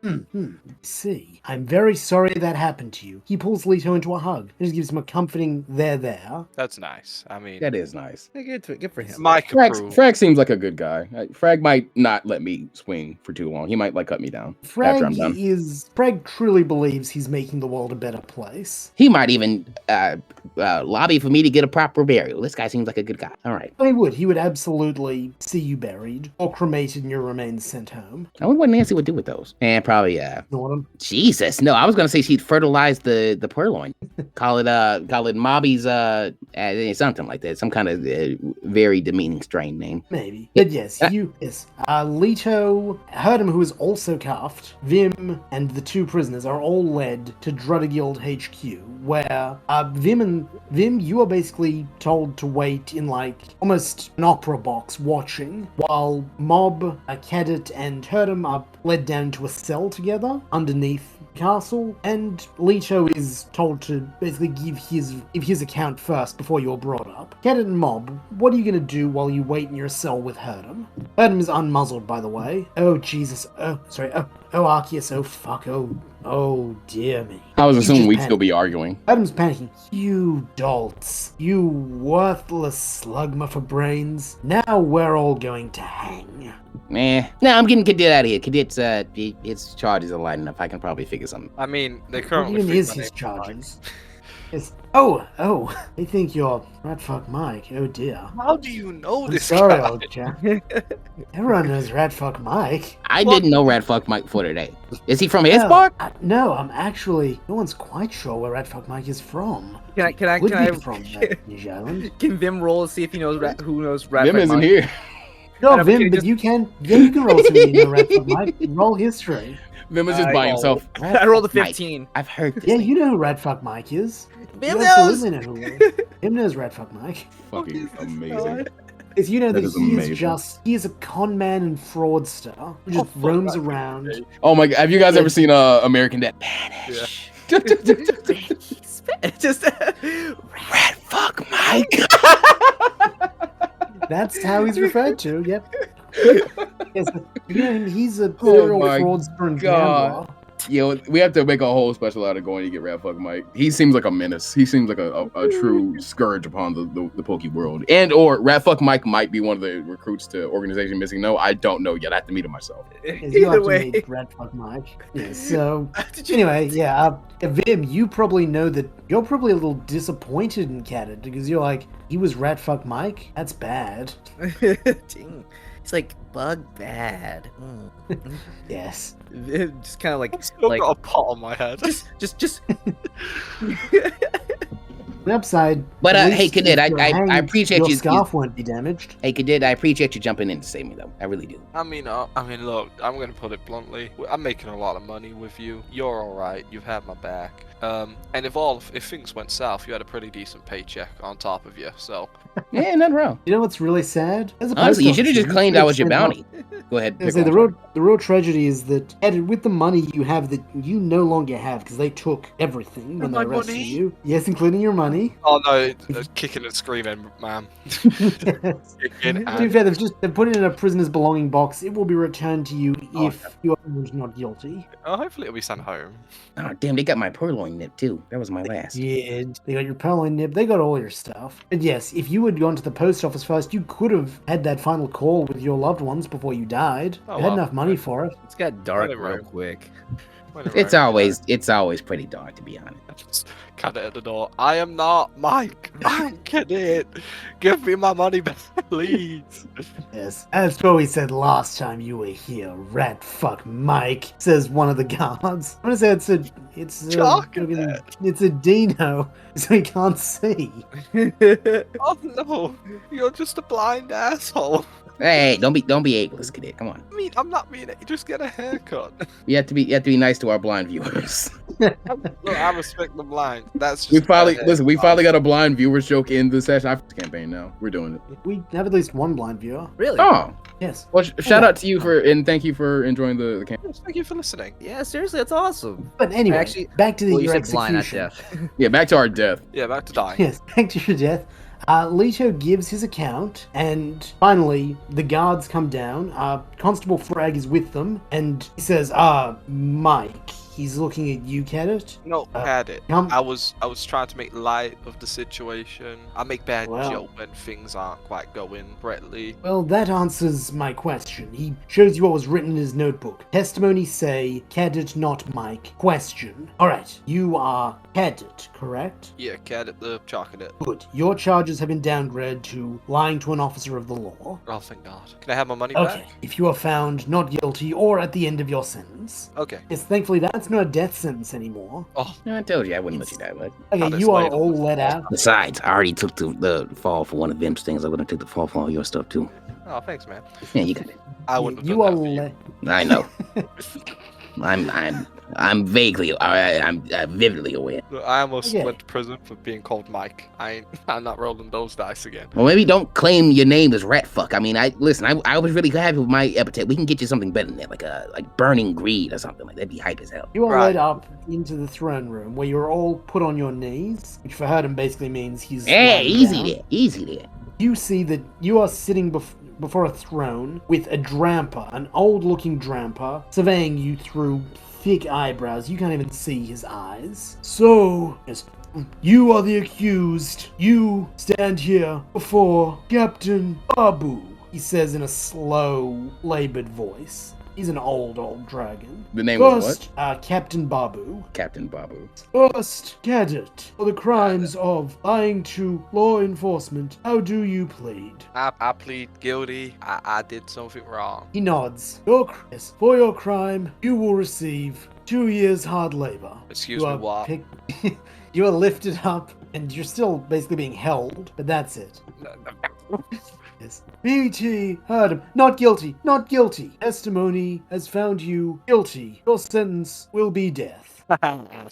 see. I'm very sorry that happened to you. He pulls Lito into a hug and just gives him a comforting there. That's nice. I mean, That is nice. Good for him. Mike approved. Frag seems like a good guy. Frag might not let me swing for too long. He might cut me down after I'm done. Frag truly believes he's making the world a better place. He might even lobby for me to get a proper burial. This guy seems like a good guy. All right. He would absolutely see you buried or cremated and your remains sent home. I wonder what Nancy would do with those. And probably, Norton. Jesus. No, I was going to say she'd fertilize the purloin. Call it Mobby's, something like that. Some kind of very demeaning strain name. Maybe. But yes, Lito, Herdum, who is also cuffed, Vim, and the two prisoners are all led to Druddigild HQ, where Vim, you are basically told to wait in like almost an opera box watching, while Mob, Cadet, and Herdum are led down to a cell together underneath the castle, and Lito is told to basically give his account first before you're brought up. Cadet and Mob, what are you gonna do while you wait in your cell with Herdum? Herdum is unmuzzled, by the way. Oh Jesus. Oh, sorry. Oh, Arceus. Oh fuck. Oh dear me. I was He's assuming just we'd panicking. still be arguing. Herdum's panicking. You dolts. You worthless slugma for brains. Now we're all going to hang. No, I'm getting Cadet out of here. Cadet's his charges are light enough. I can probably figure something. I mean, they What currently even think is my his name's charges? Yes. Oh, they think you're Ratfuck Mike. Oh dear. How do you know I'm this sorry, guy? old chap. Everyone knows Ratfuck Mike. I didn't know Red Fuck Mike for today. Is he from his Well, park? no, I'm actually. No one's quite sure where Ratfuck Mike is from. Can I Could be from New Island. Can Vim roll to see if he knows who knows Rat Vim Fight isn't Mike? here. No, I know, but Vim, can you but just- you can. Yeah, you can roll to you know Ratfuck Mike. Roll history. Vim is just by himself. I rolled a Mike. 15. I've heard this. Yeah, name. you know who Ratfuck Mike is. Vim You knows! absolutely know who he is. Him knows Ratfuck Mike. Fucking amazing. Is you know That that is he amazing. he is a con man and fraudster who just fuck roams that around. guy. Oh my god, have you guys ever seen American Dad? Spanish. Just Red Fuck Mike. That's how he's referred to. Yep. Yes, you know him, he's a serial my fraudster and God. gambler. Yo, we have to make a whole special out of going to get Rat Fuck Mike. He seems like a menace. He seems like a true scourge upon the Poke world. And or Rat Fuck Mike might be one of the recruits to Organization Missing No. I don't know yet. I have to meet him myself. Yes, you either have to way. meet Ratfuck Mike. Yes, so Did you- anyway, yeah, Vim, you probably know that you're probably a little disappointed in Cadet because you're like, he was Ratfuck Mike? That's bad. Dang. It's like bug bad. Yes. Just kind of like I've still like got a pot on my head. just The upside. But, at hey, least Cadet, if you're I hanged, appreciate your you- scarf won't be damaged. Hey, Cadet, I appreciate you jumping in to save me, though. I really do. I mean, look, I'm gonna put it bluntly. I'm making a lot of money with you. You're all right. You've had my back. And if things went south, you had a pretty decent paycheck on top of you. So Yeah, nothing wrong. You know what's really sad? As a Honestly, you post should have officer, just claimed I was your sent out- bounty. Go ahead. I pick say on the real tragedy is that Ed, with the money you have that you no longer have because they took everything when they My arrested money? you. Yes, including your money. oh no, kicking and screaming, man. Yes. Kicking To be and fair, they've put it in a prisoner's belonging box. It will be returned to you Oh, if you are found not guilty. hopefully it'll be sent home. Oh, damn, they got my purloin nip, too. That was my last. Yeah, they got your purloin nib. They got all your stuff. And yes, if you had gone to the post office first, you could have had that final call with your loved ones before you died. Oh, You had well. enough money for it. it's got dark Whatever. real quick. It's always pretty dark, to be honest. Just Cadet at the door. I am not Mike. I'm Cadet. Give me my money back, please. Yes, that's what we said last time you were here, rat fuck Mike, says one of the guards. I'm gonna say it's a Chocolate. it's a dino, so he can't see. Oh no, you're just a blind asshole. Hey, don't be ableist, Cadet. Come on. I mean, I'm not being. Just get a haircut. You have to be nice to our blind viewers. Look, I respect the blind. That's just We finally a listen. We haircut. finally got a blind viewers joke in the session. I campaign now. We're doing it. We have at least one blind viewer. Really? Oh, Yes. well, shout out to you and thank you for enjoying the campaign. Thank you for listening. Yeah, seriously, that's awesome. But anyway, Actually- back to Well, you your said blind, not execution. deaf. Yeah, back to our death. Yeah, back to dying. Yes, back to your death. Lito gives his account, and finally, the guards come down. Constable Frag is with them, and he says, Mike. He's looking at you, Cadet. No, had it. Come. I was trying to make light of the situation. I make bad Well. jokes when things aren't quite going correctly. Well, that answers my question. He shows you what was written in his notebook. Testimony say, Cadet, not Mike. Question. Alright, you are Cadet, correct? Yeah, Cadet the chocolate. Good. Your charges have been downgraded to lying to an officer of the law. Oh, thank God. Can I have my money Okay. back? If you are found not guilty or at the end of your sentence. Okay. Yes, thankfully that's not a death sentence anymore. Oh, No, I told you I wouldn't let you die, bud. Okay, Others you are later. all let out. Besides, I already took the fall for one of Vim's things. I would have took the fall for all your stuff too. oh, thanks, man. Yeah, you got it. I wouldn't have You done are that for you. let. I know. I'm vaguely, I'm vividly aware. Look, I almost Okay. went to prison for being called Mike. I'm not rolling those dice again. Well, maybe don't claim your name as rat fuck. I mean, I was really happy with my epithet. We can get you something better than that, like burning greed or something like that. That'd be hype as hell. You are Right. led up into the throne room where you're all put on your knees, which for Herdem basically means he's. Hey, lying easy down. there, easy there. You see that you are sitting before a throne with a dramper, an old-looking dramper, surveying you through thick eyebrows. You can't even see his eyes. So, yes, you are the accused. You stand here before Captain Babu, he says in a slow, labored voice. He's an old dragon. The name was First, Captain Babu. Captain Babu. First cadet for the crimes of lying to law enforcement. How do you plead? I plead guilty. I did something wrong. He nods. Yes, for your crime, you will receive 2 years hard labor. Excuse You me, are what? You are lifted up, and you're still basically being held, but that's it. Yes. B.T. Heard him. Not guilty. Not guilty. Testimony has found you guilty. Your sentence will be death.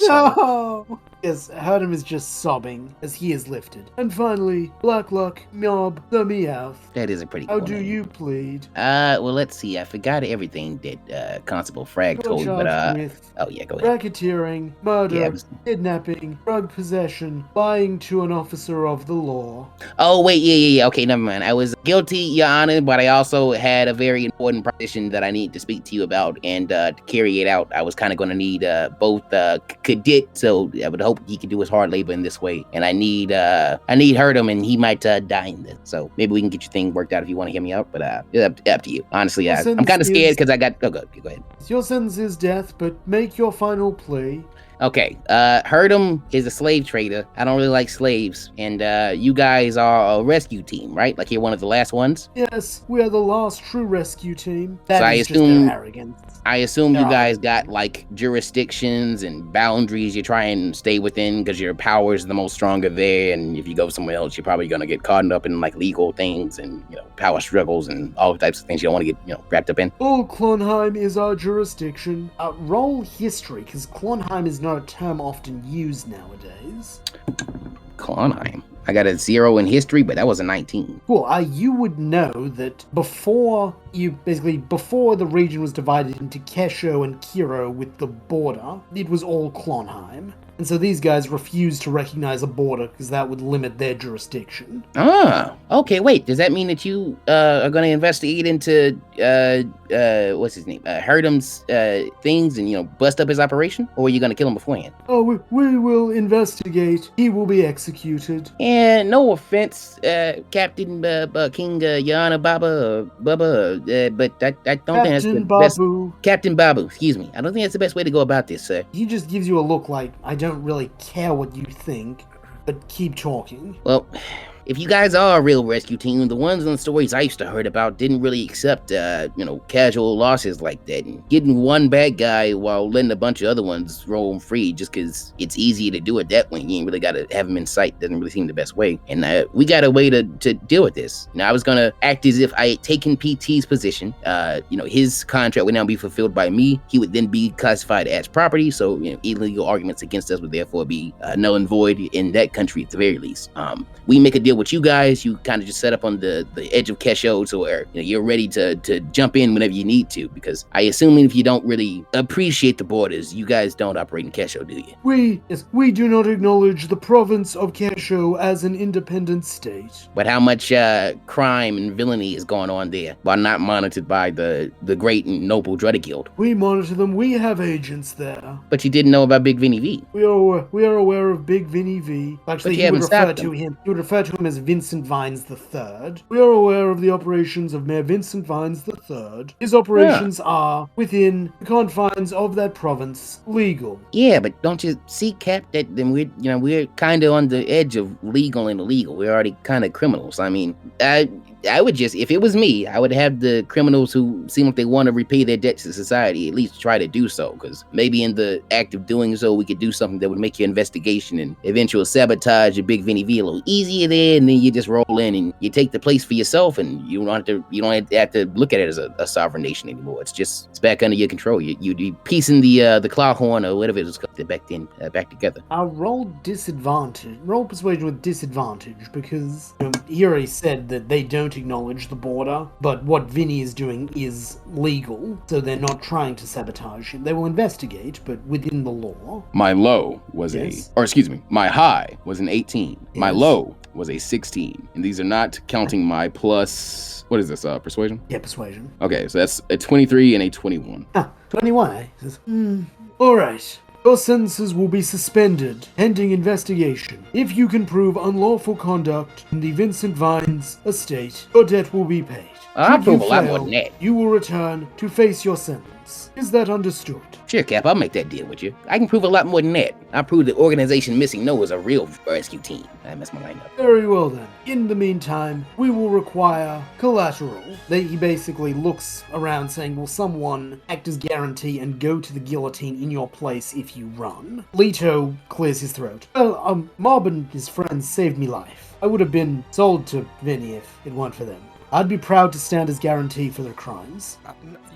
No! Yes, Herdum is just sobbing as he is lifted. And finally, Black Luck, Mob, the Meowth. That is a pretty How cool do name. you plead? Well, let's see. I forgot everything that Constable Frag You're told me, but charged with oh yeah, go ahead. racketeering, murder, Yeah, it was- kidnapping, drug possession, lying to an officer of the law. Oh wait, yeah. Okay, never mind. I was guilty, Your Honor, but I also had a very important proposition that I need to speak to you about, and to carry it out, I was kind of going to need both cadet, so I would hope he could do his hard labor in this way, and I need Herdum, and he might die in this. So maybe we can get your thing worked out if you want to hear me out, but it's up to you. Honestly, Your I'm sentence kind of scared is- because I got. Oh, go ahead. Your sentence is death, but make your final plea. Okay, Herdum is a slave trader. I don't really like slaves, and you guys are a rescue team, right? Like you're one of the last ones. Yes, we are the last true rescue team. That So I is just assume- their arrogance. I assume you Yeah. guys got like jurisdictions and boundaries you try and stay within because your power is the most stronger there. And if you go somewhere else, you're probably gonna get caught up in like legal things and power struggles and all types of things you don't want to get wrapped up in. All Klonheim is our jurisdiction. Roll history, because Klonheim is not a term often used nowadays. Klonheim. I got a 0 in history, but that was a 19. Cool. You would know that before the region was divided into Kesho and Kiro with the border, it was all Klonheim. And so these guys refused to recognize a border because that would limit their jurisdiction. Ah, okay. Wait, does that mean that you are going to investigate into what's his name, Herdum's things, and bust up his operation, or are you going to kill him beforehand? Oh, we will investigate. He will be executed. And no offense, Captain King Yana Baba, but I don't think that's the Captain best. Babu. Captain Babu, excuse me. I don't think that's the best way to go about this, sir. He just gives you a look like, I don't really care what you think, but keep talking. Well, if you guys are a real rescue team, the ones in the stories I used to heard about didn't really accept, casual losses like that. And getting one bad guy while letting a bunch of other ones roam free just because it's easier to do it that way. You ain't really got to have them in sight. Doesn't really seem the best way. And we got a way to deal with this. Now, I was going to act as if I had taken PT's position. His contract would now be fulfilled by me. He would then be classified as property. So, illegal arguments against us would therefore be null and void in that country at the very least. We make a deal with you guys. You kind of just set up on the edge of Kesho to where you're ready to jump in whenever you need to, because I assume if you don't really appreciate the borders, you guys don't operate in Kesho, do you? We do not acknowledge the province of Kesho as an independent state. But how much crime and villainy is going on there while not monitored by the great and noble Drudder Guild? We monitor them. We have agents there. But you didn't know about Big Vinny V. We are aware of Big Vinny V. Actually, But you he would haven't refer stopped to him. him. He would refer to him as Vincent Vines III. We are aware of the operations of Mayor Vincent Vines III. His operations are within the confines of that province, legal. Yeah, but don't you see, Cap, that then we're kind of on the edge of legal and illegal. We're already kind of criminals. I mean, I would just, if it was me, I would have the criminals who seem like they want to repay their debts to society at least try to do so, because maybe in the act of doing so, we could do something that would make your investigation and eventual sabotage your Big Vinny V a little easier there, and then you just roll in and you take the place for yourself, and you don't have to look at it as a sovereign nation anymore. It's back under your control. You'd be piecing the claw horn or whatever it was called back then back together. I'll roll persuasion with disadvantage, because he already said that they don't acknowledge the border, but what Vinny is doing is legal, so they're not trying to sabotage him. They will investigate, but within the law. My low was Yes. my high was an 18. My Yes. low was a 16. And these are not counting my plus, what is this, persuasion? Yeah, persuasion. Okay, so that's a 23 and a 21. 21, eh? Alright. Your sentences will be suspended pending investigation. If you can prove unlawful conduct in the Vincent Vines estate, your debt will be paid. I'll Should you prove a lot more fail, than that. you will return to face your sentence. Is that understood? Sure, Cap, I'll make that deal with you. I can prove a lot more than that. I'll prove the organization Missing No is a real rescue team. I messed my mind up. Very well then. In the meantime, we will require collateral. He basically looks around saying, will someone act as guarantee and go to the guillotine in your place if you run? Lito clears his throat. Well, Mob and his friends saved me life. I would have been sold to Vinny if it weren't for them. I'd be proud to stand as guarantee for their crimes.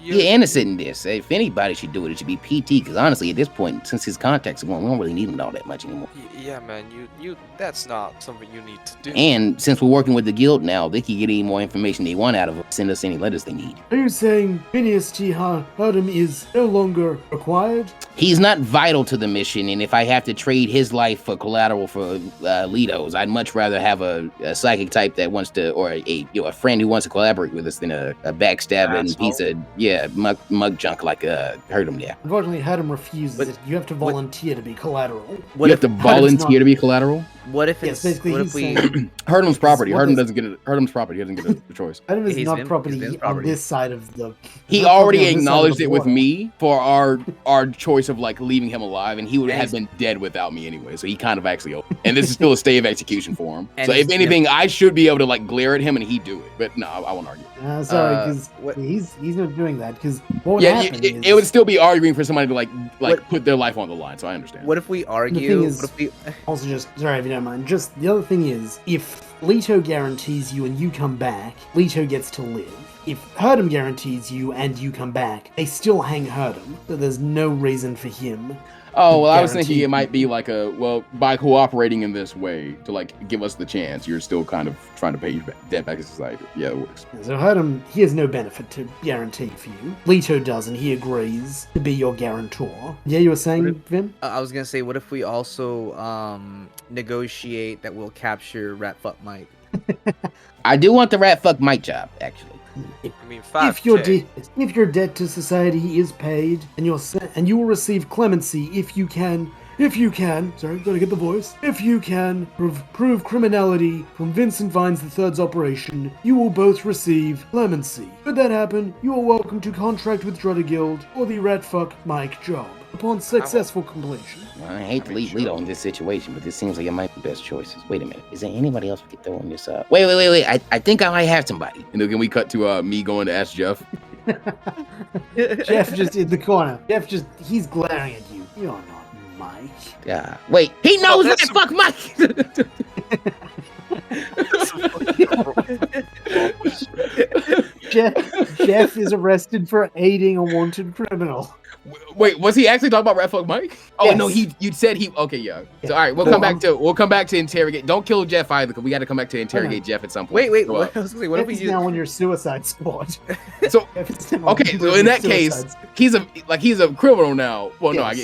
You're innocent in this. If anybody should do it, it should be PT. Because honestly, at this point, since his contacts are going, we don't really need him all that much anymore. Yeah, man, you that's not something you need to do. And since we're working with the guild now, they can get any more information they want out of us. Send us any letters they need. Are you saying Phineas T. Hardum is no longer required? He's not vital to the mission, and if I have to trade his life for collateral for Lito's, I'd much rather have a psychic type that wants to, or a friend who wants to collaborate with us than a backstabbing piece of mug junk like Herdum there. Unfortunately, Hardum refuses it. You have to volunteer to be collateral. You have to volunteer to be collateral? What if Yes, it's basically what if he's we saying- Herdum's property. What Herdum is- doesn't get it. Herdum's property. He doesn't get a choice. Hardum is He's not Vin's property on property. this side of the... He not property already on this side of acknowledged the it with border. me for our choice of like leaving him alive, and he would And have he's- been dead without me anyway. So he kind of actually, and this is still a stay of execution for him. And So he's- if anything, I should be able to like glare at him and he do it. But no, I won't argue. Sorry, because what- he's not doing that. Because what would Yeah, happen is... it would still be arguing for somebody to like What- put their life on the line. So I understand. what if we thing argue? is- What if we Also, just sorry if you don't mind. Just the other thing is, if Lito guarantees you and you come back, Lito gets to live. If Herdum guarantees you and you come back, they still hang Herdum. So there's no reason for him. Oh, well, I was thinking Guaranteed. it might be like by cooperating in this way to like give us the chance, you're still kind of trying to pay your debt back to society. Yeah, it works. So Herdum, he has no benefit to guarantee for you. Lito does, and he agrees to be your guarantor. Yeah, you were saying, Vin? I was gonna say, what if we also negotiate that we'll capture Rat Fuck Mike? I do want the rat fuck Mike job, actually. I mean, 5K. If your debt to society is paid, and you will receive clemency if you can. Sorry, gotta get the voice. If you can prove criminality from Vincent Vines III's operation, you will both receive clemency. Should that happen, you are welcome to contract with Drudder Guild or the Ratfuck Mike job upon successful completion. I hate to leave Lito in this situation, but this seems like it might be the best choices. Wait a minute. Is there anybody else we could throw on this? Wait. I think I might have somebody. And then can we cut to me going to ask Jeff? Jeff just in the corner. He's glaring at you. You're not Mike. Yeah. Wait, he knows rat that's- fuck Mike! Jeff is arrested for aiding a wanted criminal. Wait, was he actually talking about Rat Fuck Mike? Oh Yes. no, you said he. Okay, yeah. Yeah. So all right, we'll Well, come back to interrogate. Don't kill Jeff either, because we got to come back to interrogate Jeff at some point. Wait. So, What, I was gonna say, what if Jeff we is use? now on your suicide squad. so Jeff is now okay, on so in your that case, suicide squad. he's a criminal now. Well, Yes.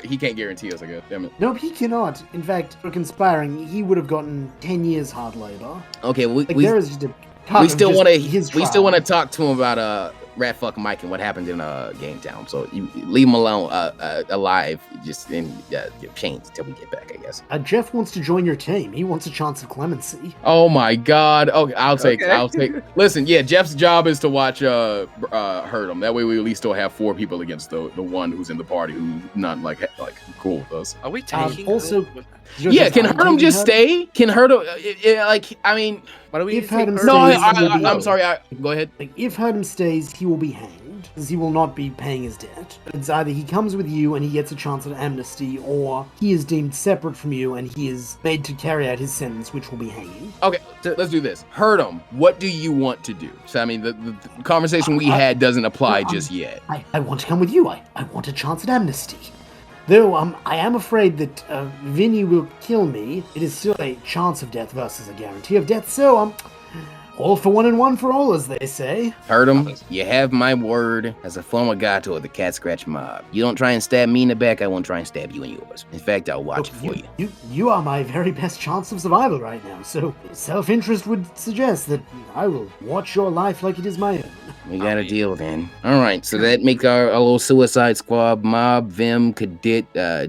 he can't guarantee us. I guess. Damn it. No, he cannot. In fact, for conspiring, he would have gotten 10 years hard labor. Okay, well, Like, we there is just a cut we of still just want to his we still trial. want to talk to him about Rat Fuck Mike and what happened in Game Town. So you leave him alone, alive, just in chains until we get back, I guess. Jeff wants to join your team. He wants a chance of clemency. Oh my God. Okay, I'll take. Listen, yeah, Jeff's job is to watch hurt him. That way we at least still have 4 people against the one who's in the party who's not like cool with us. Are we taking? Also, Yeah, can Hurdum just stay? Can Hurdum, I mean, What do we If take Hurdum Hurdum? no, stays, he will be I'm out. sorry. Go ahead. Like, if Herdum stays, he will be hanged, because he will not be paying his debt. It's either he comes with you and he gets a chance at amnesty, or he is deemed separate from you and he is made to carry out his sentence, which will be hanging. Okay, let's do this. Hurdum, what do you want to do? So, I mean, the conversation we had doesn't apply just yet. I want to come with you. I want a chance at amnesty. Though I am afraid that Vinny will kill me, it is still a chance of death versus a guarantee of death, so all for one and one for all, as they say. Hurdum, you have my word as a former gato of the Cat Scratch mob. You don't try and stab me in the back, I won't try and stab you in yours. In fact, I'll watch it for you. You are my very best chance of survival right now, so self-interest would suggest that I will watch your life like it is my own. We got a deal then. All right, so that make our little Suicide Squad mob, Vim, Cadet,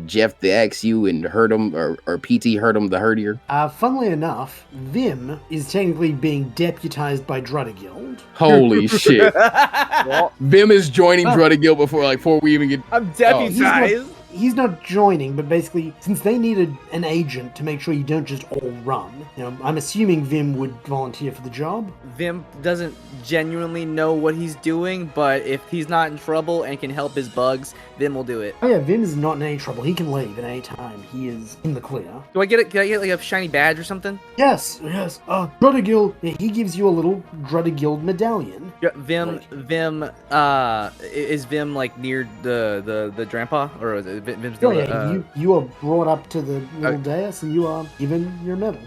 Jeff the XU, and Hurtum, or PT Hurtum the Herdier. Funnily enough, Vim is technically being deputized by Drudigild. Holy shit. What? Vim is joining Drudigill before we even get... I'm deputized. He's not joining, but basically, since they needed an agent to make sure you don't just all run, I'm assuming Vim would volunteer for the job. Vim doesn't genuinely know what he's doing, but if he's not in trouble and can help his bugs, Vim will do it. Oh yeah, Vim is not in any trouble. He can leave at any time. He is in the clear. Can I get like a shiny badge or something? Yes. Drudigild, he gives you a little Drudigild medallion. Yeah, Vim, is Vim like near the grandpa, or is it Vim's Oh yeah, you are brought up to the little dais and you are given your medal.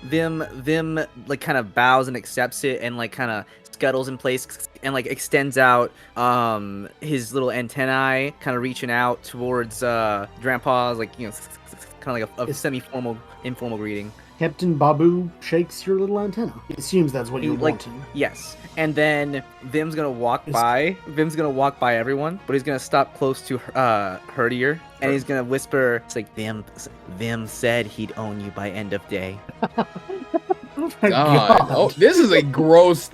Vim like kind of bows and accepts it and like kind of scuttles in place and like extends out his little antennae, kind of reaching out towards grandpa's, like, kind of like a semi-formal, informal greeting. Captain Babu shakes your little antenna. He assumes that's what you're wanting. Yes. And then Vim's gonna walk by everyone, but he's gonna stop close to Herdier, and he's gonna whisper, it's like, Vim said he'd own you by end of day. Oh my God. Oh, this is a gross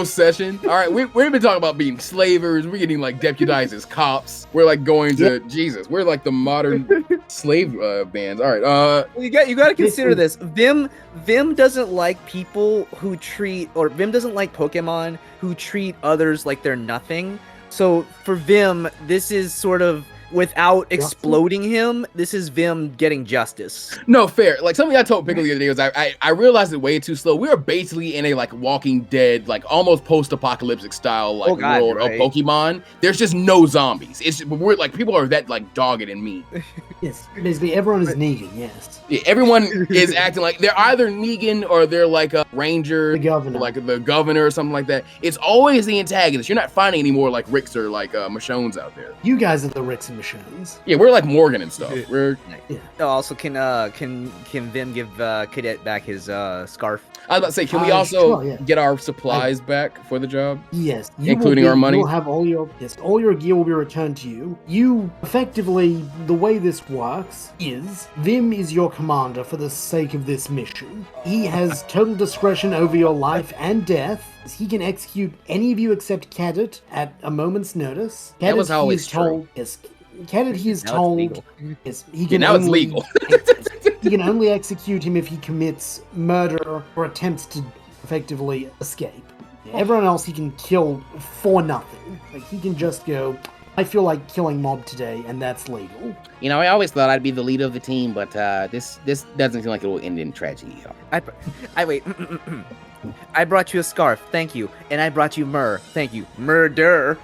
session. All right, we've been talking about being slavers. We're getting like deputized as cops. We're like going to Jesus. We're like the modern slave bands. All right. You got to consider this. Vim doesn't like people who treat, or Vim doesn't like Pokemon who treat others like they're nothing. So for Vim, this is sort of, without exploding him, this is Vim getting justice. No, fair. Like something I told Pickled the other day was I realized it way too slow. We are basically in a like Walking Dead, like almost post-apocalyptic style like world of Pokemon. There's just no zombies. We're like, people are that like dogged and mean. Yes, basically everyone is Negan. Yes. Yeah, everyone is acting like they're either Negan or they're like a ranger, the governor, like the governor or something like that. It's always the antagonist. You're not finding any more like Ricks or like Michonnes out there. You guys are the Ricks and Michonnes. Yeah, we're like Morgan and stuff. Also, can Vim give Cadet back his scarf? I was about to say, can we also get our supplies back for the job? Yes, including our money. You'll have all your gear will be returned to you. You effectively, the way this works is Vim is your commander for the sake of this mission. He has total discretion over your life and death. He can execute any of you except Cadet at a moment's notice. Cadet, that was always true. Yes, Cadet, he is told. Yes, he can now it's legal. He can only execute him if he commits murder or attempts to effectively escape. Everyone else he can kill for nothing. Like, he can just go, I feel like killing mob today, and that's legal. I always thought I'd be the leader of the team, but this doesn't seem like it will end in tragedy. I wait. I brought you a scarf, thank you, and I brought you myrrh, thank you. Murder.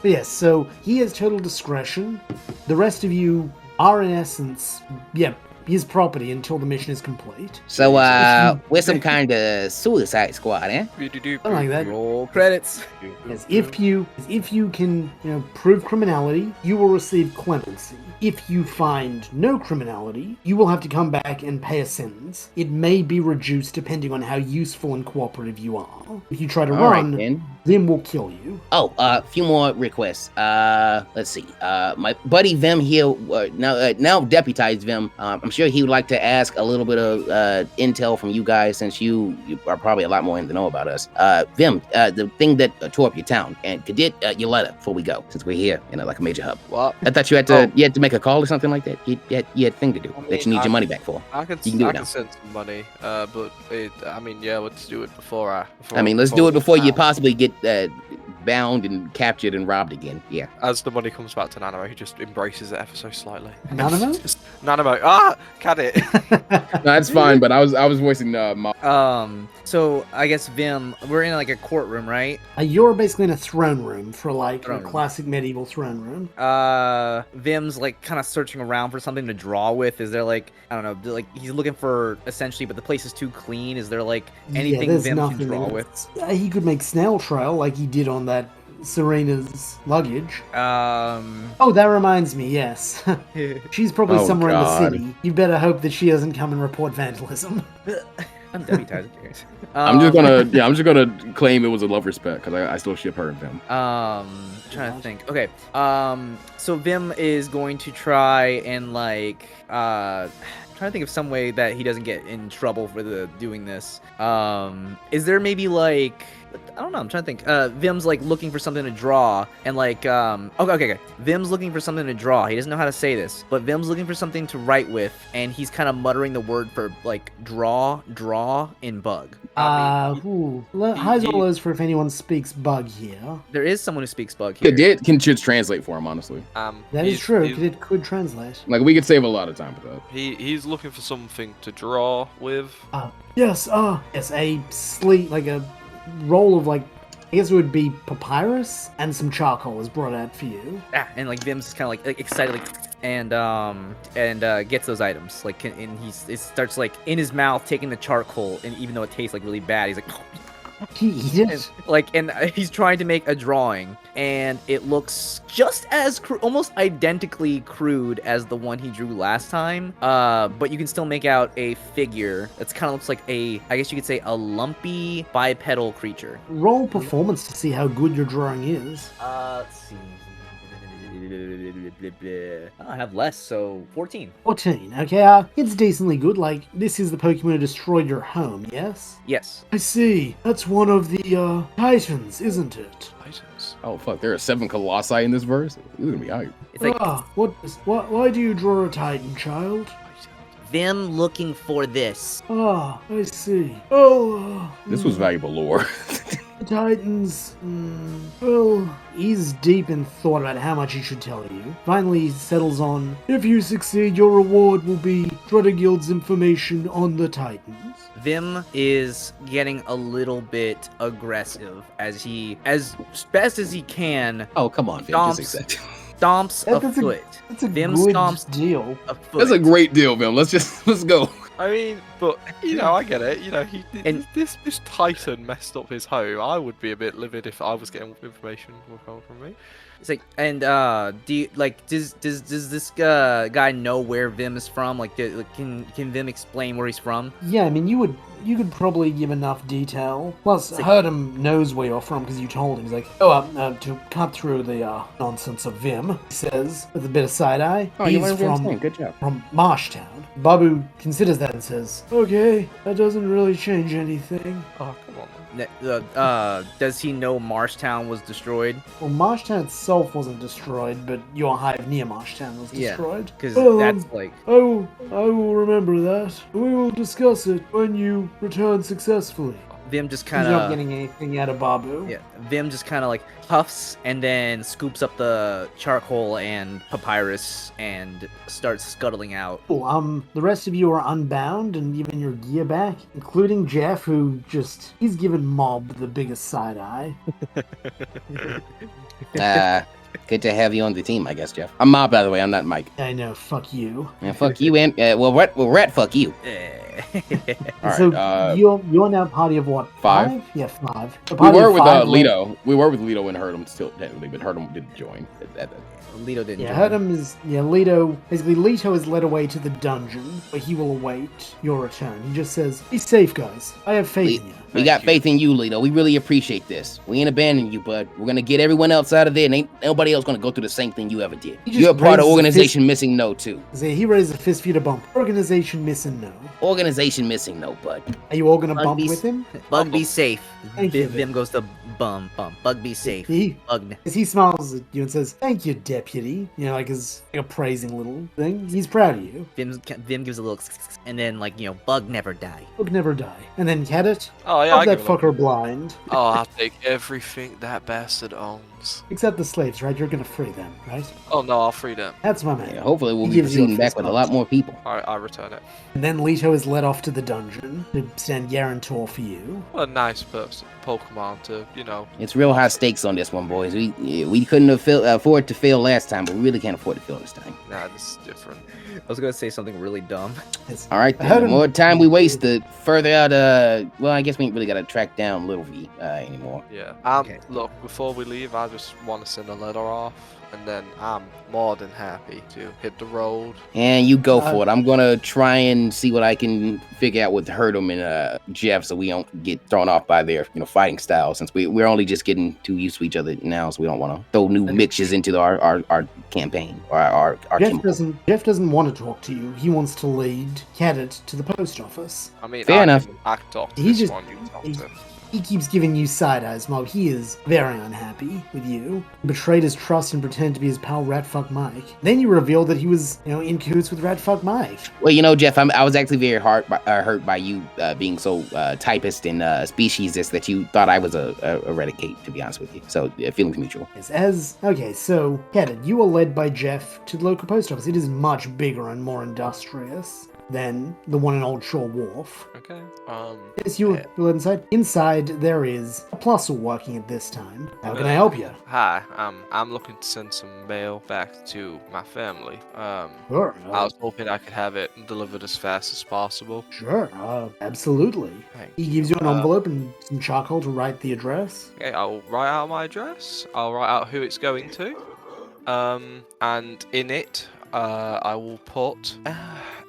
Yes, so he has total discretion. The rest of you are, in essence, his property until the mission is complete. So, we're some kind of Suicide Squad, eh? Something like that. Roll credits. Yes, if you can, prove criminality, you will receive clemency. If you find no criminality, you will have to come back and pay a sentence. It may be reduced depending on how useful and cooperative you are. If you try to run, Vim will kill you. Oh, a few more requests. Let's see. My buddy Vim here, now deputized Vim, I'm sure he would like to ask a little bit of intel from you guys, since you are probably a lot more in the know about us. Vim, the thing that tore up your town, and Cadet, your letter before we go, since we're here in like a major hub. What? I thought you had to make a call or something like that. You had a thing to do that you need your money back for. I can send some money, but let's do it before let's do it before you possibly get bound and captured and robbed again. Yeah. As the money comes back to Nanamo, he just embraces it ever so slightly. Nanamo? Nanamo. Cut it. No, that's fine, but I was voicing So I guess Vim, we're in like a courtroom, right? You're basically in a throne room for like a classic medieval throne room. Vim's like kind of searching around for something to draw with. Is there like, I don't know, like he's looking for essentially, but the place is too clean. Is there like anything Vim can draw with? He could make snail trail like he did on that Serena's luggage. Oh, that reminds me, yes. She's probably somewhere in the city. You better hope that she doesn't come and report vandalism. I'm deputized. I'm just gonna claim it was a love respect because I still ship her and Vim. Trying to think. Okay. So Vim is going to try and like trying to think of some way that he doesn't get in trouble for doing this. Is there maybe like I don't know. I'm trying to think. Vim's like looking for something to draw, and like okay. Vim's looking for something to draw. He doesn't know how to say this, but Vim's looking for something to write with, and he's kind of muttering the word for like draw in bug. Highs or lows for if anyone speaks bug here. There is someone who speaks bug here. It can just translate for him, honestly. That is true. It could translate. Like we could save a lot of time with that. He's looking for something to draw with. Yes, a sleeve, like a roll of like, I guess it would be papyrus and some charcoal is brought out for you. And like Vim's kind of like excited, like, and gets those items, like, and it starts like in his mouth taking the charcoal, and even though it tastes like really bad, he's like. He eat it? And he's trying to make a drawing, and it looks just as almost identically crude as the one he drew last time. But you can still make out a figure that's kind of looks like I guess you could say, a lumpy bipedal creature. Roll performance to see how good your drawing is. Let's see. I have less, so 14. 14. Okay, it's decently good. Like, this is the Pokemon who destroyed your home, yes? Yes. I see. That's one of the Titans, isn't it? Titans. Oh fuck, there are 7 Colossi in this verse. This is gonna be hype. It's like why do you draw a Titan, child? Vim looking for this. I see. This was valuable lore. The Titans, well, he's deep in thought about how much he should tell you. Finally, he settles on, if you succeed, your reward will be Guild's information on the Titans. Vim is getting a little bit aggressive as best as he can. Oh, come on, Vim, just accept it. Stomps a foot. That's a Vim good stomps deal. a foot. That's a great deal, Vim. Let's go. I mean, but I get it. This Titan messed up his home. I would be a bit livid if I was getting information withheld from me. It's like, and does this guy know where Vim is from? Like, can Vim explain where he's from? Yeah, I mean, you could probably give enough detail. Plus, Herdum knows where you're from because you told him. He's like, to cut through the nonsense of Vim, he says, with a bit of side-eye, he's from Good job. From Marshtown. Babu considers that and says, okay, that doesn't really change anything. Oh, come on. Does he know Marshtown was destroyed? Well, Marshtown itself wasn't destroyed, but your hive near Marshtown was destroyed. Because that's like... I will remember that. We will discuss it when you return successfully. Vim just kind of... He's not getting anything out of Babu. Yeah, Vim just kind of like puffs and then scoops up the charcoal and papyrus and starts scuttling out. Cool. The rest of you are unbound and given your gear back, including Jeff, who he's given Mob the biggest side-eye. Good to have you on the team, I guess, Jeff. I'm Mob, by the way. I'm not Mike. I know. Fuck you. Yeah, fuck you, and Rat, fuck you. All right, you're now party of what? 5? Yeah, 5. We were with Lito. We were with Lito and Herdum still technically, but Herdum didn't join. Lito didn't. Yeah, Herdum is. Yeah, Lito. Basically, Lito is led away to the dungeon where he will await your return. He just says, "Be safe, guys. I have faith in you." We got faith in you, Lito. We really appreciate this. We ain't abandoning you, bud. We're gonna get everyone else out of there, and ain't nobody else gonna go through the same thing you ever did. You're a part of Organization Missing No, too. He raises a fist for you to bump. Organization Missing No. Organization Missing No, bud. Are you all gonna bump with him? Bug, be safe. Thank you. Vim goes to bump. Bug, be safe. Bug. He smiles at you and says, "Thank you, deputy." You know, like his praising little thing. He's proud of you. Vim gives a little, and then Bug never die. Bug never die. And then Cadet. Oh yeah, that fucker blind. Oh, I'll take everything that bastard owns. Except the slaves, right? You're gonna free them, right? Oh no, I'll free them. That's my man. Yeah, hopefully we'll be proceeding back with a lot more people. Alright, I'll return it. And then Lito is led off to the dungeon to stand guarantor for you. What a nice person, Pokemon to, It's real high stakes on this one, boys. We couldn't afford to fail last time, but we really can't afford to fail this time. Nah, this is different. I was gonna say something really dumb. All right, then. The more time we waste, the further out. Well, I guess we ain't really gotta track down Little V anymore. Yeah. Look, before we leave, I just want to send a letter off and then I'm more than happy to hit the road. And you go for it. I'm gonna try and see what I can figure out with Herdum and Jeff, so we don't get thrown off by their fighting style. Since we're only just getting too used to each other now, so we don't want to throw new mixtures into our campaign or our Jeff doesn't want to talk to you. He wants to lead Cadet to the post office. I mean, Fair enough. I can talk to He this just- one you talk he- to. He keeps giving you side eyes, Mob. He is very unhappy with you. You betrayed his trust and pretended to be his pal Ratfuck Mike. Then you revealed that he was, in cahoots with Ratfuck Mike. Well, Jeff, I was actually very hurt by you being so typist and speciesist that you thought I was a renegade, to be honest with you. So, feelings mutual. Yes, so, Cadet, you are led by Jeff to the local post office. It is much bigger and more industrious than the one in Old Shore Wharf. Okay. Yes, you're led inside. Inside, there is a Plusle working at this time. How can I help you? Hi, I'm looking to send some mail back to my family. Sure. I was hoping I could have it delivered as fast as possible. Sure, absolutely. Thank He gives you an envelope and some charcoal to write the address. Okay, I'll write out my address. I'll write out who it's going to. And in it, I will put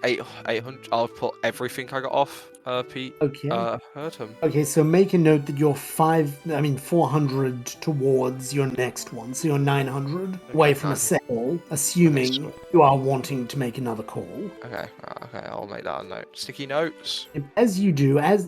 800. I'll put everything I got off Pete. Okay. Heard him. Okay, so make a note that you're 400 towards your next one, so you're 900 away from a sale, assuming you are wanting to make another call. Okay, I'll make that a note. Sticky notes. As you do, as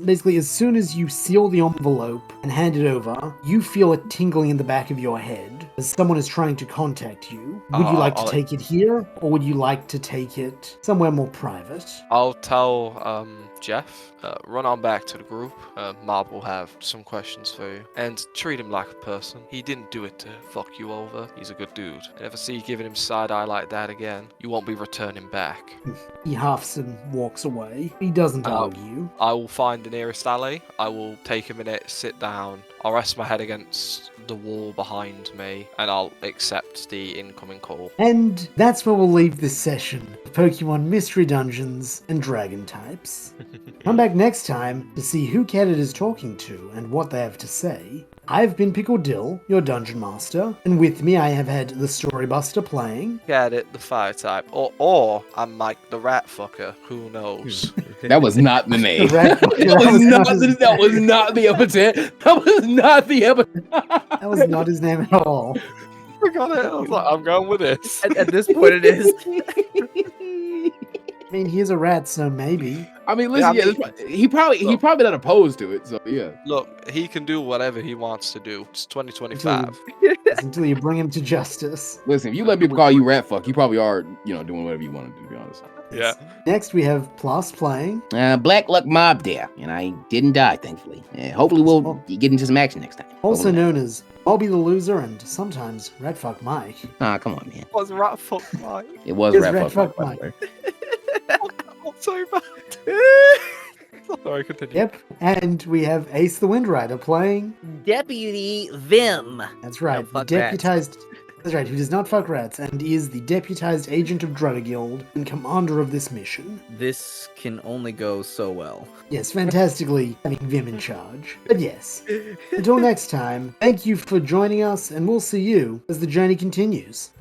soon as you seal the envelope and hand it over, you feel it tingling in the back of your head as someone is trying to contact you. Would you like to take it here, or would you like to take it somewhere more private? I'll tell Jeff, run on back to the group. Mob will have some questions for you. And treat him like a person. He didn't do it to fuck you over. He's a good dude. And if I see you giving him side eye like that again, you won't be returning back. He huffs and walks away. He doesn't argue. I will find the nearest alley. I will take a minute, sit down. I'll rest my head against the wall behind me, and I'll accept the incoming call. And that's where we'll leave this session of Pokemon Mystery Dungeons and Dragon types. Come back next time to see who Cadet is talking to and what they have to say. I've been Pickled Dill, your Dungeon Master, and with me I have had the Storybuster playing. Get it, the fire type. Or I'm Mike the Rat Fucker. Who knows? That was not the name. That That was not the epithet. That was not the epithet. That was not his name at all. I got it. I was like, I'm going with this. At this point, it is. I mean, he's a rat, so maybe. I mean, listen, he probably not opposed to it. So yeah. Look, he can do whatever he wants to do. It's 2025. Until you bring him to justice. Listen, if you let people call you rat fuck, you probably are, doing whatever you want to do, to be honest. Yeah. Next, we have Plus playing. Black Luck Mob there, and I didn't die, thankfully. Hopefully we'll get into some action next time. Also known as Bobby the Loser and sometimes Ratfuck Mike. Ah, come on, man. What's Rat Fuck Mike? It was It's rat fuck, Ratfuck by the Mike. way. I'm so bad. Sorry, continue. Yep. And we have Ace the Windrider playing. Deputy Vim. That's right. No, The fuck deputized. That's right. Who does not fuck rats and is the deputized agent of Drudaguild and commander of this mission. This can only go so well. Yes, fantastically having Vim in charge. But yes. Until next time, thank you for joining us, and we'll see you as the journey continues.